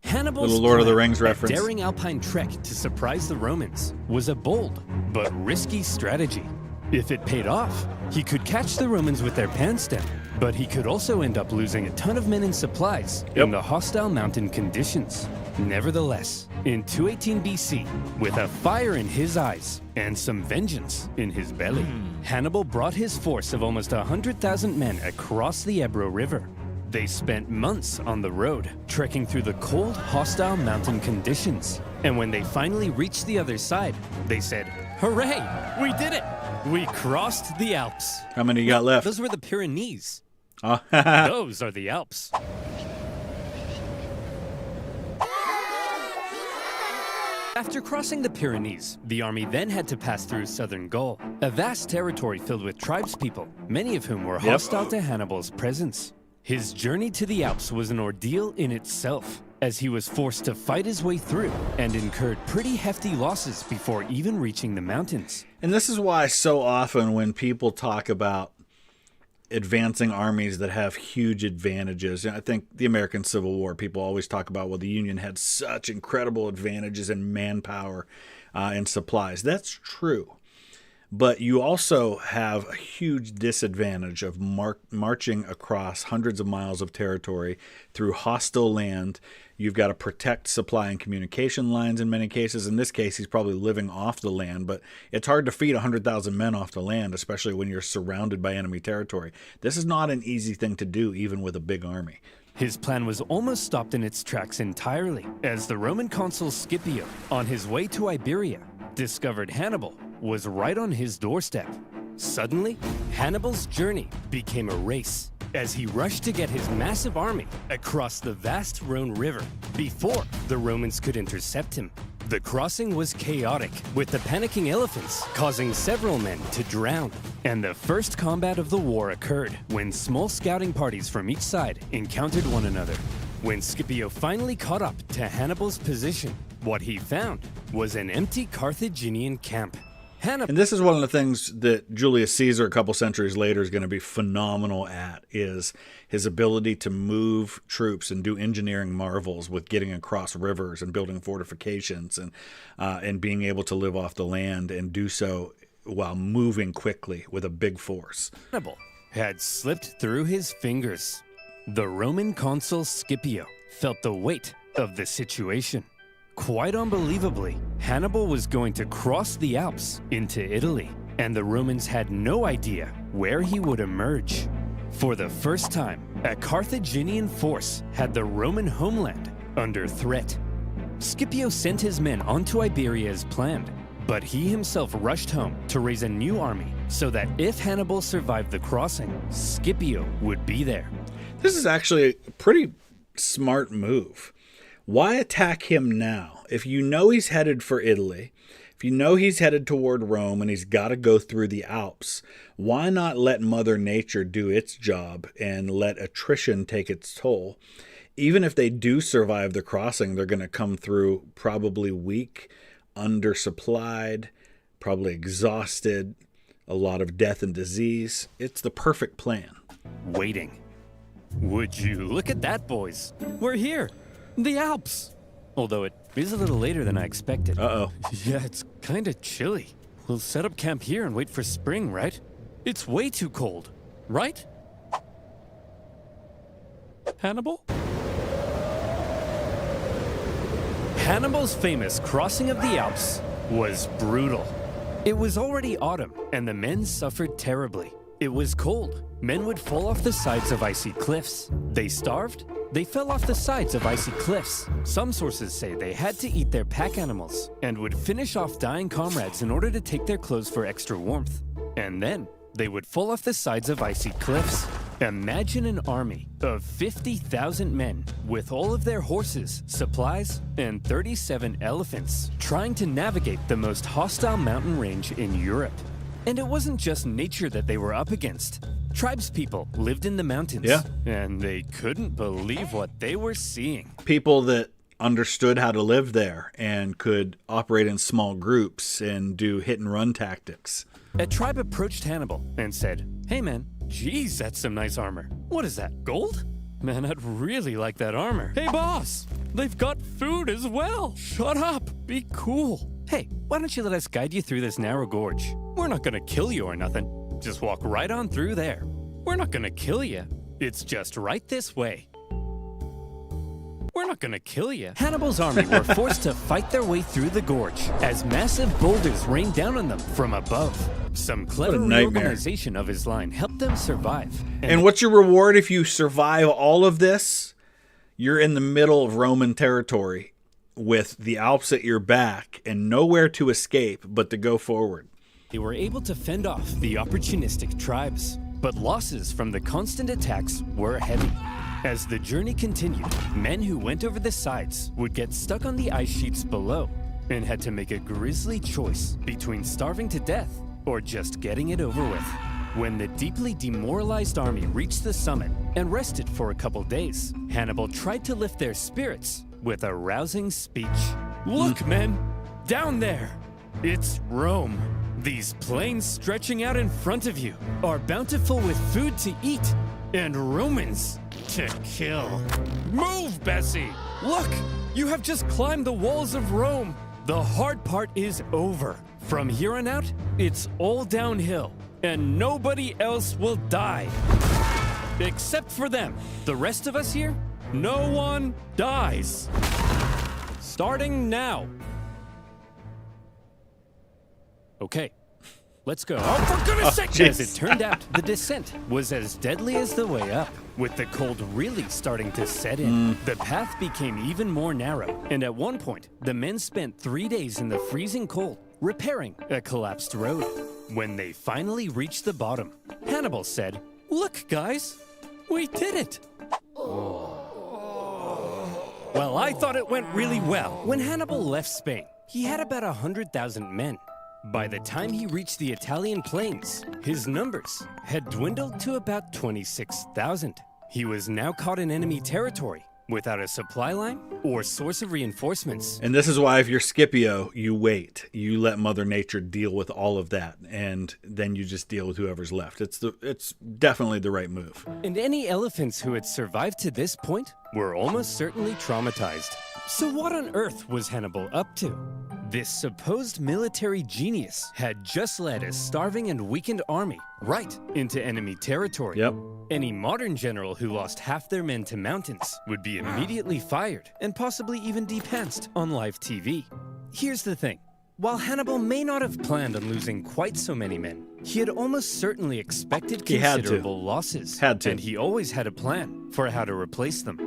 Hannibal's Little Lord of the plan, Rings a reference. daring alpine trek to surprise the Romans, was a bold but risky strategy. If it paid off, he could catch the Romans with their pants down, but he could also end up losing a ton of men and supplies in the hostile mountain conditions. Nevertheless, in 218 BC, with a fire in his eyes and some vengeance in his belly, Hannibal brought his force of almost 100,000 men across the Ebro River. They spent months on the road, trekking through the cold, hostile mountain conditions. And when they finally reached the other side, they said, "Hooray! We did it! We crossed the Alps." How many you got left? Those were the Pyrenees. Oh, Those are the Alps. After crossing the Pyrenees, the army then had to pass through southern Gaul, a vast territory filled with tribespeople, many of whom were hostile to Hannibal's presence. His journey to the Alps was an ordeal in itself, as he was forced to fight his way through and incurred pretty hefty losses before even reaching the mountains. And this is why so often when people talk about advancing armies that have huge advantages, and I think the American Civil War, people always talk about, well, the Union had such incredible advantages in manpower and supplies. That's true. But you also have a huge disadvantage of marching across hundreds of miles of territory through hostile land. You've got to protect supply and communication lines in many cases. In this case, he's probably living off the land, but it's hard to feed 100,000 men off the land, especially when you're surrounded by enemy territory. This is not an easy thing to do, even with a big army. His plan was almost stopped in its tracks entirely, as the Roman consul Scipio, on his way to Iberia, discovered Hannibal was right on his doorstep. Suddenly, Hannibal's journey became a race as he rushed to get his massive army across the vast Rhone River before the Romans could intercept him. The crossing was chaotic, with the panicking elephants causing several men to drown. And the first combat of the war occurred when small scouting parties from each side encountered one another. When Scipio finally caught up to Hannibal's position, what he found was an empty Carthaginian camp. And this is one of the things that Julius Caesar a couple centuries later is going to be phenomenal at, is his ability to move troops and do engineering marvels with getting across rivers and building fortifications and being able to live off the land and do so while moving quickly with a big force. Hannibal had slipped through his fingers. The Roman consul Scipio felt the weight of the situation. Quite unbelievably, Hannibal was going to cross the Alps into Italy, and the Romans had no idea where he would emerge. For the first time, a Carthaginian force had the Roman homeland under threat. Scipio sent his men onto Iberia as planned, but he himself rushed home to raise a new army so that if Hannibal survived the crossing, Scipio would be there. This is actually a pretty smart move. Why attack him now? If you know he's headed for Italy, If you know he's headed toward Rome and he's got to go through the Alps, why not let Mother Nature do its job and let attrition take its toll? Even if they do survive the crossing, they're going to come through probably weak, undersupplied, probably exhausted, a lot of death and disease. It's the perfect plan. Waiting. Would you look at that, boys? We're here. The Alps. Although it is a little later than I expected. Uh-oh. Yeah, it's kind of chilly. We'll set up camp here and wait for spring, right? It's way too cold, right? Hannibal? Hannibal's famous crossing of the Alps was brutal. It was already autumn, and the men suffered terribly. It was cold. Men would fall off the sides of icy cliffs. They starved. They fell off the sides of icy cliffs. Some sources say they had to eat their pack animals and would finish off dying comrades in order to take their clothes for extra warmth. And then they would fall off the sides of icy cliffs. Imagine an army of 50,000 men with all of their horses, supplies, and 37 elephants trying to navigate the most hostile mountain range in Europe. And it wasn't just nature that they were up against. Tribespeople lived in the mountains, and they couldn't believe what they were seeing. People that understood how to live there and could operate in small groups and do hit-and-run tactics. A tribe approached Hannibal and said, "Hey man, geez, that's some nice armor. What is that, gold? Man, I'd really like that armor. Hey boss, they've got food as well. Shut up, be cool. Hey, why don't you let us guide you through this narrow gorge? We're not gonna kill you or nothing. Just walk right on through there. We're not gonna kill you. It's just right this way. We're not gonna kill you." Hannibal's army were forced to fight their way through the gorge as massive boulders rained down on them from above. Some clever reorganization of his line helped them survive. And what's your reward if you survive all of this? You're in the middle of Roman territory with the Alps at your back and nowhere to escape but to go forward. They were able to fend off the opportunistic tribes, but losses from the constant attacks were heavy. As the journey continued, men who went over the sides would get stuck on the ice sheets below and had to make a grisly choice between starving to death or just getting it over with. When the deeply demoralized army reached the summit and rested for a couple days, Hannibal tried to lift their spirits with a rousing speech. "Look, men, down there, it's Rome. These plains stretching out in front of you are bountiful with food to eat and Romans to kill. Move, Bessie! Look, you have just climbed the walls of Rome. The hard part is over. From here on out, it's all downhill, and nobody else will die. Except for them. The rest of us here, no one dies. Starting now." Okay, let's go. Oh, for goodness sake! As it turned out, the descent was as deadly as the way up. With the cold really starting to set in, the path became even more narrow. And at one point, the men spent 3 days in the freezing cold, repairing a collapsed road. When they finally reached the bottom, Hannibal said, "Look, guys, we did it." Well, I thought it went really well. When Hannibal left Spain, he had about 100,000 men. By the time he reached the Italian plains, his numbers had dwindled to about 26,000. He was now caught in enemy territory without a supply line or source of reinforcements. And this is why if you're Scipio, you wait. You let Mother Nature deal with all of that, and then you just deal with whoever's left. It's definitely the right move. And any elephants who had survived to this point were almost certainly traumatized. So what on earth was Hannibal up to? This supposed military genius had just led a starving and weakened army right into enemy territory. Yep. Any modern general who lost half their men to mountains would be immediately fired and possibly even depantsed on live TV. Here's the thing. While Hannibal may not have planned on losing quite so many men, he had almost certainly expected considerable losses. And he always had a plan for how to replace them.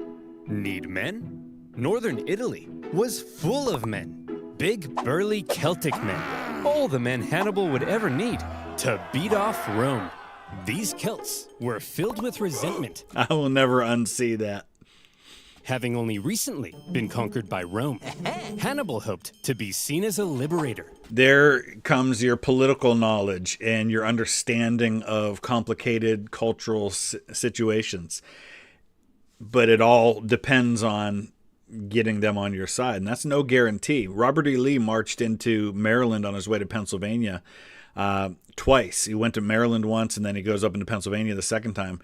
Need men? Northern Italy was full of men. Big, burly Celtic men. All the men Hannibal would ever need to beat off Rome. These Celts were filled with resentment. I will never unsee that. having only recently been conquered by Rome. Hannibal hoped to be seen as a liberator. There comes your political knowledge and your understanding of complicated cultural situations. But it all depends on getting them on your side, and that's no guarantee. Robert E. Lee marched into Maryland on his way to Pennsylvania twice. He went to Maryland once, and then he goes up into Pennsylvania the second time.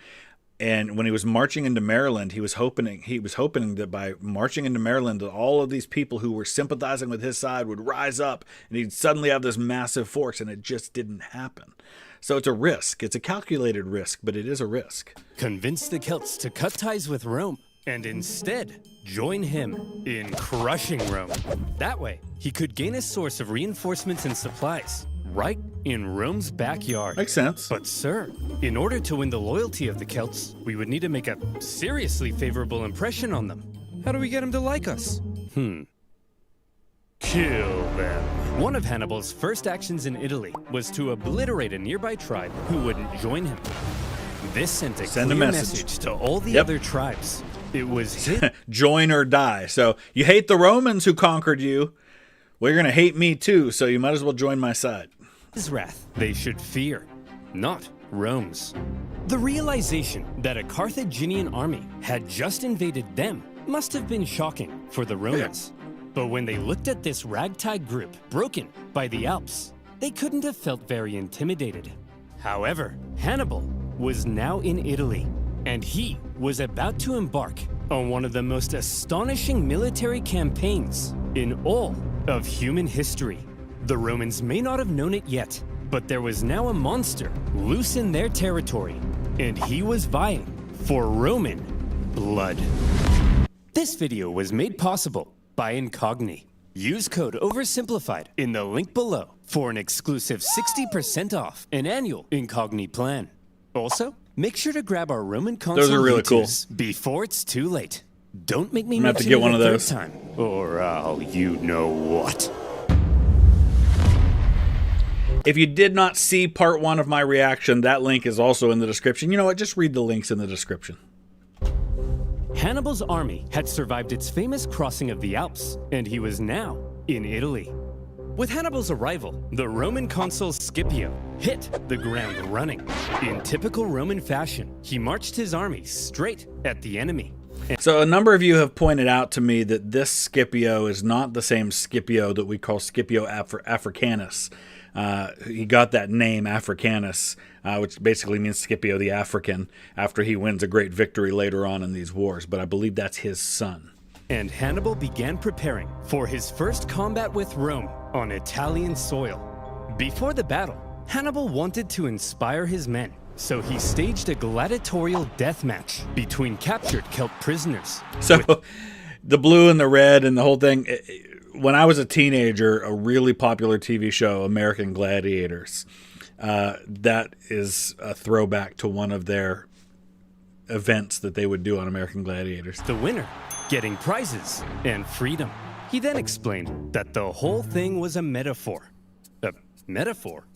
And when he was marching into Maryland, he was hoping that by marching into Maryland, that all of these people who were sympathizing with his side would rise up, and he'd suddenly have this massive force, and it just didn't happen. So it's a risk. It's a calculated risk, but it is a risk. Convince the Celts to cut ties with Rome and instead join him in crushing Rome. That way, he could gain a source of reinforcements and supplies right in Rome's backyard. Makes sense. But sir, in order to win the loyalty of the Celts, we would need to make a seriously favorable impression on them. How do we get him to like us? Kill them. One of Hannibal's first actions in Italy was to obliterate a nearby tribe who wouldn't join him. This sent a clear message to all the other tribes. It was his join or die. So you hate the Romans who conquered you. Well, you're going to hate me too, so you might as well join my side. wrath they should fear, not Rome's. The realization that a Carthaginian army had just invaded them must have been shocking for the Romans. But when they looked at this ragtag group broken by the Alps, they couldn't have felt very intimidated. However, Hannibal was now in Italy, and he was about to embark on one of the most astonishing military campaigns in all of human history. The Romans may not have known it yet, but there was now a monster loose in their territory, and he was vying for Roman blood. This video was made possible by Incogni. Use code Oversimplified in the link below for an exclusive 60% off an annual Incogni plan. Also, make sure to grab our Roman console Those are really cool. before it's too late. Don't make me I'm gonna have to mention get it one a of third those. time, or I'll you know what. If you did not see part 1 of my reaction, that link is also in the description. You know what? Just read the links in the description. Hannibal's army had survived its famous crossing of the Alps, and he was now in Italy. With Hannibal's arrival, the Roman consul Scipio hit the ground running. In typical Roman fashion, he marched his army straight at the enemy. So a number of you have pointed out to me that this Scipio is not the same Scipio that we call Scipio Africanus. He got that name, Africanus, which basically means Scipio the African, after he wins a great victory later on in these wars. But I believe that's his son. And Hannibal began preparing for his first combat with Rome on Italian soil. Before the battle, Hannibal wanted to inspire his men, so he staged a gladiatorial death match between captured Celt prisoners. So the blue and the red and the whole thing. When I was a teenager, a really popular TV show, American Gladiators, that is a throwback to one of their events that they would do on American Gladiators. The winner getting prizes and freedom. He then explained that the whole thing was a metaphor. A metaphor?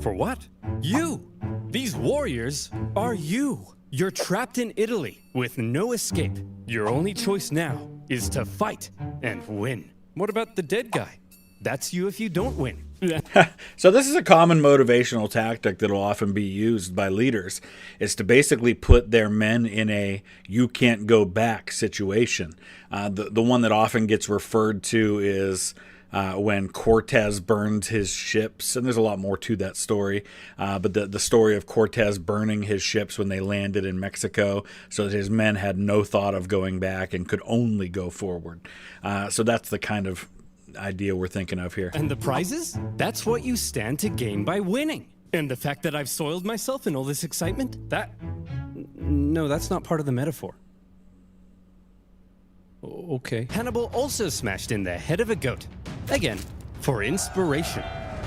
For what? You! These warriors are you! You're trapped in Italy with no escape. Your only choice now is to fight and win. What about the dead guy? That's you if you don't win. So this is a common motivational tactic that will often be used by leaders, is to basically put their men in a you can't go back situation. The one that often gets referred to is when Cortez burned his ships, and there's a lot more to that story, but the story of Cortez burning his ships when they landed in Mexico so that his men had no thought of going back and could only go forward. So that's the kind of idea we're thinking of here. And the prizes? That's what you stand to gain by winning. And the fact that I've soiled myself in all this excitement? No, that's not part of the metaphor. Okay. Hannibal also smashed in the head of a goat. Again, for inspiration.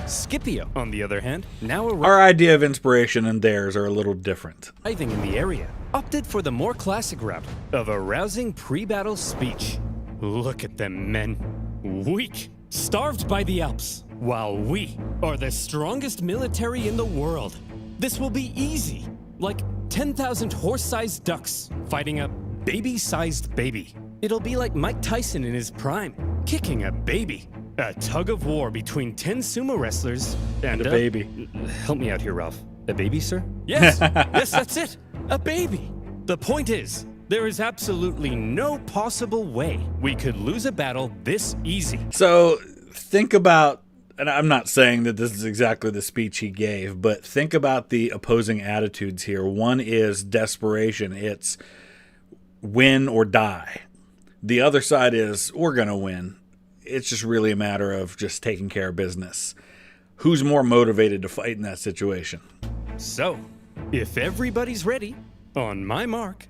Scipio, on the other hand, now Our idea of inspiration and theirs are a little different. arriving in the area, opted for the more classic route of a rousing pre-battle speech. Look at them, men. Weak, starved by the Alps, while we are the strongest military in the world. This will be easy, like 10,000 horse-sized ducks fighting a baby-sized baby. It'll be like Mike Tyson in his prime, kicking a baby. A tug of war between 10 sumo wrestlers and A baby. Help me out here, Ralph. A baby, sir? Yes, yes, that's it. A baby. The point is, there is absolutely no possible way we could lose a battle this easy. So think about, and I'm not saying that this is exactly the speech he gave, but think about the opposing attitudes here. One is desperation. It's win or die. The other side is we're going to win. It's just really a matter of just taking care of business. Who's more motivated to fight in that situation? So, if everybody's ready, on my mark,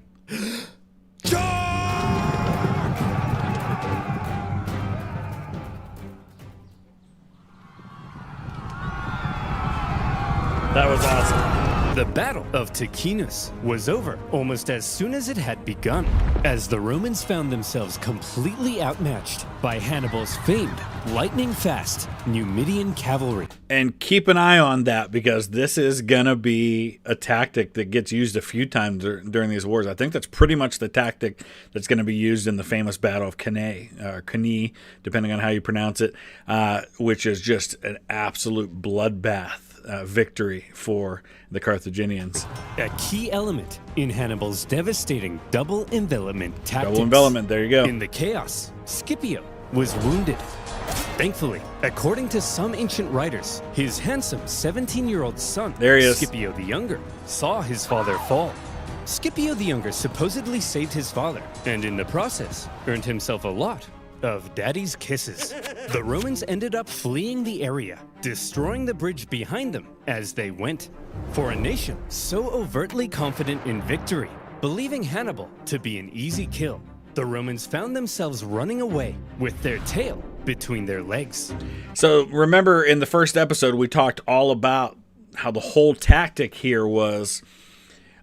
That was awesome. the Battle of Ticinus was over almost as soon as it had begun, as the Romans found themselves completely outmatched by Hannibal's famed, lightning-fast Numidian cavalry. And keep an eye on that, because this is going to be a tactic that gets used a few times during these wars. I think that's pretty much the tactic that's going to be used in the famous Battle of Cannae, or Cannae, depending on how you pronounce it, which is just an absolute bloodbath victory for the Carthaginians. A key element in Hannibal's devastating double envelopment tactics. Double envelopment, there you go. In the chaos, Scipio was wounded. Thankfully, according to some ancient writers, his handsome 17-year-old son, There he is. Scipio the Younger, saw his father fall. Scipio the Younger supposedly saved his father, and in the process, earned himself a lot of daddy's kisses. The Romans ended up fleeing the area, destroying the bridge behind them as they went. For a nation so overtly confident in victory, believing Hannibal to be an easy kill, the Romans found themselves running away with their tail between their legs. So remember, in the first episode, we talked all about how the whole tactic here was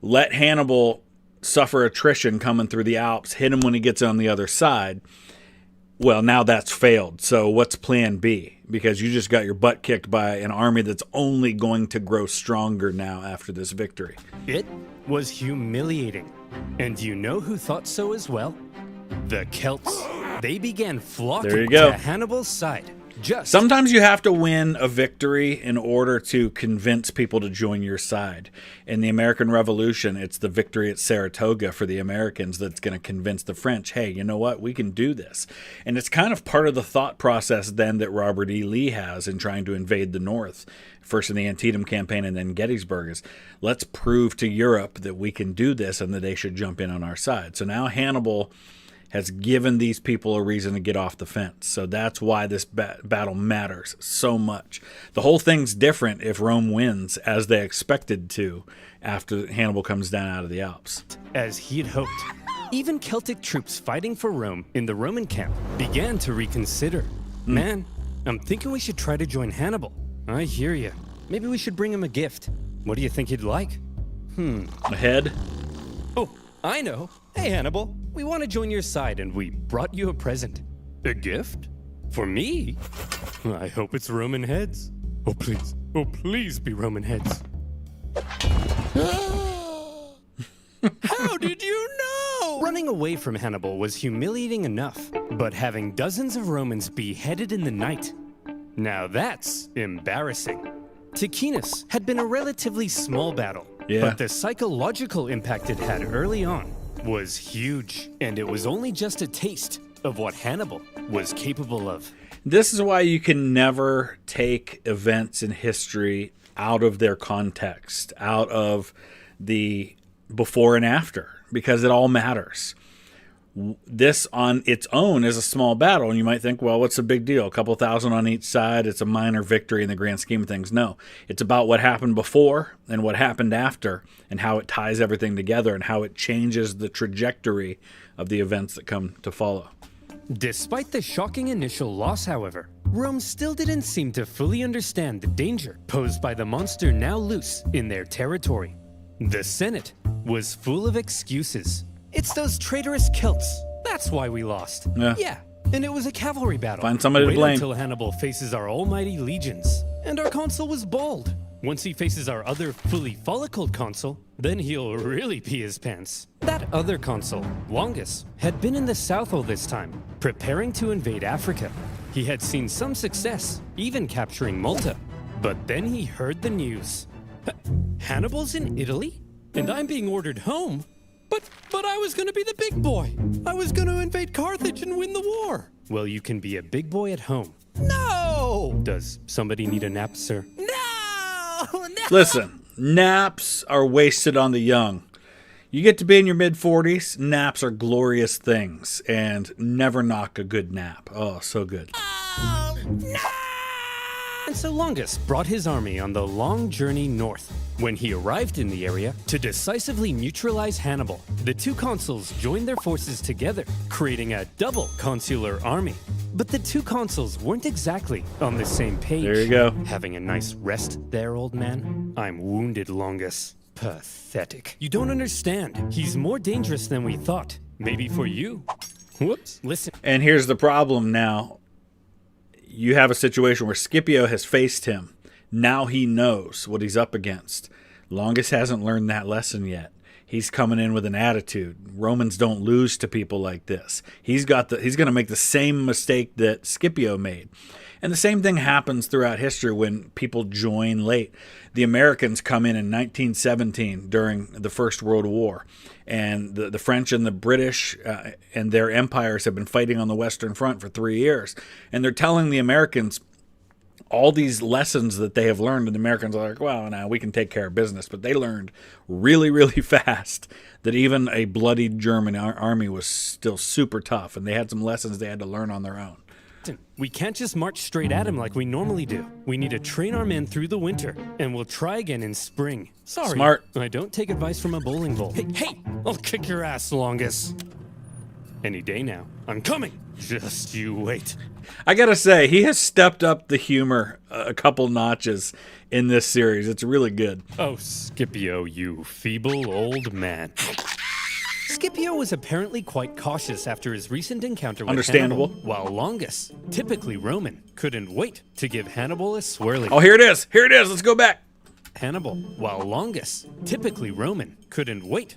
let Hannibal suffer attrition coming through the Alps, hit him when he gets on the other side. Well, now that's failed. So what's plan B? Because you just got your butt kicked by an army that's only going to grow stronger now after this victory. It was humiliating. And you know who thought so as well? The Celts. They began There flocking you go. to Hannibal's side. Sometimes you have to win a victory in order to convince people to join your side. In the American Revolution, it's the victory at Saratoga for the Americans that's going to convince the French, hey, you know what, we can do this. And it's kind of part of the thought process then that Robert E. Lee has in trying to invade the North, first in the Antietam campaign and then Gettysburg, is let's prove to Europe that we can do this and that they should jump in on our side. So now Hannibal has given these people a reason to get off the fence. So that's why this battle matters so much. The whole thing's different if Rome wins, as they expected to, after Hannibal comes down out of the Alps. As he had hoped, even Celtic troops fighting for Rome in the Roman camp began to reconsider. Man, I'm thinking we should try to join Hannibal. I hear you. Maybe we should bring him a gift. What do you think he'd like? A head? Oh, I know. Hey, Hannibal, we want to join your side and we brought you a present. A gift? For me? I hope it's Roman heads. Oh, please be Roman heads. How did you know? Running away from Hannibal was humiliating enough, but having dozens of Romans beheaded in the night, now that's embarrassing. Ticinus had been a relatively small battle, but the psychological impact it had early on was huge, and it was only just a taste of what Hannibal was capable of. This is why you can never take events in history out of their context, out of the before and after, because it all matters. This on its own is a small battle, and you might think, well, what's the big deal? A couple thousand on each side, it's a minor victory in the grand scheme of things. No, it's about what happened before and what happened after, and how it ties everything together and how it changes the trajectory of the events that come to follow. Despite the shocking initial loss, however, Rome still didn't seem to fully understand the danger posed by the monster now loose in their territory. The Senate was full of excuses. It's those traitorous Celts. That's why we lost. Yeah, and it was a cavalry battle. Find somebody to blame. Wait until Hannibal faces our almighty legions. And our consul was bold. Once he faces our other fully follicled consul, then he'll really pee his pants. That other consul, Longus, had been in the south all this time, preparing to invade Africa. He had seen some success, even capturing Malta. But then he heard the news. Hannibal's in Italy? And I'm being ordered home? But I was gonna be the big boy. I was gonna invade Carthage and win the war. Well, you can be a big boy at home. No! Does somebody need a nap, sir? No! No! Listen, naps are wasted on the young. You get to be in your mid-40s, naps are glorious things, and never knock a good nap. Oh, so good. No! And so Longus brought his army on the long journey north. When he arrived in the area to decisively neutralize Hannibal, the two consuls joined their forces together, creating a double consular army. But the two consuls weren't exactly on the same page. There you go. Having a nice rest there, old man? I'm wounded, Longus. Pathetic. You don't understand. He's more dangerous than we thought. Maybe for you. Whoops. Listen. And here's the problem now. You have a situation where Scipio has faced him. Now he knows what he's up against. Longus hasn't learned that lesson yet. He's coming in with an attitude. Romans don't lose to people like this. He's going to make the same mistake that Scipio made. And the same thing happens throughout history when people join late. The Americans come in 1917 during the First World War. And the French and the British and their empires have been fighting on the Western Front for 3 years. And they're telling the Americans all these lessons that they have learned, and the Americans are like, well, now we can take care of business. But they learned really, really fast that even a bloodied German army was still super tough, and they had some lessons they had to learn on their own. We can't just march straight at him like we normally do. We need to train our men through the winter, and we'll try again in spring. Sorry, Smart. I don't take advice from a bowling ball. Hey! I'll kick your ass, Longus. Any day now. I'm coming. Just you wait. I gotta say, he has stepped up the humor a couple notches in this series. It's really good. Oh, Scipio, you feeble old man. Scipio was apparently quite cautious after his recent encounter with Understandable. Hannibal, while Longus, typically Roman, couldn't wait to give Hannibal a swirly. Oh, here it is. Here it is. Let's go back. Hannibal, while Longus, typically Roman, couldn't wait.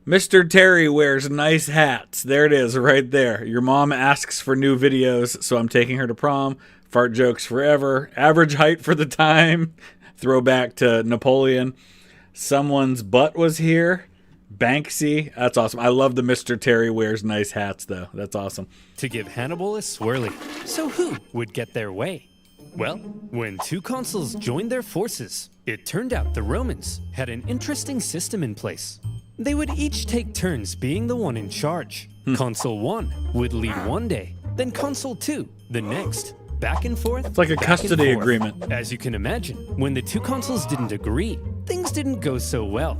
Mr. Terry wears nice hats. There it is, right there. Your mom asks for new videos, so I'm taking her to prom. Fart jokes forever. Average height for the time. Throwback to Napoleon. Someone's butt was here. Banksy. That's awesome. I love the Mr. Terry wears nice hats, though. That's awesome. To give Hannibal a swirly. So who would get their way? Well, when two consuls joined their forces, it turned out the Romans had an interesting system in place. They would each take turns being the one in charge. Consul 1 would lead one day, then Consul 2 the next. Back and forth. It's like a back and custody forth. agreement. As you can imagine, when the two consuls didn't agree, things didn't go so well.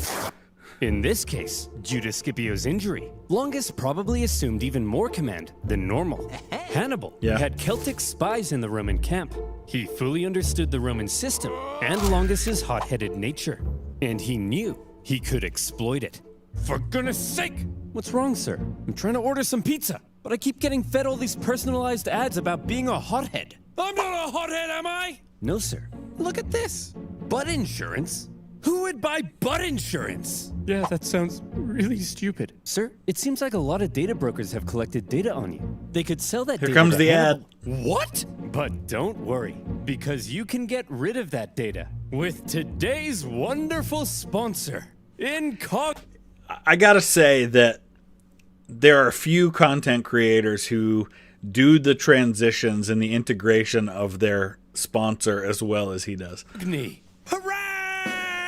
In this case, due to Scipio's injury, Longus probably assumed even more command than normal. Hannibal had Celtic spies in the Roman camp. He fully understood the Roman system and Longus's hot-headed nature, and he knew he could exploit it. For goodness sake! What's wrong, sir? I'm trying to order some pizza, but I keep getting fed all these personalized ads about being a hothead. I'm not a hothead, am I? No, sir. Look at this. Butt insurance? Who would buy butt insurance? Yeah, that sounds really stupid. Sir, it seems like a lot of data brokers have collected data on you. They could sell that Here data comes to the Hannibal. ad. What? But don't worry, because you can get rid of that data with today's wonderful sponsor, Incog. I gotta say that there are a few content creators who do the transitions and the integration of their sponsor as well as he does. Hooray!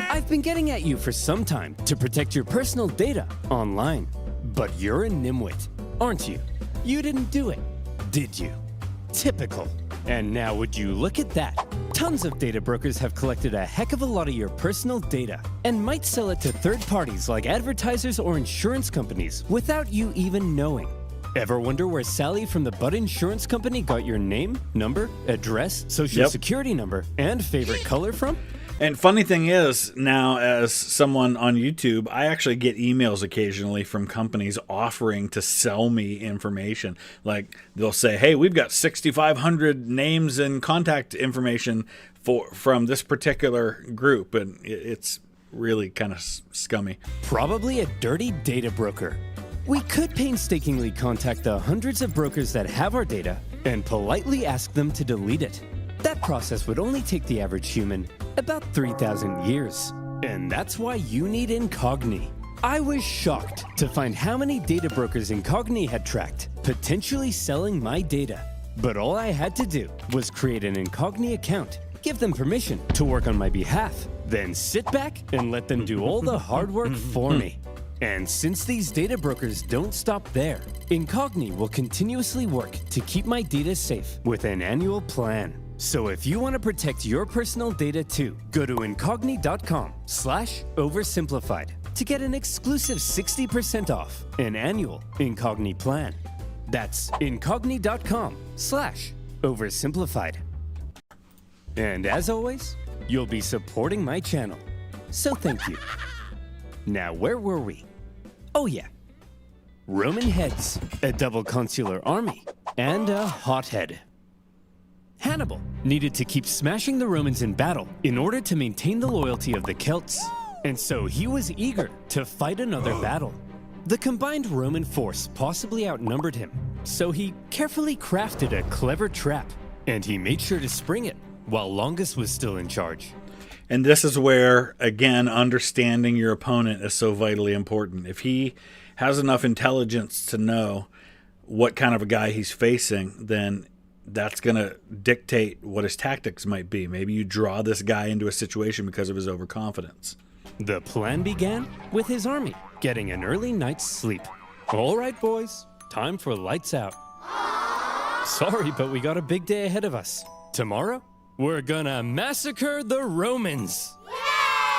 I've been getting at you for some time to protect your personal data online. But you're a nimwit, aren't you? You didn't do it, did you? Typical. And now would you look at that? Tons of data brokers have collected a heck of a lot of your personal data and might sell it to third parties like advertisers or insurance companies without you even knowing. Ever wonder where Sally from the Butt Insurance Company got your name, number, address, social security number, and favorite color from? And funny thing is, now as someone on YouTube, I actually get emails occasionally from companies offering to sell me information. Like they'll say, "Hey, we've got 6,500 names and contact information from this particular group," and it's really kind of scummy. Probably a dirty data broker. We could painstakingly contact the hundreds of brokers that have our data and politely ask them to delete it. That process would only take the average human about 3,000 years. And that's why you need Incogni. I was shocked to find how many data brokers Incogni had tracked, potentially selling my data. But all I had to do was create an Incogni account, give them permission to work on my behalf, then sit back and let them do all the hard work for me. And since these data brokers don't stop there, Incogni will continuously work to keep my data safe with an annual plan. So if you want to protect your personal data too, go to incogni.com/oversimplified to get an exclusive 60% off an annual Incogni plan. That's incogni.com/oversimplified. And as always, you'll be supporting my channel. So thank you. Now, where were we? Oh yeah. Roman heads, a double consular army, and a hothead. Hannibal needed to keep smashing the Romans in battle in order to maintain the loyalty of the Celts, and so he was eager to fight another battle. The combined Roman force possibly outnumbered him, so he carefully crafted a clever trap, and he made sure to spring it while Longus was still in charge. And this is where, again, understanding your opponent is so vitally important. If he has enough intelligence to know what kind of a guy he's facing, then that's going to dictate what his tactics might be. Maybe you draw this guy into a situation because of his overconfidence. The plan began with his army getting an early night's sleep. All right, boys, time for lights out. Sorry, but we got a big day ahead of us. Tomorrow, we're gonna massacre the Romans.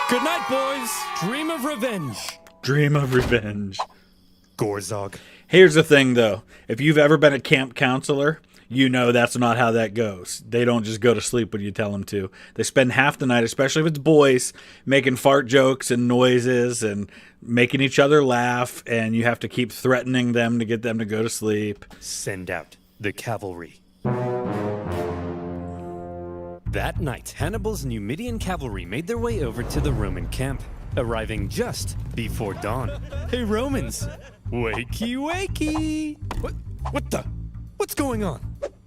Good night, boys. Dream of revenge. Dream of revenge. Gorzog. Here's the thing, though. If you've ever been a camp counselor, you know that's not how that goes. They don't just go to sleep when you tell them to. They spend half the night, especially if it's boys, making fart jokes and noises and making each other laugh, and you have to keep threatening them to get them to go to sleep. Send out the cavalry. That night, Hannibal's Numidian cavalry made their way over to the Roman camp, arriving just before dawn. Hey, Romans! Wakey, wakey! What's going on?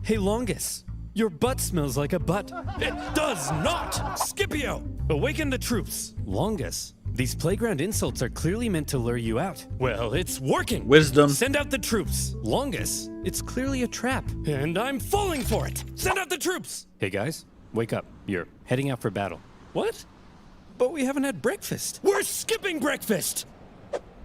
Hey, Longus, your butt smells like a butt. It does not! Scipio, awaken the troops. Longus, these playground insults are clearly meant to lure you out. Well, it's working. Wisdom. Send out the troops. Longus, it's clearly a trap. And I'm falling for it. Send out the troops. Hey, guys, wake up. You're heading out for battle. What? But we haven't had breakfast. We're skipping breakfast.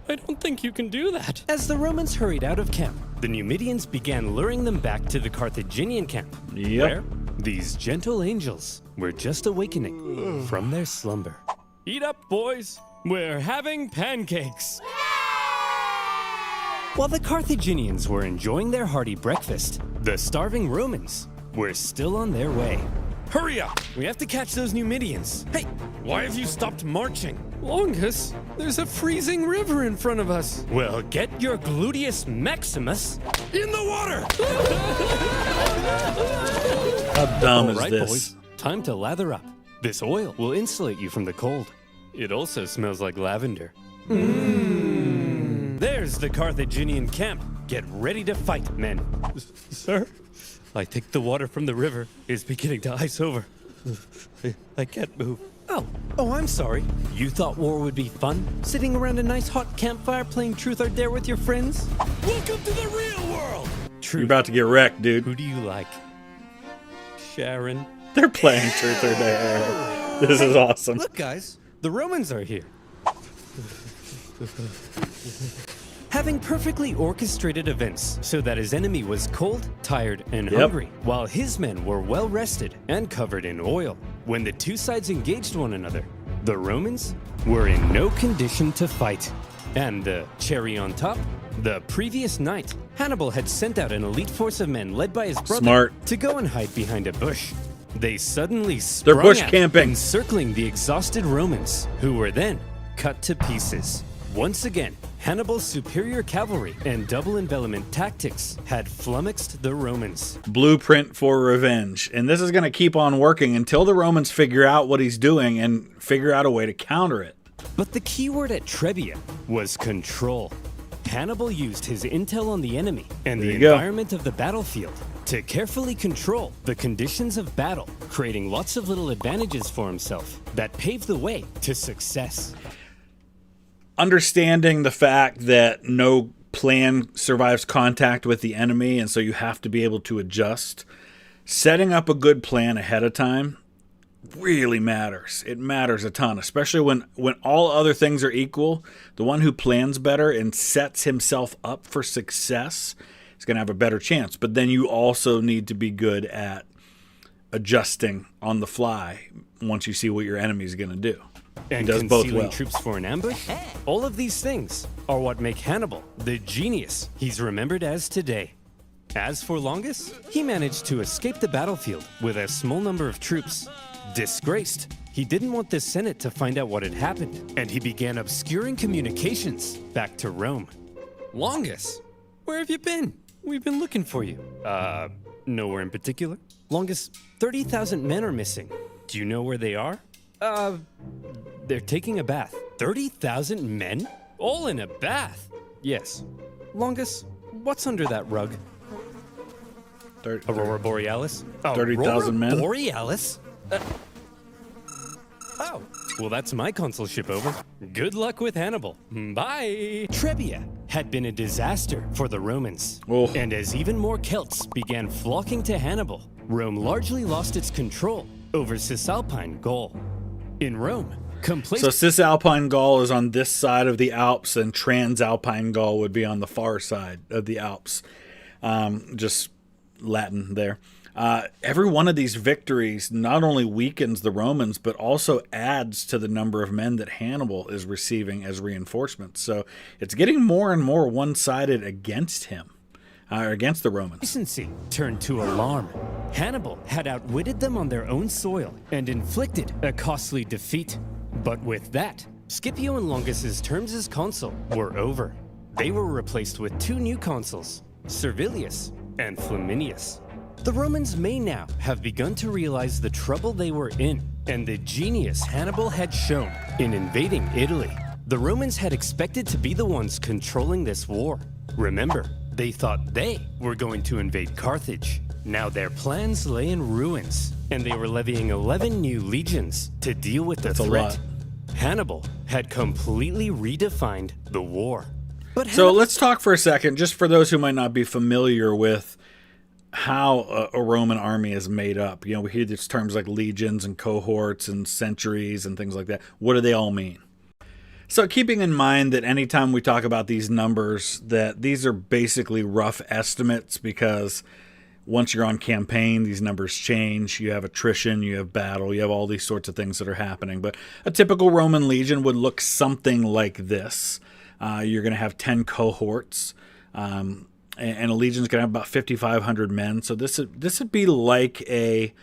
I don't think you can do that. As the Romans hurried out of camp, the Numidians began luring them back to the Carthaginian camp, where these gentle angels were just awakening from their slumber. Eat up, boys. We're having pancakes. While the Carthaginians were enjoying their hearty breakfast, the starving Romans were still on their way. Hurry up! We have to catch those Numidians. Hey, why have you stopped marching? Longus, there's a freezing river in front of us. Well, get your gluteus maximus in the water! How dumb All is right, this? boys, time to lather up. This oil will insulate you from the cold. It also smells like lavender. There's the Carthaginian camp. Get ready to fight, men. Sir, I think the water from the river is beginning to ice over. I can't move. Oh, I'm sorry. You thought war would be fun? Sitting around a nice hot campfire playing Truth or Dare with your friends? Welcome to the real world! You're about to get wrecked, dude. Who do you like? Sharon? They're playing Truth or Dare. This is awesome. Look, guys, the Romans are here. Having perfectly orchestrated events so that his enemy was cold, tired, and hungry, while his men were well rested and covered in oil. When the two sides engaged one another, the Romans were in no condition to fight. And the cherry on top, the previous night, Hannibal had sent out an elite force of men led by his brother Smart. to go and hide behind a bush. they suddenly sprung bush out, camping. encircling the exhausted Romans, who were then cut to pieces. Once again, Hannibal's superior cavalry and double envelopment tactics had flummoxed the Romans. Blueprint for revenge. And this is going to keep on working until the Romans figure out what he's doing and figure out a way to counter it. But the key word at Trebia was control. Hannibal used his intel on the enemy and the There you go. environment of the battlefield to carefully control the conditions of battle, creating lots of little advantages for himself that paved the way to success. Understanding the fact that no plan survives contact with the enemy, and so you have to be able to adjust. Setting up a good plan ahead of time really matters. It matters a ton, especially when all other things are equal. The one who plans better and sets himself up for success is going to have a better chance. But then you also need to be good at adjusting on the fly once you see what your enemy is going to do. And He does both concealing well. troops for an ambush? All of these things are what make Hannibal the genius he's remembered as today. As for Longus, he managed to escape the battlefield with a small number of troops. Disgraced, he didn't want the Senate to find out what had happened, and he began obscuring communications back to Rome. Longus, where have you been? We've been looking for you. Nowhere in particular. Longus, 30,000 men are missing. Do you know where they are? They're taking a bath. 30,000 men? All in a bath? Yes. Longus, what's under that rug? Aurora Borealis? 30,000 men? Borealis? Oh, well, that's my consulship over. Good luck with Hannibal. Bye. Trebia had been a disaster for the Romans. Oh. And as even more Celts began flocking to Hannibal, Rome largely lost its control over Cisalpine Gaul. In Rome, So Cisalpine Gaul is on this side of the Alps, and Transalpine Gaul would be on the far side of the Alps. Just Latin there. Every one of these victories not only weakens the Romans, but also adds to the number of men that Hannibal is receiving as reinforcements. So it's getting more and more one-sided against him, against the Romans. Decency turned to alarm. Hannibal had outwitted them on their own soil and inflicted a costly defeat. But with that, Scipio and Longus's terms as consul were over. They were replaced with two new consuls, Servilius and Flaminius. The Romans may now have begun to realize the trouble they were in and the genius Hannibal had shown in invading Italy. The Romans had expected to be the ones controlling this war. Remember, they thought they were going to invade Carthage. Now their plans lay in ruins, and they were levying 11 new legions to deal with the That's a threat. lot. Hannibal had completely redefined the war. But So let's talk for a second, just for those who might not be familiar with how a Roman army is made up. You know, we hear these terms like legions and cohorts and centuries and things like that. What do they all mean? So keeping in mind that anytime we talk about these numbers, that these are basically rough estimates, because once you're on campaign, these numbers change. You have attrition, you have battle, you have all these sorts of things that are happening. But a typical Roman legion would look something like this. You're going to have 10 cohorts, and a legion's going to have about 5,500 men. So this would be like a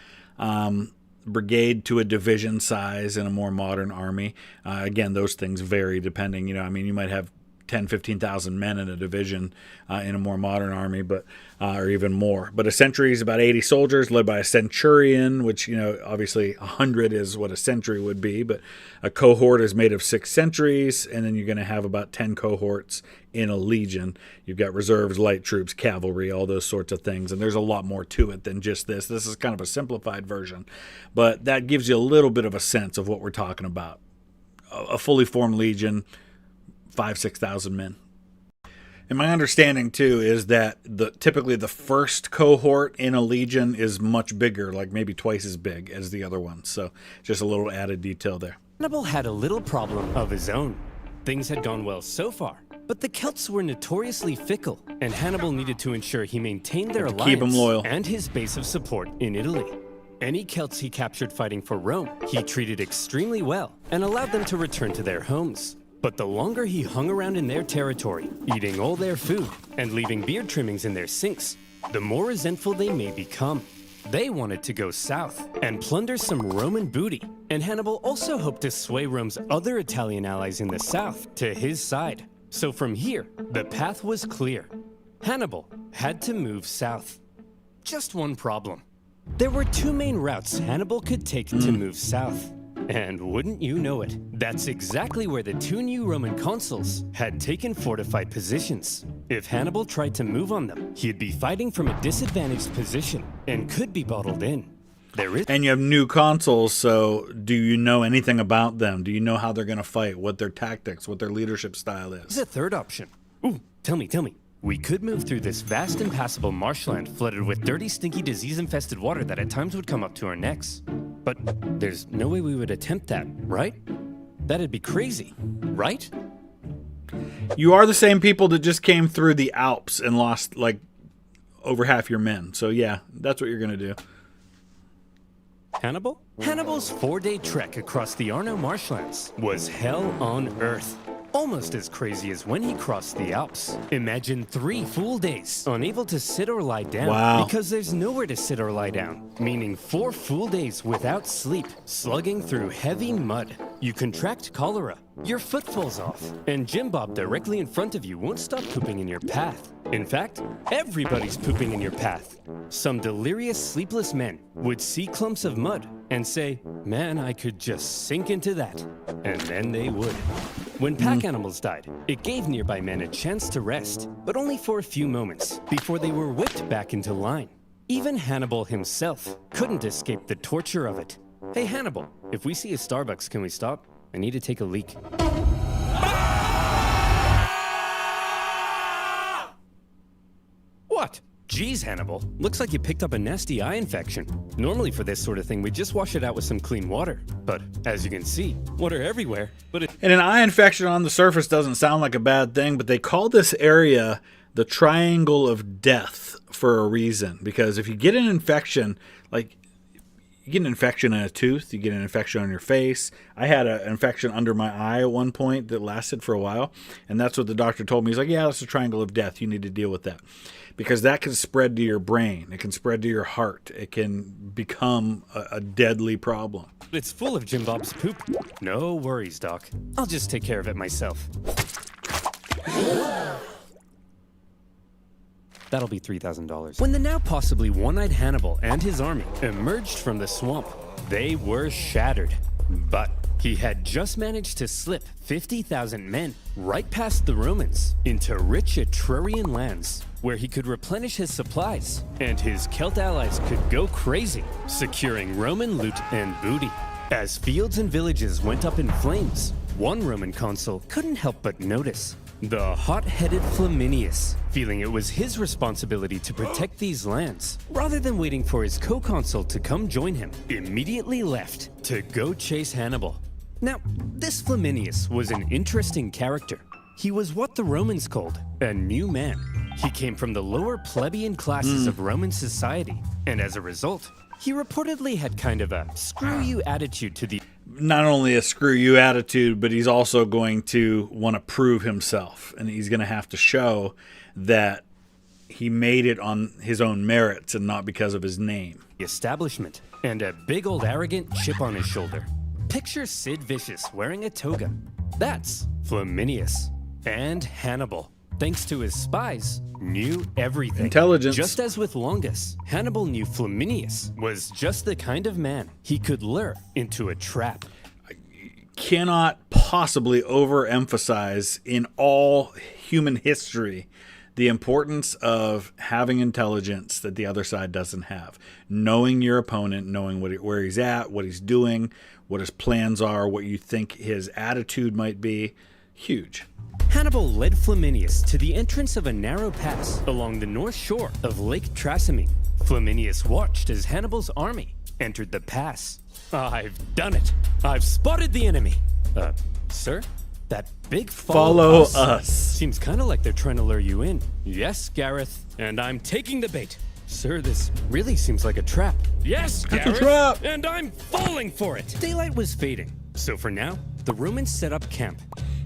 brigade to a division size in a more modern army. Again, those things vary depending. You might have 10, 15,000 men in a division in a more modern army, but or even more. But a century is about 80 soldiers led by a centurion, which, obviously 100 is what a century would be, but a cohort is made of 6 centuries, and then you're going to have about 10 cohorts in a legion. You've got reserves, light troops, cavalry, all those sorts of things, and there's a lot more to it than just this. This is kind of a simplified version, but that gives you a little bit of a sense of what we're talking about. A fully formed legion, 5,000-6,000 men. And my understanding too is that typically the first cohort in a legion is much bigger, like maybe twice as big as the other ones. So just a little added detail there. Hannibal had a little problem of his own. Things had gone well so far, but the Celts were notoriously fickle, and Hannibal needed to ensure he maintained their alliance keep 'em loyal. and his base of support in Italy. Any Celts he captured fighting for Rome, he treated extremely well and allowed them to return to their homes. But the longer he hung around in their territory, eating all their food and leaving beard trimmings in their sinks, the more resentful they may become. They wanted to go south and plunder some Roman booty. And Hannibal also hoped to sway Rome's other Italian allies in the south to his side. So from here, the path was clear. Hannibal had to move south. Just one problem. There were two main routes Hannibal could take to move south. And wouldn't you know it, that's exactly where the two new Roman consuls had taken fortified positions. If Hannibal tried to move on them, he'd be fighting from a disadvantaged position and could be bottled in. And you have new consuls, so do you know anything about them? Do you know how they're going to fight, what their tactics, what their leadership style is? There's a third option. Ooh, tell me. We could move through this vast impassable marshland flooded with dirty, stinky, disease-infested water that at times would come up to our necks. But there's no way we would attempt that, right? That'd be crazy, right? You are the same people that just came through the Alps and lost, like, over half your men. So, yeah, that's what you're going to do. Hannibal? Hannibal's 4-day trek across the Arno marshlands was hell on earth. Almost as crazy as when he crossed the Alps. Imagine 3 full days, unable to sit or lie down. Wow. Because there's nowhere to sit or lie down. Meaning 4 full days without sleep, slugging through heavy mud. You contract cholera, your foot falls off, and Jim Bob directly in front of you won't stop pooping in your path. In fact, everybody's pooping in your path. Some delirious, sleepless men would see clumps of mud and say, man, I could just sink into that. And then they would. When pack animals died, it gave nearby men a chance to rest, but only for a few moments before they were whipped back into line. Even Hannibal himself couldn't escape the torture of it. Hey Hannibal, if we see a Starbucks, can we stop? I need to take a leak. What? Geez, Hannibal. Looks like you picked up a nasty eye infection. Normally for this sort of thing, we just wash it out with some clean water. But as you can see, water everywhere. And an eye infection on the surface doesn't sound like a bad thing, but they call this area the Triangle of Death for a reason. Because if you get an infection, like you get an infection in a tooth, you get an infection on your face. I had an infection under my eye at one point that lasted for a while. And that's what the doctor told me. He's like, yeah, that's the Triangle of Death. You need to deal with that. Because that can spread to your brain. It can spread to your heart. It can become a deadly problem. It's full of Jim Bob's poop. No worries, Doc. I'll just take care of it myself. That'll be $3,000. When the now possibly one-eyed Hannibal and his army emerged from the swamp, they were shattered. But he had just managed to slip 50,000 men right past the Romans into rich Etrurian lands, where he could replenish his supplies, and his Celt allies could go crazy, securing Roman loot and booty. As fields and villages went up in flames, one Roman consul couldn't help but notice the hot-headed Flaminius, feeling it was his responsibility to protect these lands, rather than waiting for his co-consul to come join him, immediately left to go chase Hannibal. Now, this Flaminius was an interesting character. He was what the Romans called a new man. He came from the lower plebeian classes of Roman society, and as a result, he reportedly had kind of a screw-you attitude to the... Not only a screw-you attitude, but he's also going to want to prove himself, and he's going to have to show that he made it on his own merits and not because of his name. Establishment, and a big old arrogant chip on his shoulder. Picture Sid Vicious wearing a toga. That's Flaminius. And Hannibal, thanks to his spies, knew everything. Intelligence. Just as with Longus, Hannibal knew Flaminius was just the kind of man he could lure into a trap. Cannot possibly overemphasize in all human history the importance of having intelligence that the other side doesn't have. Knowing your opponent, knowing where he's at, what he's doing, what his plans are, what you think his attitude might be. Huge. Hannibal led Flaminius to the entrance of a narrow pass along the north shore of Lake Trasimene. Flaminius watched as Hannibal's army entered the pass. I've done it. I've spotted the enemy. Sir? That big follow us. Seems kind of like they're trying to lure you in. Yes, Gareth, and I'm taking the bait. Sir, this really seems like a trap. Yes, Gareth, it's a trap. And I'm falling for it. Daylight was fading, so for now, the Romans set up camp.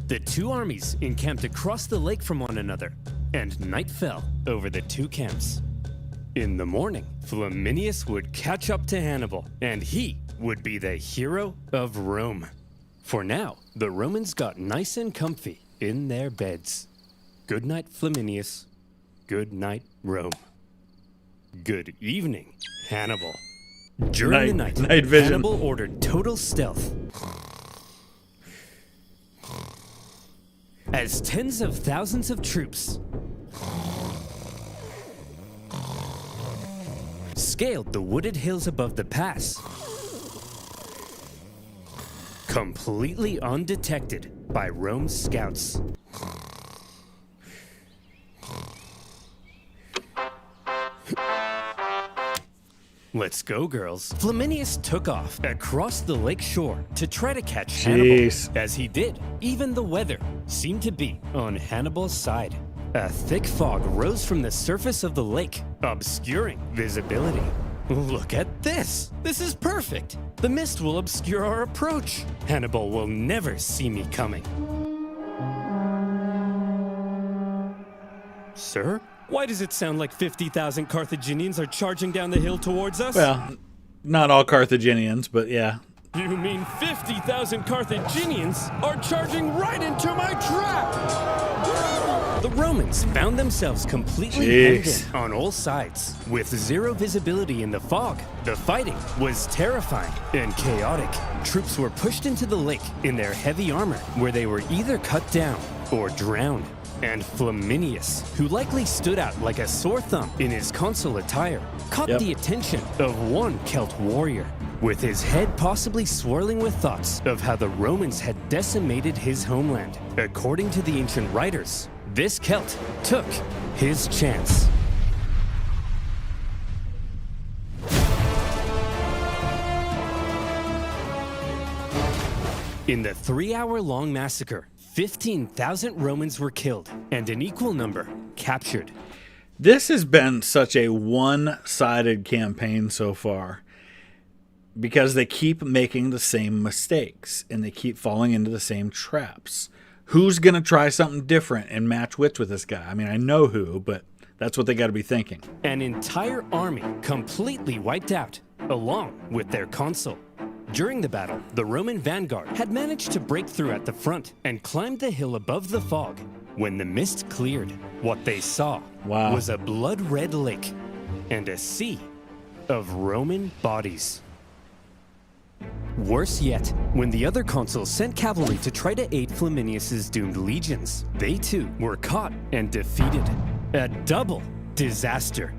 The two armies encamped across the lake from one another, and night fell over the two camps. In the morning, Flaminius would catch up to Hannibal, and he would be the hero of Rome. For now, the Romans got nice and comfy in their beds. Good night, Flaminius. Good night, Rome. Good evening, Hannibal. During the night vision. Hannibal ordered total stealth. As tens of thousands of troops scaled the wooded hills above the pass, completely undetected by Rome's scouts. Let's go, girls. Flaminius took off across the lake shore to try to catch Hannibal. As he did, even the weather seemed to be on Hannibal's side. A thick fog rose from the surface of the lake, obscuring visibility. Look at this! This is perfect! The mist will obscure our approach. Hannibal will never see me coming. Sir? Why does it sound like 50,000 Carthaginians are charging down the hill towards us? Well, not all Carthaginians, but yeah. You mean 50,000 Carthaginians are charging right into my trap? The Romans found themselves completely hemmed in on all sides. With zero visibility in the fog, the fighting was terrifying and chaotic. Troops were pushed into the lake in their heavy armor, where they were either cut down or drowned. And Flaminius, who likely stood out like a sore thumb in his consul attire, caught the attention of one Celt warrior, with his head possibly swirling with thoughts of how the Romans had decimated his homeland. According to the ancient writers, this Celt took his chance. In the 3-hour-long massacre, 15,000 Romans were killed, and an equal number captured. This has been such a one-sided campaign so far because they keep making the same mistakes and they keep falling into the same traps. Who's going to try something different and match wits with this guy? I mean, I know who, but that's what they got to be thinking. An entire army completely wiped out, along with their consul. During the battle, the Roman vanguard had managed to break through at the front and climbed the hill above the fog. When the mist cleared, what they saw was a blood-red lake and a sea of Roman bodies. Worse yet, when the other consuls sent cavalry to try to aid Flaminius's doomed legions, they too were caught and defeated. A double disaster.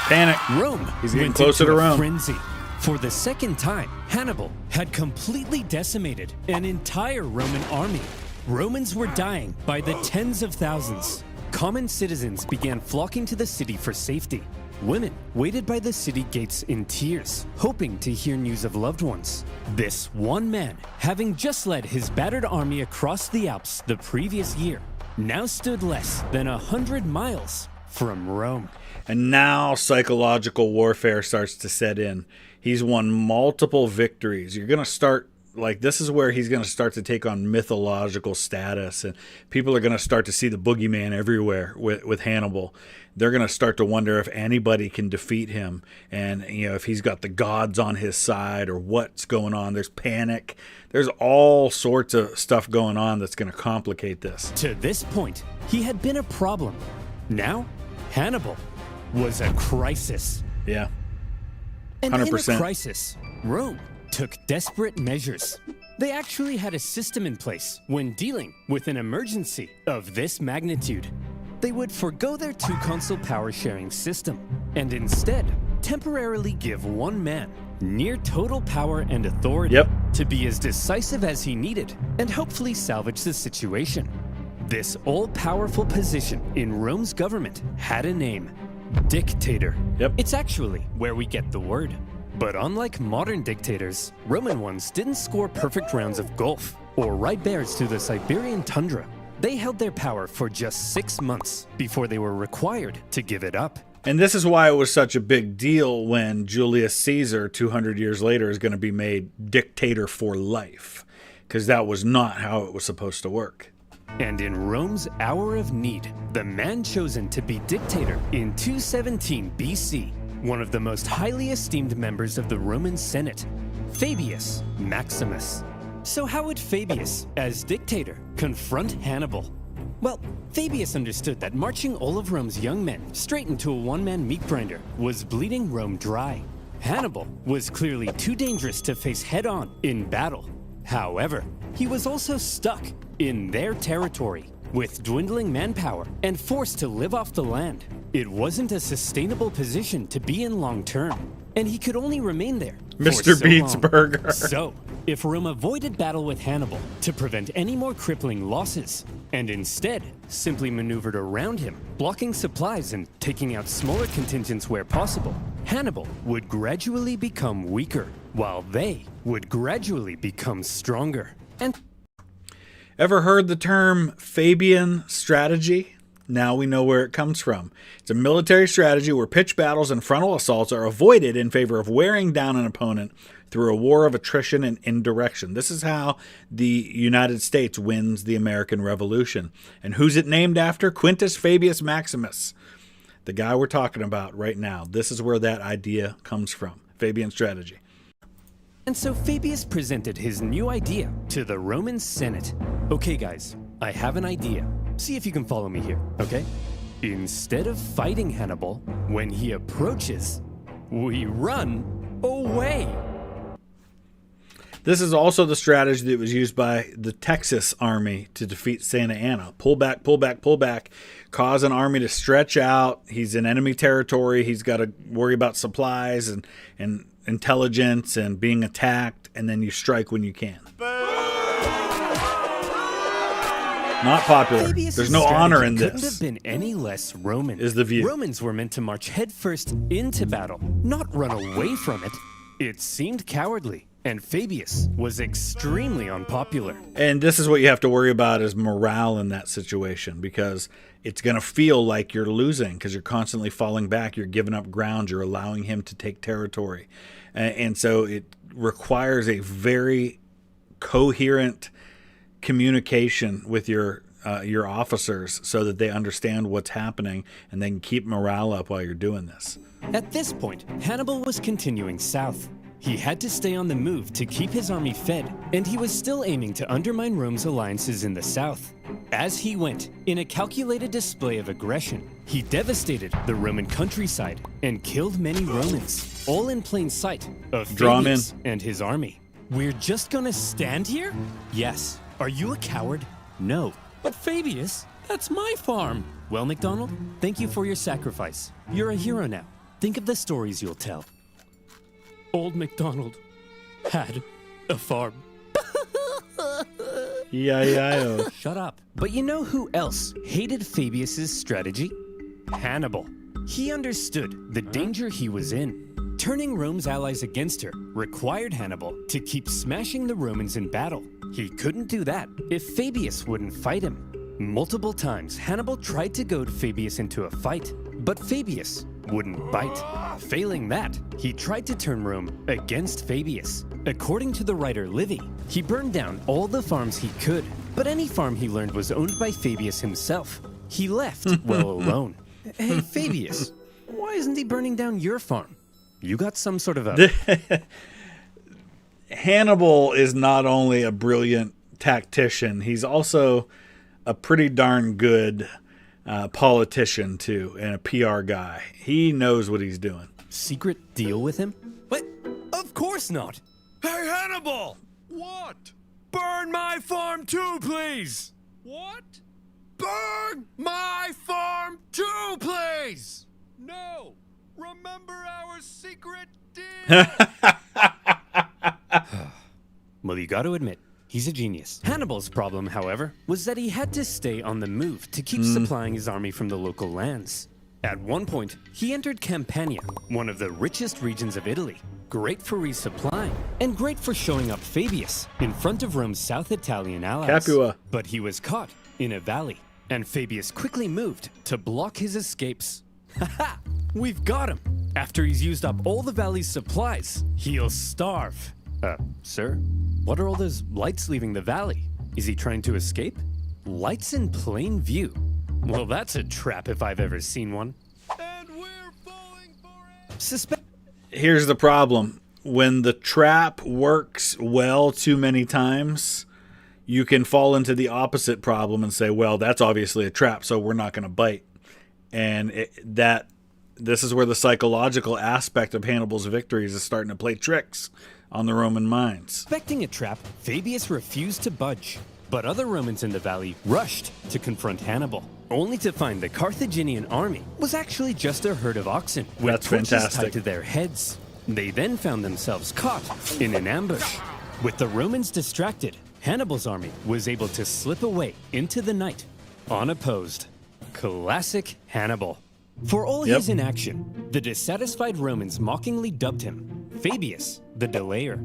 Panic. Rome He's getting went closer into to a Rome. frenzy. For the second time, Hannibal had completely decimated an entire Roman army. Romans were dying by the tens of thousands. Common citizens began flocking to the city for safety. Women waited by the city gates in tears, hoping to hear news of loved ones. This one man, having just led his battered army across the Alps the previous year, now stood less than 100 miles from Rome. And now psychological warfare starts to set in. He's won multiple victories. You're going to start, like, this is where he's going to start to take on mythological status. And people are going to start to see the boogeyman everywhere with Hannibal. They're going to start to wonder if anybody can defeat him. And, you know, if he's got the gods on his side or what's going on. There's panic. There's all sorts of stuff going on that's going to complicate this. To this point, he had been a problem. Now, Hannibal was a crisis. Yeah. And 100%. in a crisis, Rome took desperate measures. They actually had a system in place when dealing with an emergency of this magnitude. They would forgo their two-consul power-sharing system and instead temporarily give one man near total power and authority to be as decisive as he needed and hopefully salvage the situation. This all-powerful position in Rome's government had a name: dictator. It's actually where we get the word. But unlike modern dictators, Roman ones didn't score perfect rounds of golf or ride bears through the Siberian tundra. They held their power for just 6 months before they were required to give it up. And this is why it was such a big deal when Julius Caesar, 200 years later, is going to be made dictator for life. Because that was not how it was supposed to work. And in Rome's hour of need, the man chosen to be dictator in 217 BC, one of the most highly esteemed members of the Roman Senate, Fabius Maximus. So how would Fabius, as dictator, confront Hannibal? Well, Fabius understood that marching all of Rome's young men straight into a one-man meat grinder was bleeding Rome dry. Hannibal was clearly too dangerous to face head-on in battle. However, he was also stuck in their territory, with dwindling manpower and forced to live off the land. It wasn't a sustainable position to be in long term, and he could only remain there for Mr. so Beats long. Burger. So, if Rome avoided battle with Hannibal to prevent any more crippling losses, and instead simply maneuvered around him, blocking supplies and taking out smaller contingents where possible, Hannibal would gradually become weaker, while they would gradually become stronger. And Ever heard the term Fabian strategy? Now we know where it comes from. It's a military strategy where pitched battles and frontal assaults are avoided in favor of wearing down an opponent through a war of attrition and indirection. This is how the United States wins the American Revolution. And who's it named after? Quintus Fabius Maximus, the guy we're talking about right now. This is where that idea comes from, Fabian strategy. so Fabius presented his new idea to the Roman Senate. Okay, guys, I have an idea. See if you can follow me here, okay? Instead of fighting Hannibal, when he approaches, we run away. This is also the strategy that was used by the Texas army to defeat Santa Anna. Pull back, pull back, pull back, cause an army to stretch out. He's in enemy territory. He's got to worry about supplies and intelligence and being attacked, and then you strike when you can. Not popular. Fabius's There's no honor in strategy this. couldn't have been any less Roman. Is the view. Romans were meant to march headfirst into battle, not run away from it. It seemed cowardly, and Fabius was extremely unpopular. And this is what you have to worry about is morale in that situation, because it's going to feel like you're losing because you're constantly falling back. You're giving up ground. You're allowing him to take territory. And so it requires a very coherent communication with your officers so that they understand what's happening and they can keep morale up while you're doing this. At this point, Hannibal was continuing south. He had to stay on the move to keep his army fed, and he was still aiming to undermine Rome's alliances in the south. As he went, in a calculated display of aggression, he devastated the Roman countryside and killed many Romans, all in plain sight of Draw 'em Fabius and his army. We're just gonna stand here? Yes. Are you a coward? No. But Fabius, that's my farm. Well, MacDonald, thank you for your sacrifice. You're a hero now. Think of the stories you'll tell. Old MacDonald had a farm. E-I-E-I-O. Shut up. But you know who else hated Fabius's strategy? Hannibal. He understood the danger he was in. Turning Rome's allies against her required Hannibal to keep smashing the Romans in battle. He couldn't do that if Fabius wouldn't fight him. Multiple times, Hannibal tried to goad Fabius into a fight, but Fabius wouldn't bite. Failing that, he tried to turn Rome against Fabius. According to the writer Livy, he burned down all the farms he could, but any farm he learned was owned by Fabius himself. He left well alone. Hey, Fabius, why isn't he burning down your farm? You got some sort of a... Hannibal is not only a brilliant tactician, he's also a pretty darn good politician, too, and a PR guy. He knows what he's doing. secret deal with him? What? Of course not. Hey, Hannibal! What? Burn my farm too, please! What? Burn my farm too, please! No! Remember our secret deal? Well, you got to admit, he's a genius. Hannibal's problem, however, was that he had to stay on the move to keep supplying his army from the local lands. At one point, he entered Campania, one of the richest regions of Italy, great for resupplying, and great for showing up Fabius in front of Rome's South Italian allies. Capua. But he was caught in a valley, and Fabius quickly moved to block his escapes. Haha! We've got him! After he's used up all the valley's supplies, he'll starve. Sir? What are all those lights leaving the valley? Is he trying to escape? lights in plain view. Well, that's a trap if I've ever seen one. And we're falling for it. Suspect. Here's the problem. When the trap works well too many times, you can fall into the opposite problem and say, well, that's obviously a trap, so we're not going to bite. And this is where the psychological aspect of Hannibal's victories is starting to play tricks on the Roman minds. Suspecting a trap, Fabius refused to budge. But other Romans in the valley rushed to confront Hannibal, only to find the Carthaginian army was actually just a herd of oxen with That's torches fantastic. tied to their heads. They then found themselves caught in an ambush. With the Romans distracted, Hannibal's army was able to slip away into the night, unopposed. Classic Hannibal. For all his inaction, the dissatisfied Romans mockingly dubbed him Fabius the Delayer.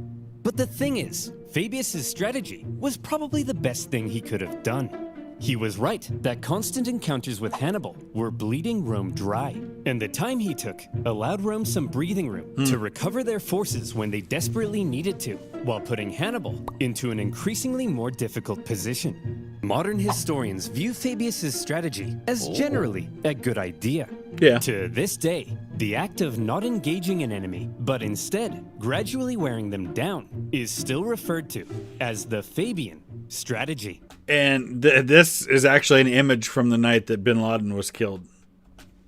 But the thing is, Fabius's strategy was probably the best thing he could have done. He was right that constant encounters with Hannibal were bleeding Rome dry, and the time he took allowed Rome some breathing room to recover their forces when they desperately needed to, while putting Hannibal into an increasingly more difficult position. Modern historians view Fabius's strategy as generally a good idea. Yeah. To this day, the act of not engaging an enemy, but instead gradually wearing them down, is still referred to as the Fabian strategy. And this is actually an image from the night that bin Laden was killed.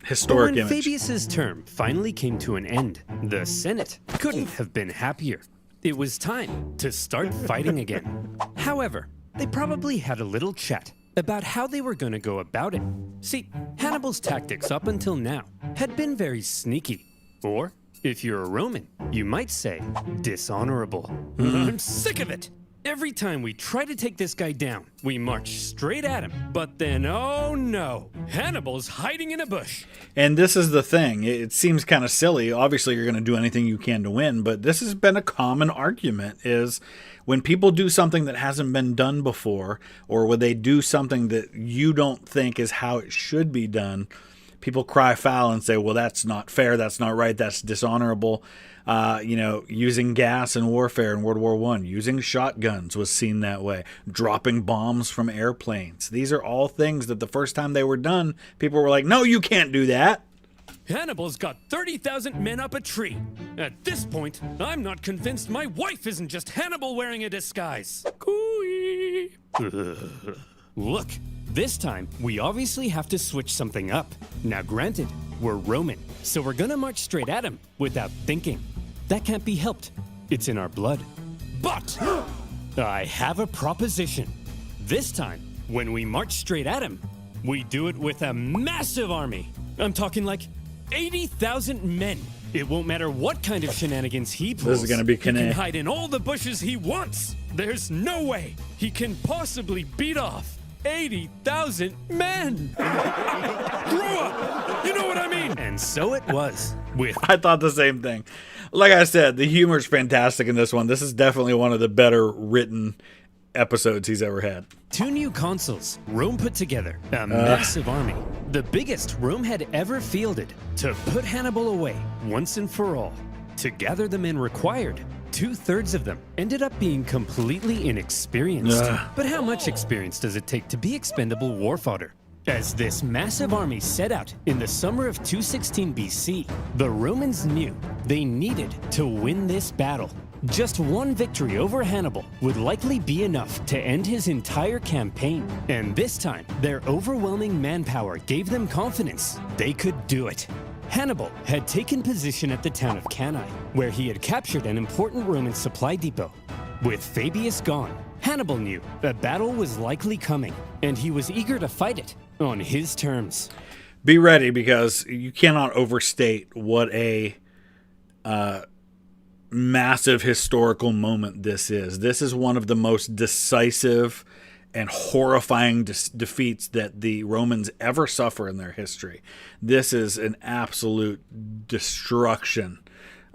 Historic But when image. Fabius's term finally came to an end, the Senate couldn't have been happier. It was time to start fighting again. However, they probably had a little chat about how they were going to go about it. See, Hannibal's tactics up until now had been very sneaky. Or, if you're a Roman, you might say dishonorable. I'm sick of it. Every time we try to take this guy down, we march straight at him. But then, oh no, Hannibal's hiding in a bush. And this is the thing. It seems kind of silly. Obviously, you're going to do anything you can to win, but this has been a common argument is when people do something that hasn't been done before, or when they do something that you don't think is how it should be done, people cry foul and say, well, that's not fair, that's not right, that's dishonorable. Using gas in warfare in World War I, using shotguns was seen that way, dropping bombs from airplanes. These are all things that the first time they were done, people were like, no, you can't do that. Hannibal's got 30,000 men up a tree. At this point, I'm not convinced my wife isn't just Hannibal wearing a disguise. Cooey. Look, this time we obviously have to switch something up. Now granted, we're Roman, so we're gonna march straight at him without thinking. That can't be helped. It's in our blood. But I have a proposition. This time, when we march straight at him, we do it with a massive army. I'm talking like 80,000 men. It won't matter what kind of shenanigans he pulls. This is going to be He can Kane. hide in all the bushes he wants. There's no way he can possibly beat off 80,000 men. Grow up. You know what I mean? And so it was. With I thought the same thing. Like I said, the humor's fantastic in this one. This is definitely one of the better written episodes he's ever had. 2 new consuls, Rome put together a massive army, the biggest Rome had ever fielded, to put Hannibal away once and for all. To gather the men required, 2/3 of them ended up being completely inexperienced. But how much experience does it take to be expendable war fodder? As this massive army set out in the summer of 216 BC, the Romans knew they needed to win this battle. Just one victory over Hannibal would likely be enough to end his entire campaign. And this time, their overwhelming manpower gave them confidence they could do it. Hannibal had taken position at the town of Cannae, where he had captured an important Roman supply depot. With Fabius gone, Hannibal knew a battle was likely coming, and he was eager to fight it on his terms. Be ready, because you cannot overstate what a massive historical moment this is. This is one of the most decisive and horrifying defeats that the Romans ever suffer in their history. This is an absolute destruction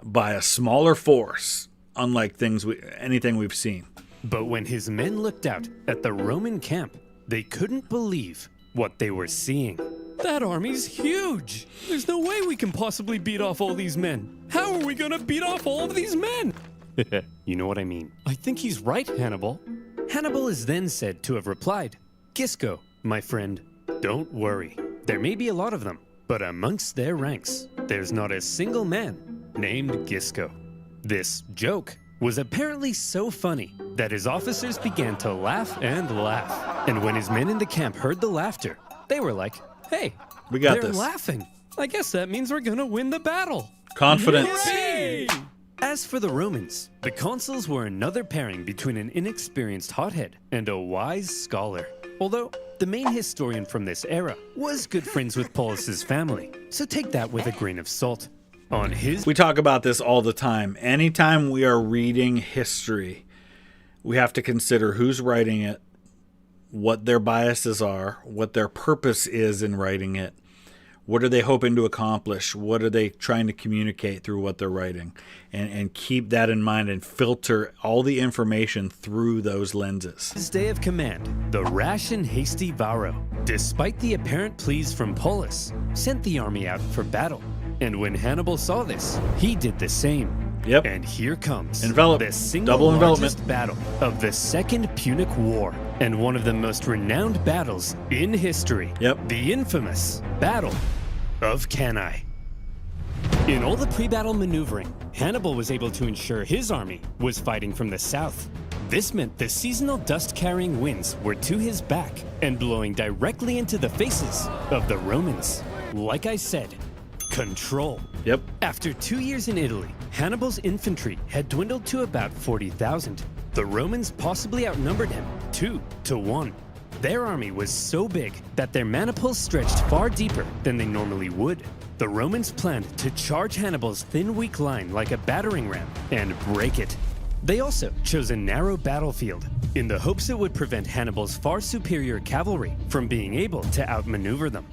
by a smaller force, unlike anything we've seen. But when his men looked out at the Roman camp, they couldn't believe what they were seeing. That army's huge. There's no way we can possibly beat off all these men. How are we gonna beat off all of these men? You know what I mean. I think he's right, Hannibal. Hannibal is then said to have replied, Gisco, my friend, don't worry. There may be a lot of them, but amongst their ranks, there's not a single man named Gisco. This joke was apparently so funny that his officers began to laugh and laugh. And when his men in the camp heard the laughter, they were like, hey, We got they're this. laughing. I guess that means we're gonna win the battle. Confidence. Hooray! As for the Romans, the consuls were another pairing between an inexperienced hothead and a wise scholar. Although the main historian from this era was good friends with Paulus's family, so take that with a grain of salt. On his We talk about this all the time. Anytime we are reading history, we have to consider who's writing it, what their biases are, what their purpose is in writing it. What are they hoping to accomplish? What are they trying to communicate through what they're writing? And keep that in mind and filter all the information through those lenses. day of command, the rash and hasty Varro, despite the apparent pleas from Paulus, sent the army out for battle. And when Hannibal saw this, he did the same. Yep. And here comes Envelop. the single Double largest envelopment. battle of the Second Punic War, and one of the most renowned battles in history. Yep. The infamous Battle of Cannae. In all the pre-battle maneuvering, Hannibal was able to ensure his army was fighting from the south. This meant the seasonal dust-carrying winds were to his back and blowing directly into the faces of the Romans. Like I said, control. Yep. After 2 years in Italy, Hannibal's infantry had dwindled to about 40,000. The Romans possibly outnumbered him 2-1. Their army was so big that their maniples stretched far deeper than they normally would. The Romans planned to charge Hannibal's thin, weak line like a battering ram and break it. They also chose a narrow battlefield in the hopes it would prevent Hannibal's far superior cavalry from being able to outmaneuver them.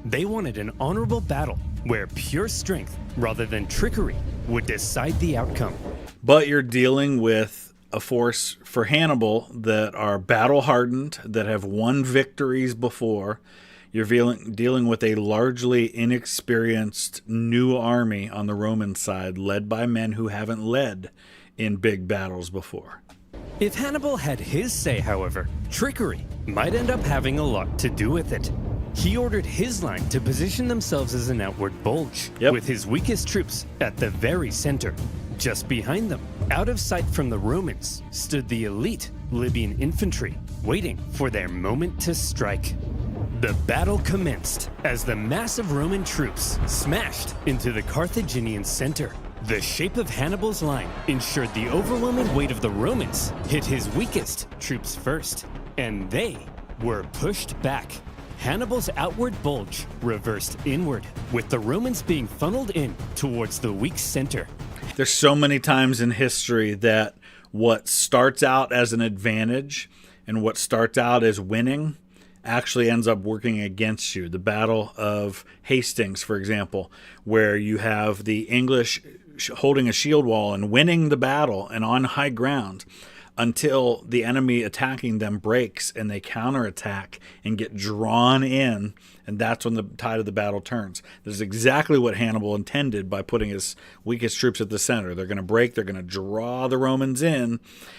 They wanted an honorable battle where pure strength rather than trickery would decide the outcome. But you're dealing with a force for Hannibal that are battle hardened, that have won victories before. You're dealing with a largely inexperienced new army on the Roman side, led by men who haven't led in big battles before. If Hannibal had his say, however, trickery might end up having a lot to do with it. He ordered his line to position themselves as an outward bulge, with his weakest troops at the very center. Just behind them, out of sight from the Romans, stood the elite Libyan infantry, waiting for their moment to strike. The battle commenced as the mass of Roman troops smashed into the Carthaginian center. The shape of Hannibal's line ensured the overwhelming weight of the Romans hit his weakest troops first, and they were pushed back. Hannibal's outward bulge reversed inward, with the Romans being funneled in towards the weak center. There's so many times in history that what starts out as an advantage and what starts out as winning actually ends up working against you. The Battle of Hastings, for example, where you have the English holding a shield wall and winning the battle and on high ground until the enemy attacking them breaks and they counterattack and get drawn in, and that's when the tide of the battle turns. This is exactly what Hannibal intended by putting his weakest troops at the center. They're going to break, they're going to draw the Romans in,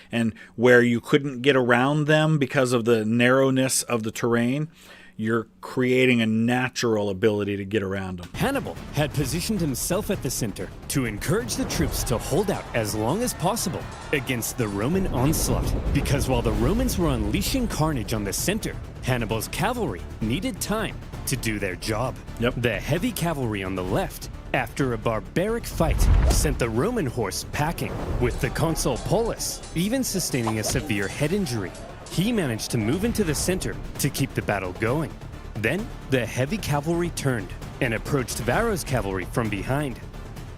and where you couldn't get around them because of the narrowness of the terrain, you're creating a natural ability to get around them. Hannibal had positioned himself at the center to encourage the troops to hold out as long as possible against the Roman onslaught, because while the Romans were unleashing carnage on the center, Hannibal's cavalry needed time to do their job. The heavy cavalry on the left, after a barbaric fight, sent the Roman horse packing, with the consul Paulus even sustaining a severe head injury. He managed to move into the center to keep the battle going. Then, the heavy cavalry turned and approached Varro's cavalry from behind.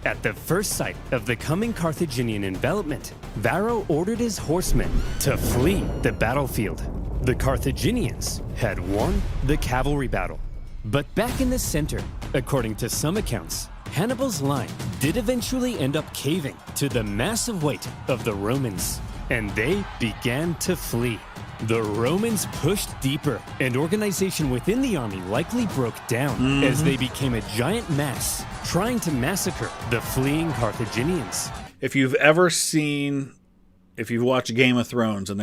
At the first sight of the coming Carthaginian envelopment, Varro ordered his horsemen to flee the battlefield. The Carthaginians had won the cavalry battle. But back in the center, according to some accounts, Hannibal's line did eventually end up caving to the massive weight of the Romans, and they began to flee. The Romans pushed deeper, and organization within the army likely broke down as they became a giant mass, trying to massacre the fleeing Carthaginians. If you've ever seen if you've watched Game of Thrones and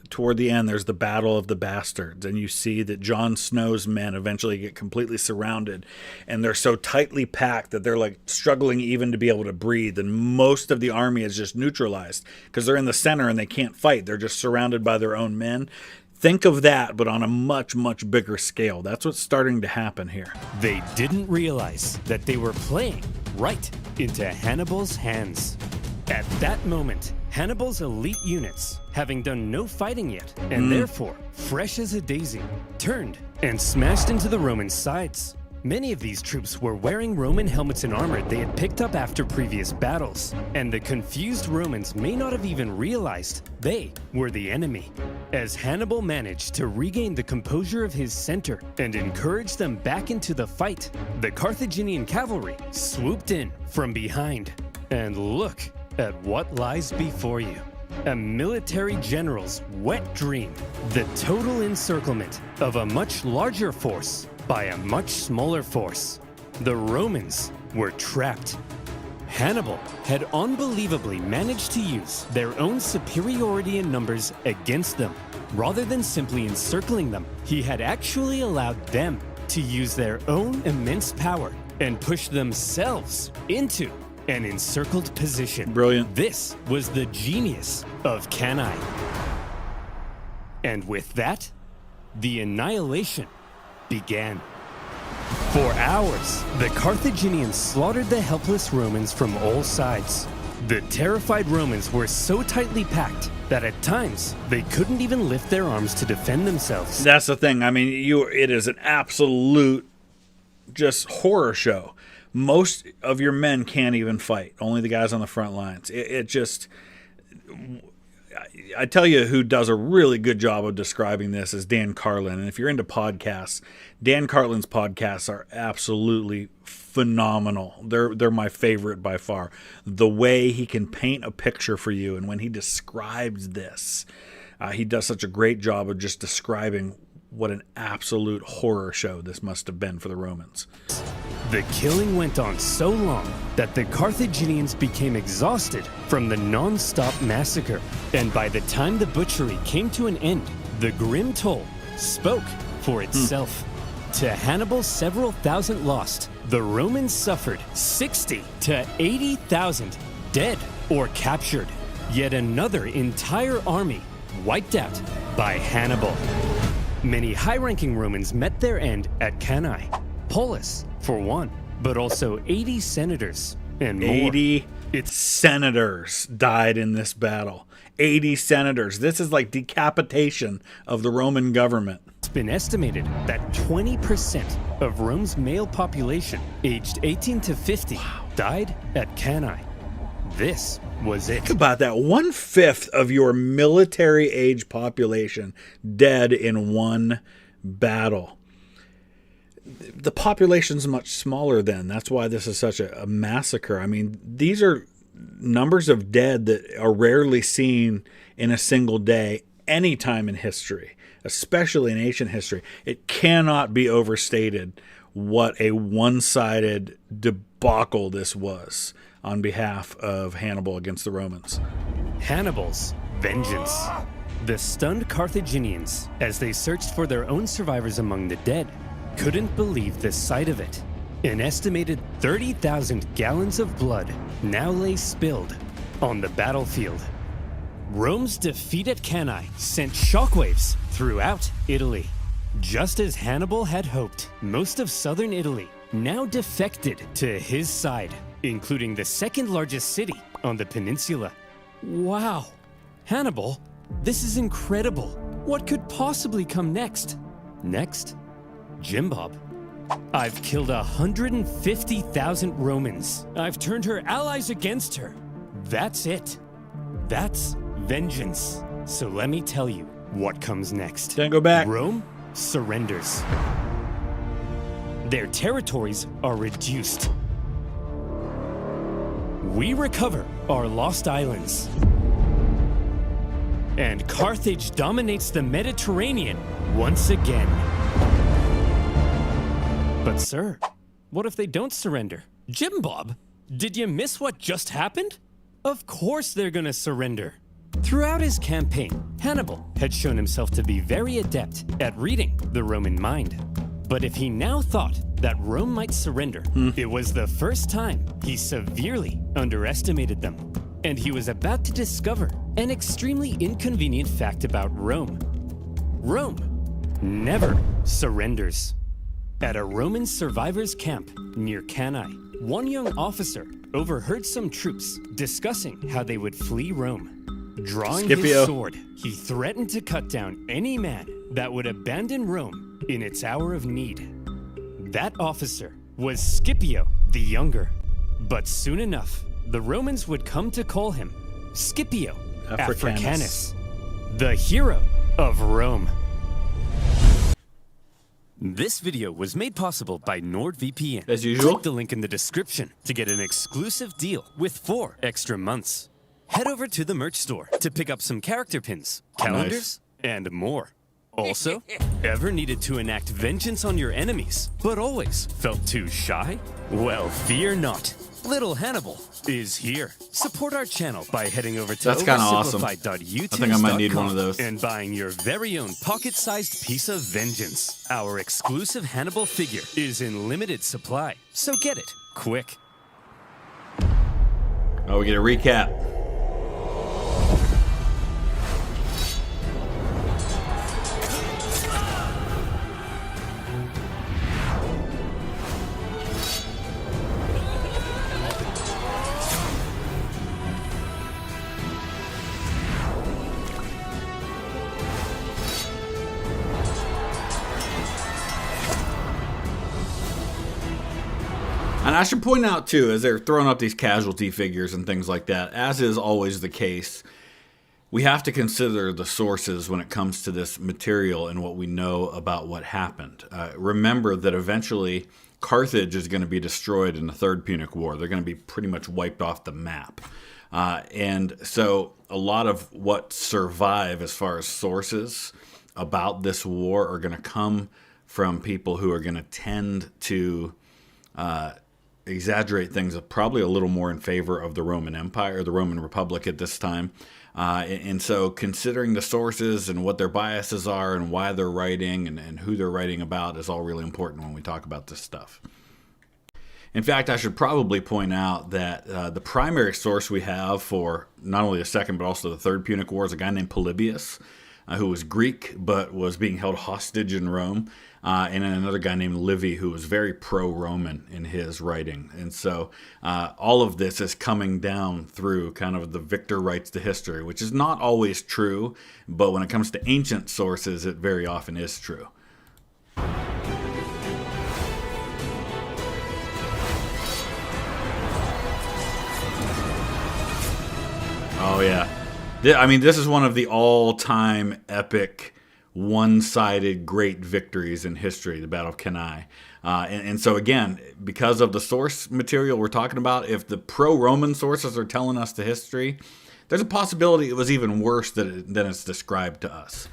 toward the end, there's the Battle of the Bastards, and you see that Jon Snow's men eventually get completely surrounded, and they're so tightly packed that they're like struggling even to be able to breathe, and most of the army is just neutralized because they're in the center and they can't fight. They're just surrounded by their own men. Think of that, but on a much, much bigger scale. That's what's starting to happen here. They didn't realize that they were playing right into Hannibal's hands. At that moment, Hannibal's elite units, having done no fighting yet, and therefore fresh as a daisy, turned and smashed into the Roman sides. Many of these troops were wearing Roman helmets and armor they had picked up after previous battles, and the confused Romans may not have even realized they were the enemy. As Hannibal managed to regain the composure of his center and encourage them back into the fight, the Carthaginian cavalry swooped in from behind. And look at what lies before you. A military general's wet dream. The total encirclement of a much larger force by a much smaller force. The Romans were trapped. Hannibal had unbelievably managed to use their own superiority in numbers against them. Rather than simply encircling them, he had actually allowed them to use their own immense power and push themselves into an encircled position. Brilliant. This was the genius of Cannae. And with that, the annihilation began. For hours, the Carthaginians slaughtered the helpless Romans from all sides. The terrified Romans were so tightly packed that at times they couldn't even lift their arms to defend themselves. That's the thing. I mean, it is an absolute just horror show. Most of your men can't even fight. Only the guys on the front lines. I tell you who does a really good job of describing this is Dan Carlin. And if you're into podcasts, Dan Carlin's podcasts are absolutely phenomenal. They're my favorite by far. The way he can paint a picture for you, and when he describes this, he does such a great job of just describing what an absolute horror show this must have been for the Romans. The killing went on so long that the Carthaginians became exhausted from the non-stop massacre. And by the time the butchery came to an end, the grim toll spoke for itself. To Hannibal's several thousand lost, the Romans suffered 60 to 80,000 dead or captured. Yet another entire army wiped out by Hannibal. Many high-ranking Romans met their end at Cannae. Paulus, for one, but also 80 senators and more. 80 senators died in this battle. 80 senators. This is like decapitation of the Roman government. It's been estimated that 20% of Rome's male population, aged 18 to 50, died at Cannae. This was it. Think about that. 1/5 of your military age population dead in one battle. The population's much smaller then. That's why this is such a massacre. I mean, these are numbers of dead that are rarely seen in a single day any time in history, especially in ancient history. It cannot be overstated what a one-sided debacle this was on behalf of Hannibal against the Romans. Hannibal's vengeance. The stunned Carthaginians, as they searched for their own survivors among the dead, couldn't believe the sight of it. An estimated 30,000 gallons of blood now lay spilled on the battlefield. Rome's defeat at Cannae sent shockwaves throughout Italy. Just as Hannibal had hoped, most of southern Italy now defected to his side, including the second largest city on the peninsula. Wow, Hannibal, this is incredible. What could possibly come next? Next? Jim Bob. I've killed 150,000 Romans. I've turned her allies against her. That's it. That's vengeance. So let me tell you what comes next. Then go back. Rome surrenders. Their territories are reduced. We recover our lost islands. And Carthage dominates the Mediterranean once again. But sir, what if they don't surrender? Jim Bob, did you miss what just happened? Of course they're gonna surrender. Throughout his campaign, Hannibal had shown himself to be very adept at reading the Roman mind. But if he now thought that Rome might surrender, it was the first time he severely underestimated them. And he was about to discover an extremely inconvenient fact about Rome. Rome never surrenders. At a Roman survivors' camp near Cannae, one young officer overheard some troops discussing how they would flee Rome. Drawing Scipio. his sword, he threatened to cut down any man that would abandon Rome in its hour of need. That officer was Scipio the Younger. But soon enough, the Romans would come to call him Scipio Africanus, the hero of Rome. This video was made possible by NordVPN. As usual. Click the link in the description to get an exclusive deal with 4 extra months. Head over to the merch store to pick up some character pins, calendars, and more. Also, ever needed to enact vengeance on your enemies, but always felt too shy? Well, fear not. Little Hannibal is here. Support our channel by heading over to That's kinda awesome. oversimplified.youtube.com I think I might need one of those. and buying your very own pocket-sized piece of vengeance. Our exclusive Hannibal figure is in limited supply, so get it quick. Oh, we get a recap. And I should point out, too, as they're throwing up these casualty figures and things like that, as is always the case, we have to consider the sources when it comes to this material and what we know about what happened. Remember that eventually Carthage is going to be destroyed in the Third Punic War. They're going to be pretty much wiped off the map. And so a lot of what survive as far as sources about this war are going to come from people who are going to tend to exaggerate things probably a little more in favor of the Roman Empire, the Roman Republic at this time. And so considering the sources and what their biases are and why they're writing and who they're writing about is all really important when we talk about this stuff. In fact, I should probably point out that the primary source we have for not only the Second but also the Third Punic War is a guy named Polybius, who was Greek but was being held hostage in Rome. And then another guy named Livy, who was very pro-Roman in his writing. And so all of this is coming down through kind of the victor writes the history, which is not always true, but when it comes to ancient sources, it very often is true. Oh, yeah. I mean, this is one of the all-time epic one-sided great victories in history, the Battle of Cannae. And so again, because of the source material we're talking about, if the pro-Roman sources are telling us the history, there's a possibility it was even worse than it's described to us.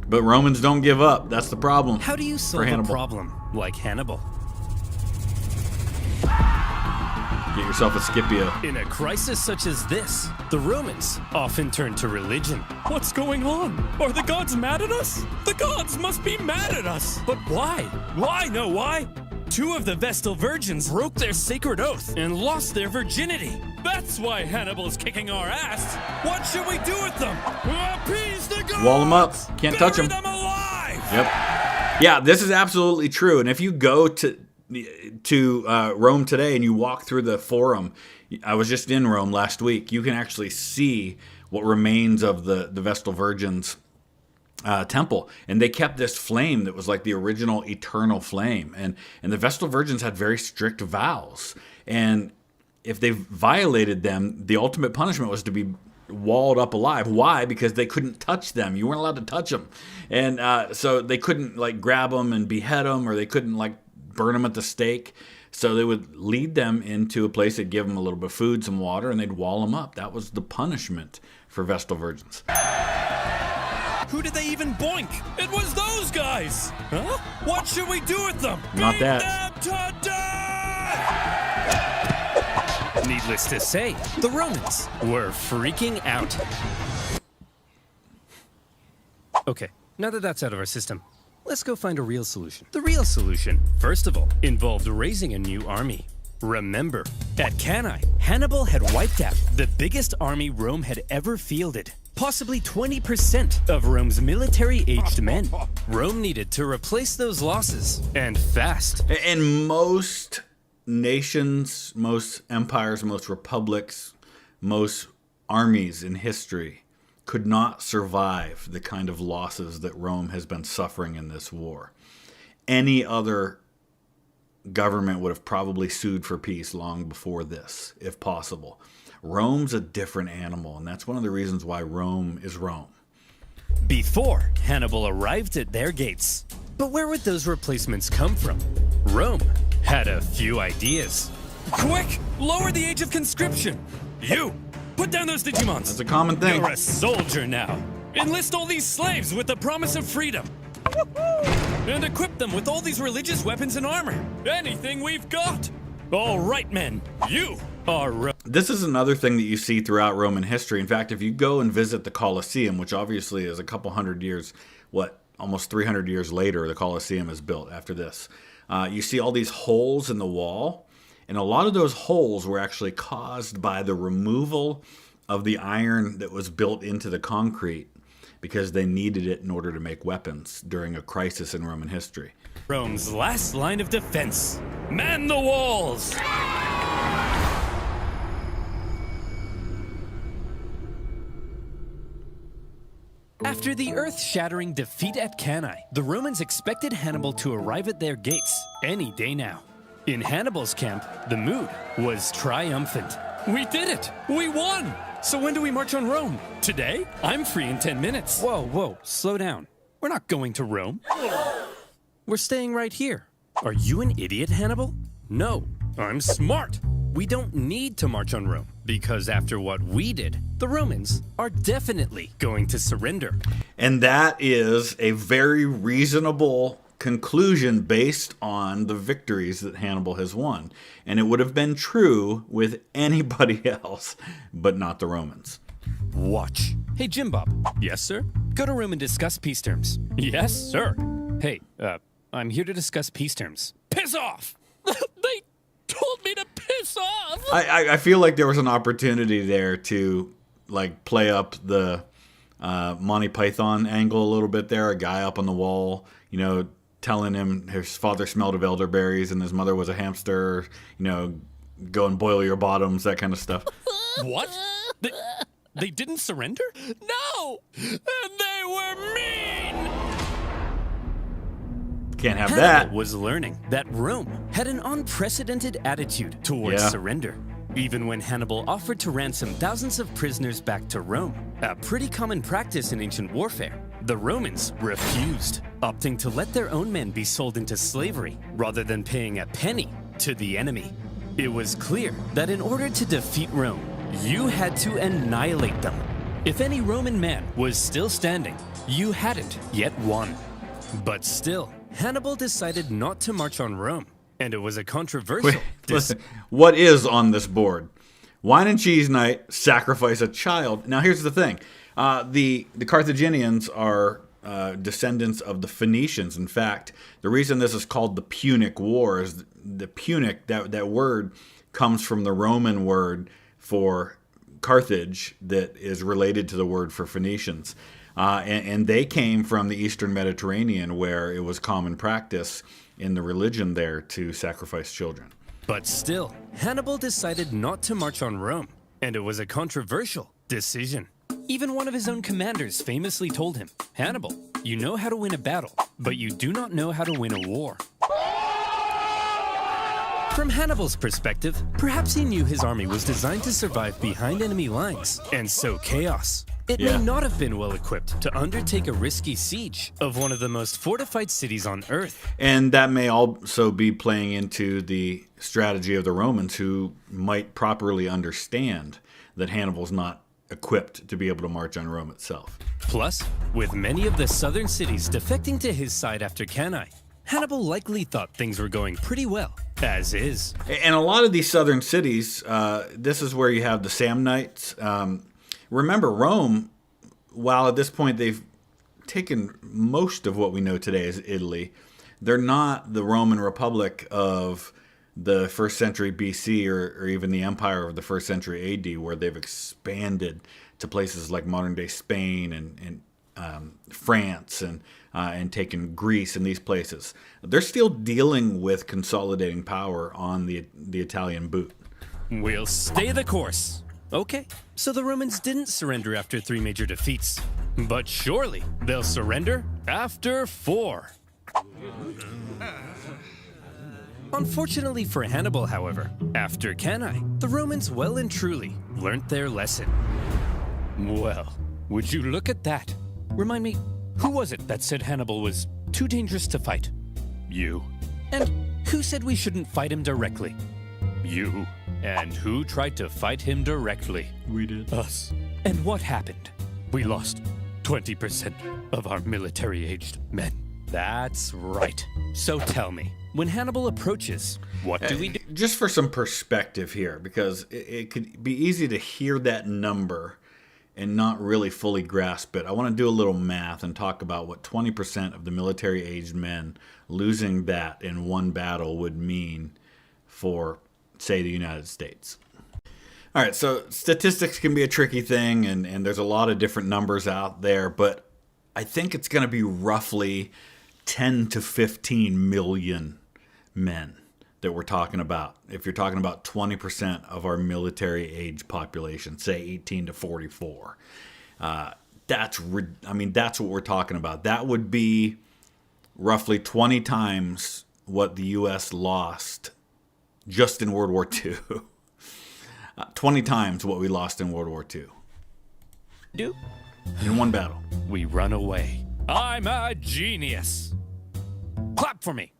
But Romans don't give up. That's the problem. How do you solve a problem like Hannibal? Get yourself a Scipio. In a crisis such as this, the Romans often turn to religion. What's going on? Are the gods mad at us? The gods must be mad at us. But why? Why? No, why? 2 of the Vestal Virgins broke their sacred oath and lost their virginity. That's why Hannibal's kicking our ass. What should we do with them? Appease the gods! Wall them up. Can't touch them. Bury them alive! Yep. Yeah, this is absolutely true. And if you go to Rome today and you walk through the Forum, I was just in Rome last week, you can actually see what remains of the Vestal Virgins temple. And they kept this flame that was like the original eternal flame. And the Vestal Virgins had very strict vows. And if they violated them, the ultimate punishment was to be walled up alive. Why? Because they couldn't touch them. You weren't allowed to touch them. And so they couldn't like grab them and behead them, or they couldn't like burn them at the stake. So they would lead them into a place, they'd give them a little bit of food, some water, and they'd wall them up. That was the punishment for Vestal Virgins. Who did they even boink? It was those guys! Huh? What should we do with them? Not Beat that. them to death! Needless to say, the Romans were freaking out. Okay, now that that's out of our system, let's go find a real solution. The real solution, first of all, involved raising a new army. Remember, at Cannae, Hannibal had wiped out the biggest army Rome had ever fielded. Possibly 20% of Rome's military-aged men. Rome needed to replace those losses, and fast. And most nations, most empires, most republics, most armies in history could not survive the kind of losses that Rome has been suffering in this war. Any other government would have probably sued for peace long before this, if possible. Rome's a different animal, and that's one of the reasons why Rome is Rome. Before Hannibal arrived at their gates. But where would those replacements come from? Rome had a few ideas. Quick! Lower the age of conscription! You! Put down those Digimons! That's a common thing. You're a soldier now! Enlist all these slaves with the promise of freedom! And equip them with all these religious weapons and armor! Anything we've got! All right, men! You are This is another thing that you see throughout Roman history. In fact, if you go and visit the Colosseum, which obviously is a couple hundred years, almost 300 years later, the Colosseum is built after this. You see all these holes in the wall, and a lot of those holes were actually caused by the removal of the iron that was built into the concrete because they needed it in order to make weapons during a crisis in Roman history. Rome's last line of defense. Man the walls! After the earth-shattering defeat at Cannae, the Romans expected Hannibal to arrive at their gates any day now. In Hannibal's camp, the mood was triumphant. We did it! We won! So when do we march on Rome? Today? I'm free in 10 minutes. Whoa, slow down. We're not going to Rome. We're staying right here. Are you an idiot, Hannibal? No, I'm smart. We don't need to march on Rome, because after what we did, the Romans are definitely going to surrender. And that is a very reasonable conclusion based on the victories that Hannibal has won. And it would have been true with anybody else, but not the Romans. Watch. Hey, Jim Bob. Yes, sir? Go to Rome and discuss peace terms. Yes, sir. Hey, I'm here to discuss peace terms. Piss off! They told me to piss off! I feel like there was an opportunity there to play up the Monty Python angle a little bit there. A guy up on the wall, telling him his father smelled of elderberries and his mother was a hamster, go and boil your bottoms, that kind of stuff. What? They didn't surrender? No! And they were mean! Can't have Hannibal that. was learning that Rome had an unprecedented attitude towards surrender. Even when Hannibal offered to ransom thousands of prisoners back to Rome, a pretty common practice in ancient warfare, the Romans refused, opting to let their own men be sold into slavery rather than paying a penny to the enemy. It was clear that in order to defeat Rome, you had to annihilate them. If any Roman man was still standing, you hadn't yet won. But still, Hannibal decided not to march on Rome, and it was a controversial Listen, what is on this board? Wine and cheese night, sacrifice a child. Now here's the thing. The Carthaginians are descendants of the Phoenicians. In fact, the reason this is called the Punic War is the Punic, that word comes from the Roman word for Carthage that is related to the word for Phoenicians. And they came from the Eastern Mediterranean, where it was common practice in the religion there to sacrifice children. But still, Hannibal decided not to march on Rome, and it was a controversial decision. Even one of his own commanders famously told him, "Hannibal, you know how to win a battle, but you do not know how to win a war." From Hannibal's perspective, perhaps he knew his army was designed to survive behind enemy lines and sow chaos. It may not have been well equipped to undertake a risky siege of one of the most fortified cities on Earth. And that may also be playing into the strategy of the Romans, who might properly understand that Hannibal's not equipped to be able to march on Rome itself. Plus, with many of the southern cities defecting to his side after Cannae, Hannibal likely thought things were going pretty well, as is. And a lot of these southern cities, this is where you have the Samnites. Remember, Rome, while at this point they've taken most of what we know today as Italy, they're not the Roman Republic of the 1st century BC or even the empire of the 1st century AD, where they've expanded to places like modern-day Spain and France and taken Greece and these places. They're still dealing with consolidating power on the Italian boot. We'll stay the course. Okay, so the Romans didn't surrender after 3 major defeats. But surely they'll surrender after 4. Unfortunately for Hannibal, however, after Cannae, the Romans well and truly learnt their lesson. Well, would you look at that? Remind me, who was it that said Hannibal was too dangerous to fight? You. And who said we shouldn't fight him directly? You. And who tried to fight him directly? We did. Us. And what happened? We lost 20% of our military-aged men. That's right. So tell me, when Hannibal approaches, what do we do? Just for some perspective here, because it could be easy to hear that number and not really fully grasp it. I want to do a little math and talk about what 20% of the military-aged men losing that in one battle would mean for, say, the United States. All right, so statistics can be a tricky thing, and there's a lot of different numbers out there, but I think it's going to be roughly 10 to 15 million men that we're talking about. If you're talking about 20% of our military age population, say 18 to 44, that's what we're talking about. That would be roughly 20 times what the U.S. lost just in World War II. 20 times what we lost in World War II. Do? In one battle. We run away. I'm a genius. Clap for me.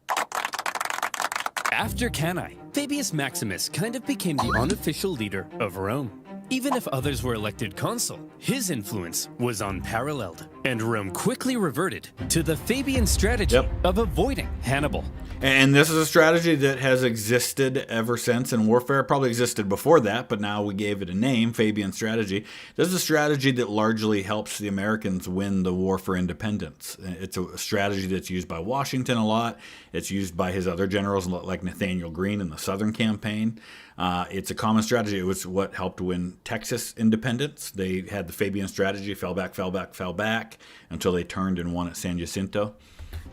After Cannae, Fabius Maximus kind of became the unofficial leader of Rome. Even if others were elected consul, his influence was unparalleled, and Rome quickly reverted to the Fabian strategy of avoiding Hannibal. And this is a strategy that has existed ever since in warfare. It probably existed before that, but now we gave it a name, Fabian strategy. This is a strategy that largely helps the Americans win the war for independence. It's a strategy that's used by Washington a lot. It's used by his other generals like Nathaniel Greene in the Southern Campaign. It's a common strategy. It was what helped win Texas independence. They had the Fabian strategy, fell back, until they turned and won at San Jacinto.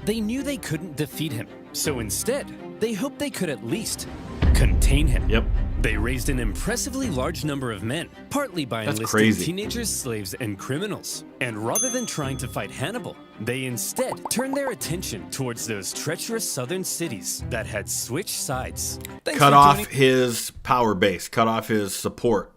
They knew they couldn't defeat him, so instead, they hoped they could at least contain him. Yep. They raised an impressively large number of men, partly by enlisting teenagers, slaves, and criminals. And rather than trying to fight Hannibal, they instead turned their attention towards those treacherous southern cities that had switched sides. Cut off his power base, cut off his support,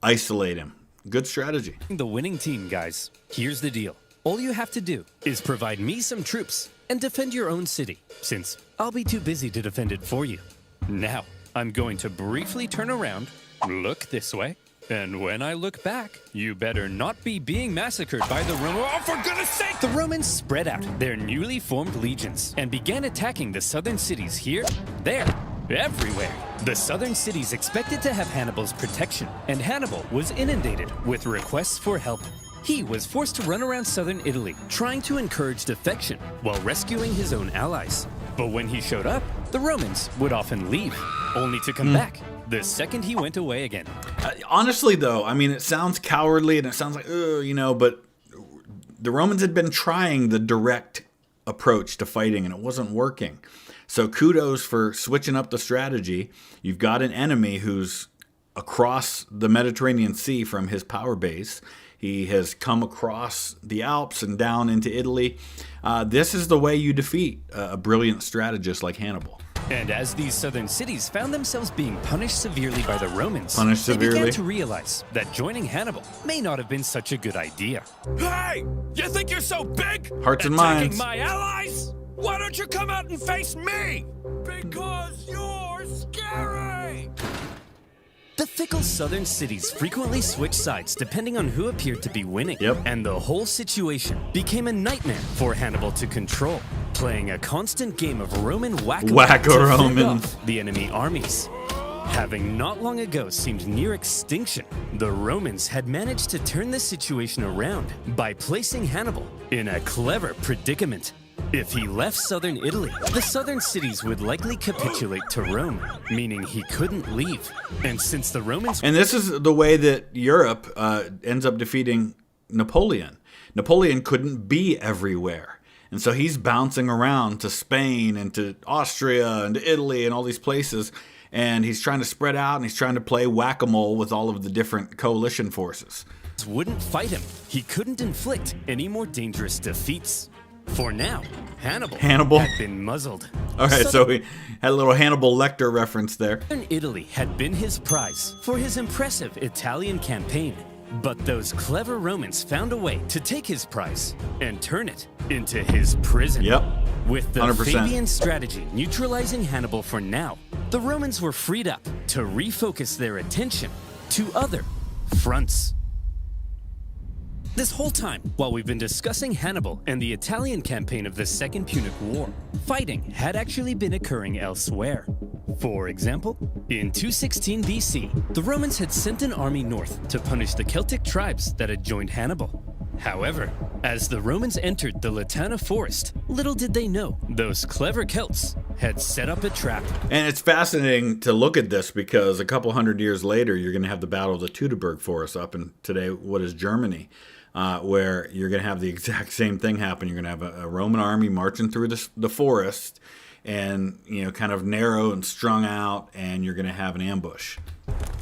isolate him. Good strategy. The winning team, guys. Here's the deal. All you have to do is provide me some troops and defend your own city, since I'll be too busy to defend it for you. Now, I'm going to briefly turn around, look this way, and when I look back, you better not be being massacred by the Romans. Oh, for goodness sake! The Romans spread out their newly formed legions and began attacking the southern cities here, there, everywhere. The southern cities expected to have Hannibal's protection, and Hannibal was inundated with requests for help. He was forced to run around southern Italy, trying to encourage defection while rescuing his own allies. But when he showed up, the Romans would often leave, only to come back the second he went away again. Honestly, though, I mean, it sounds cowardly and it sounds like, but the Romans had been trying the direct approach to fighting and it wasn't working. So kudos for switching up the strategy. You've got an enemy who's across the Mediterranean Sea from his power base. He has come across the Alps and down into Italy. This is the way you defeat a brilliant strategist like Hannibal. And as these southern cities found themselves being punished severely by the Romans, they began to realize that joining Hannibal may not have been such a good idea. Hey! You think you're so big? Hearts and minds. Attacking my allies? Why don't you come out and face me? Because you're scary! The fickle southern cities frequently switched sides depending on who appeared to be winning. Yep. And the whole situation became a nightmare for Hannibal to control, playing a constant game of Roman Whack-a-Roman. to fend off the enemy armies. Having not long ago seemed near extinction, the Romans had managed to turn the situation around by placing Hannibal in a clever predicament. If he left southern Italy, the southern cities would likely capitulate to Rome, meaning he couldn't leave. And since the Romans... And this is the way that Europe ends up defeating Napoleon. Napoleon couldn't be everywhere. And so he's bouncing around to Spain and to Austria and to Italy and all these places. And he's trying to spread out and he's trying to play whack-a-mole with all of the different coalition forces. wouldn't fight him. He couldn't inflict any more dangerous defeats. For now, Hannibal had been muzzled. All right, so we had a little Hannibal Lecter reference there. Southern Italy had been his prize for his impressive Italian campaign. But those clever Romans found a way to take his prize and turn it into his prison. Yep. With the 100%. Fabian strategy neutralizing Hannibal for now, the Romans were freed up to refocus their attention to other fronts. This whole time, while we've been discussing Hannibal and the Italian campaign of the Second Punic War, fighting had actually been occurring elsewhere. For example, in 216 BC, the Romans had sent an army north to punish the Celtic tribes that had joined Hannibal. However, as the Romans entered the Latana forest, little did they know those clever Celts had set up a trap. And it's fascinating to look at this because a couple hundred years later, you're going to have the Battle of the Teutoburg Forest up in today, what is Germany, where you're going to have the exact same thing happen. You're going to have a Roman army marching through the forest and, you know, kind of narrow and strung out, and you're going to have an ambush.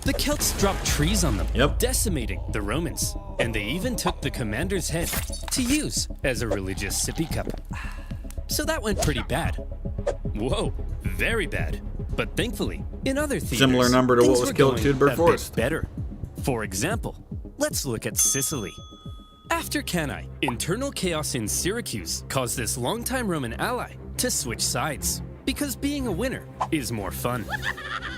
The Celts dropped trees on them, Yep. decimating the Romans, and they even took the commander's head to use as a religious sippy cup. So that went pretty bad. Whoa, very bad. But thankfully, in other theaters, Similar number to what things was were killed at going Teutoburg a bit Forest. better. For example, let's look at Sicily. After Cannae, internal chaos in Syracuse caused this longtime Roman ally to switch sides, because being a winner is more fun.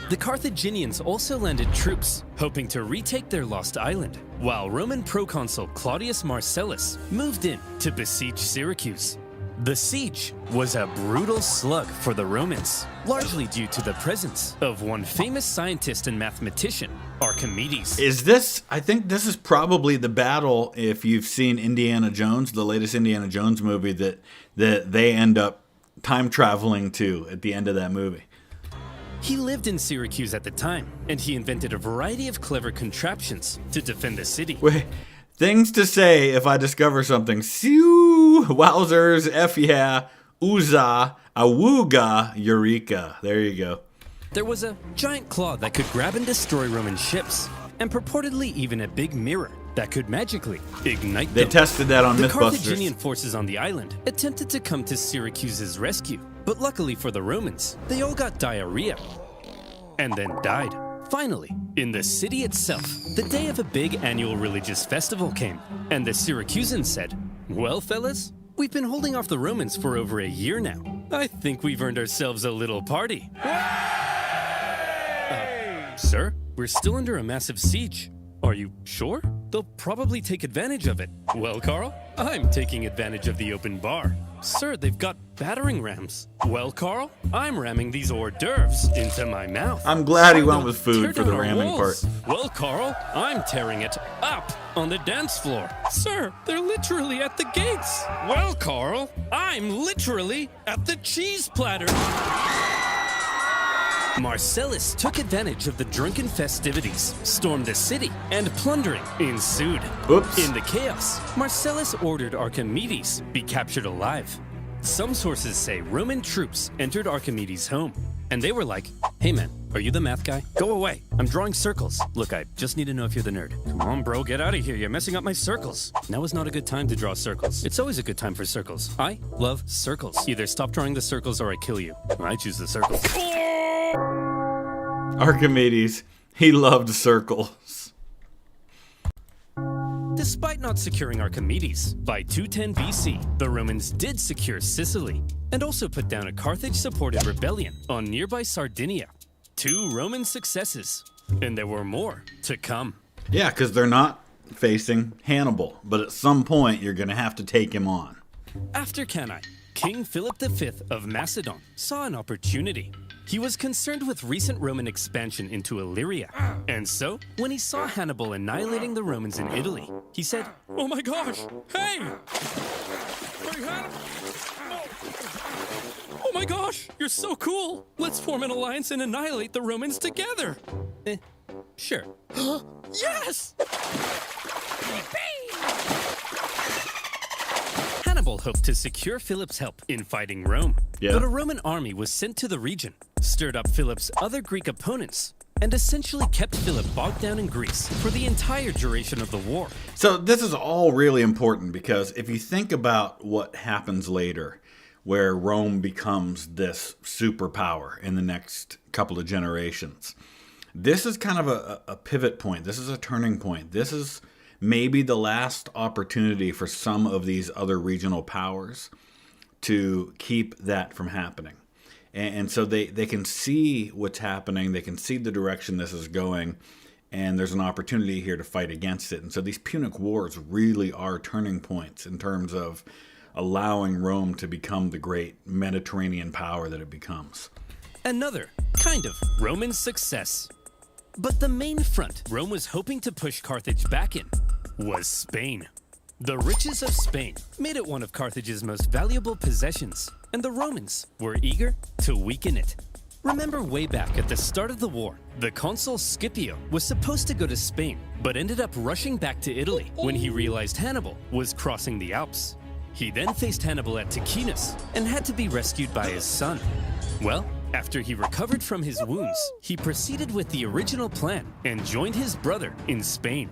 The Carthaginians also landed troops, hoping to retake their lost island, while Roman proconsul Claudius Marcellus moved in to besiege Syracuse. The siege was a brutal slug for the Romans, largely due to the presence of one famous scientist and mathematician, Archimedes. I think this is probably the battle, if you've seen Indiana Jones, the latest Indiana Jones movie, that they end up time traveling to at the end of that movie. He lived in Syracuse at the time, and he invented a variety of clever contraptions to defend the city. Wait, things to say if I discover something. Sew, wowzers, F yeah, ooza, awooga, eureka. There you go. There was a giant claw that could grab and destroy Roman ships, and purportedly even a big mirror that could magically ignite They them. tested that on The Mythbusters. Carthaginian forces on the island attempted to come to Syracuse's rescue, but luckily for the Romans, they all got diarrhea and then died. Finally, in the city itself, the day of a big annual religious festival came, and the Syracusans said, "Well, fellas, we've been holding off the Romans for over a year now. I think we've earned ourselves a little party." Sir, we're still under a massive siege. Are you sure? They'll probably take advantage of it. Well, Carl, I'm taking advantage of the open bar. Sir, they've got battering rams. Well, Carl, I'm ramming these hors d'oeuvres into my mouth. I'm glad he Why went not with food tear for the down our ramming walls? part. Well, Carl, I'm tearing it up on the dance floor. Sir, they're literally at the gates. Well, Carl, I'm literally at the cheese platter. Marcellus took advantage of the drunken festivities, stormed the city, and plundering ensued. Oops. In the chaos, Marcellus ordered Archimedes be captured alive. Some sources say Roman troops entered Archimedes' home, and they were like, "Hey man, are you the math guy? Go away, I'm drawing circles. Look, I just need to know if you're the nerd. Come on bro, get out of here, you're messing up my circles." Now is not a good time to draw circles. It's always a good time for circles. I love circles. Either stop drawing the circles or I kill you. I choose the circles. Archimedes, he loved circles. Despite not securing Archimedes, by 210 BC, the Romans did secure Sicily and also put down a Carthage-supported rebellion on nearby Sardinia. 2 Roman successes. and there were more to come. Yeah, because they're not facing Hannibal, but at some point you're going to have to take him on. After Cannae, King Philip V of Macedon saw an opportunity. He was concerned with recent Roman expansion into Illyria. And so, when he saw Hannibal annihilating the Romans in Italy, he said, Oh my gosh! Hey! Hey, Hannibal! Oh my gosh! You're so cool! Let's form an alliance and annihilate the Romans together! Sure. Yes! Hannibal hoped to secure Philip's help in fighting Rome. Yeah. But a Roman army was sent to the region, stirred up Philip's other Greek opponents, and essentially kept Philip bogged down in Greece for the entire duration of the war. So this is all really important because if you think about what happens later, where Rome becomes this superpower in the next couple of generations, this is kind of a pivot point. This is a turning point. This is maybe the last opportunity for some of these other regional powers to keep that from happening. And so they can see what's happening. They can see the direction this is going. And there's an opportunity here to fight against it. And so these Punic Wars really are turning points in terms of allowing Rome to become the great Mediterranean power that it becomes. Another kind of Roman success. But the main front Rome was hoping to push Carthage back in was Spain. The riches of Spain made it one of Carthage's most valuable possessions, and the Romans were eager to weaken it. Remember way back at the start of the war, the consul Scipio was supposed to go to Spain, but ended up rushing back to Italy when he realized Hannibal was crossing the Alps. He then faced Hannibal at Ticinus and had to be rescued by his son. Well, after he recovered from his wounds, he proceeded with the original plan and joined his brother in Spain.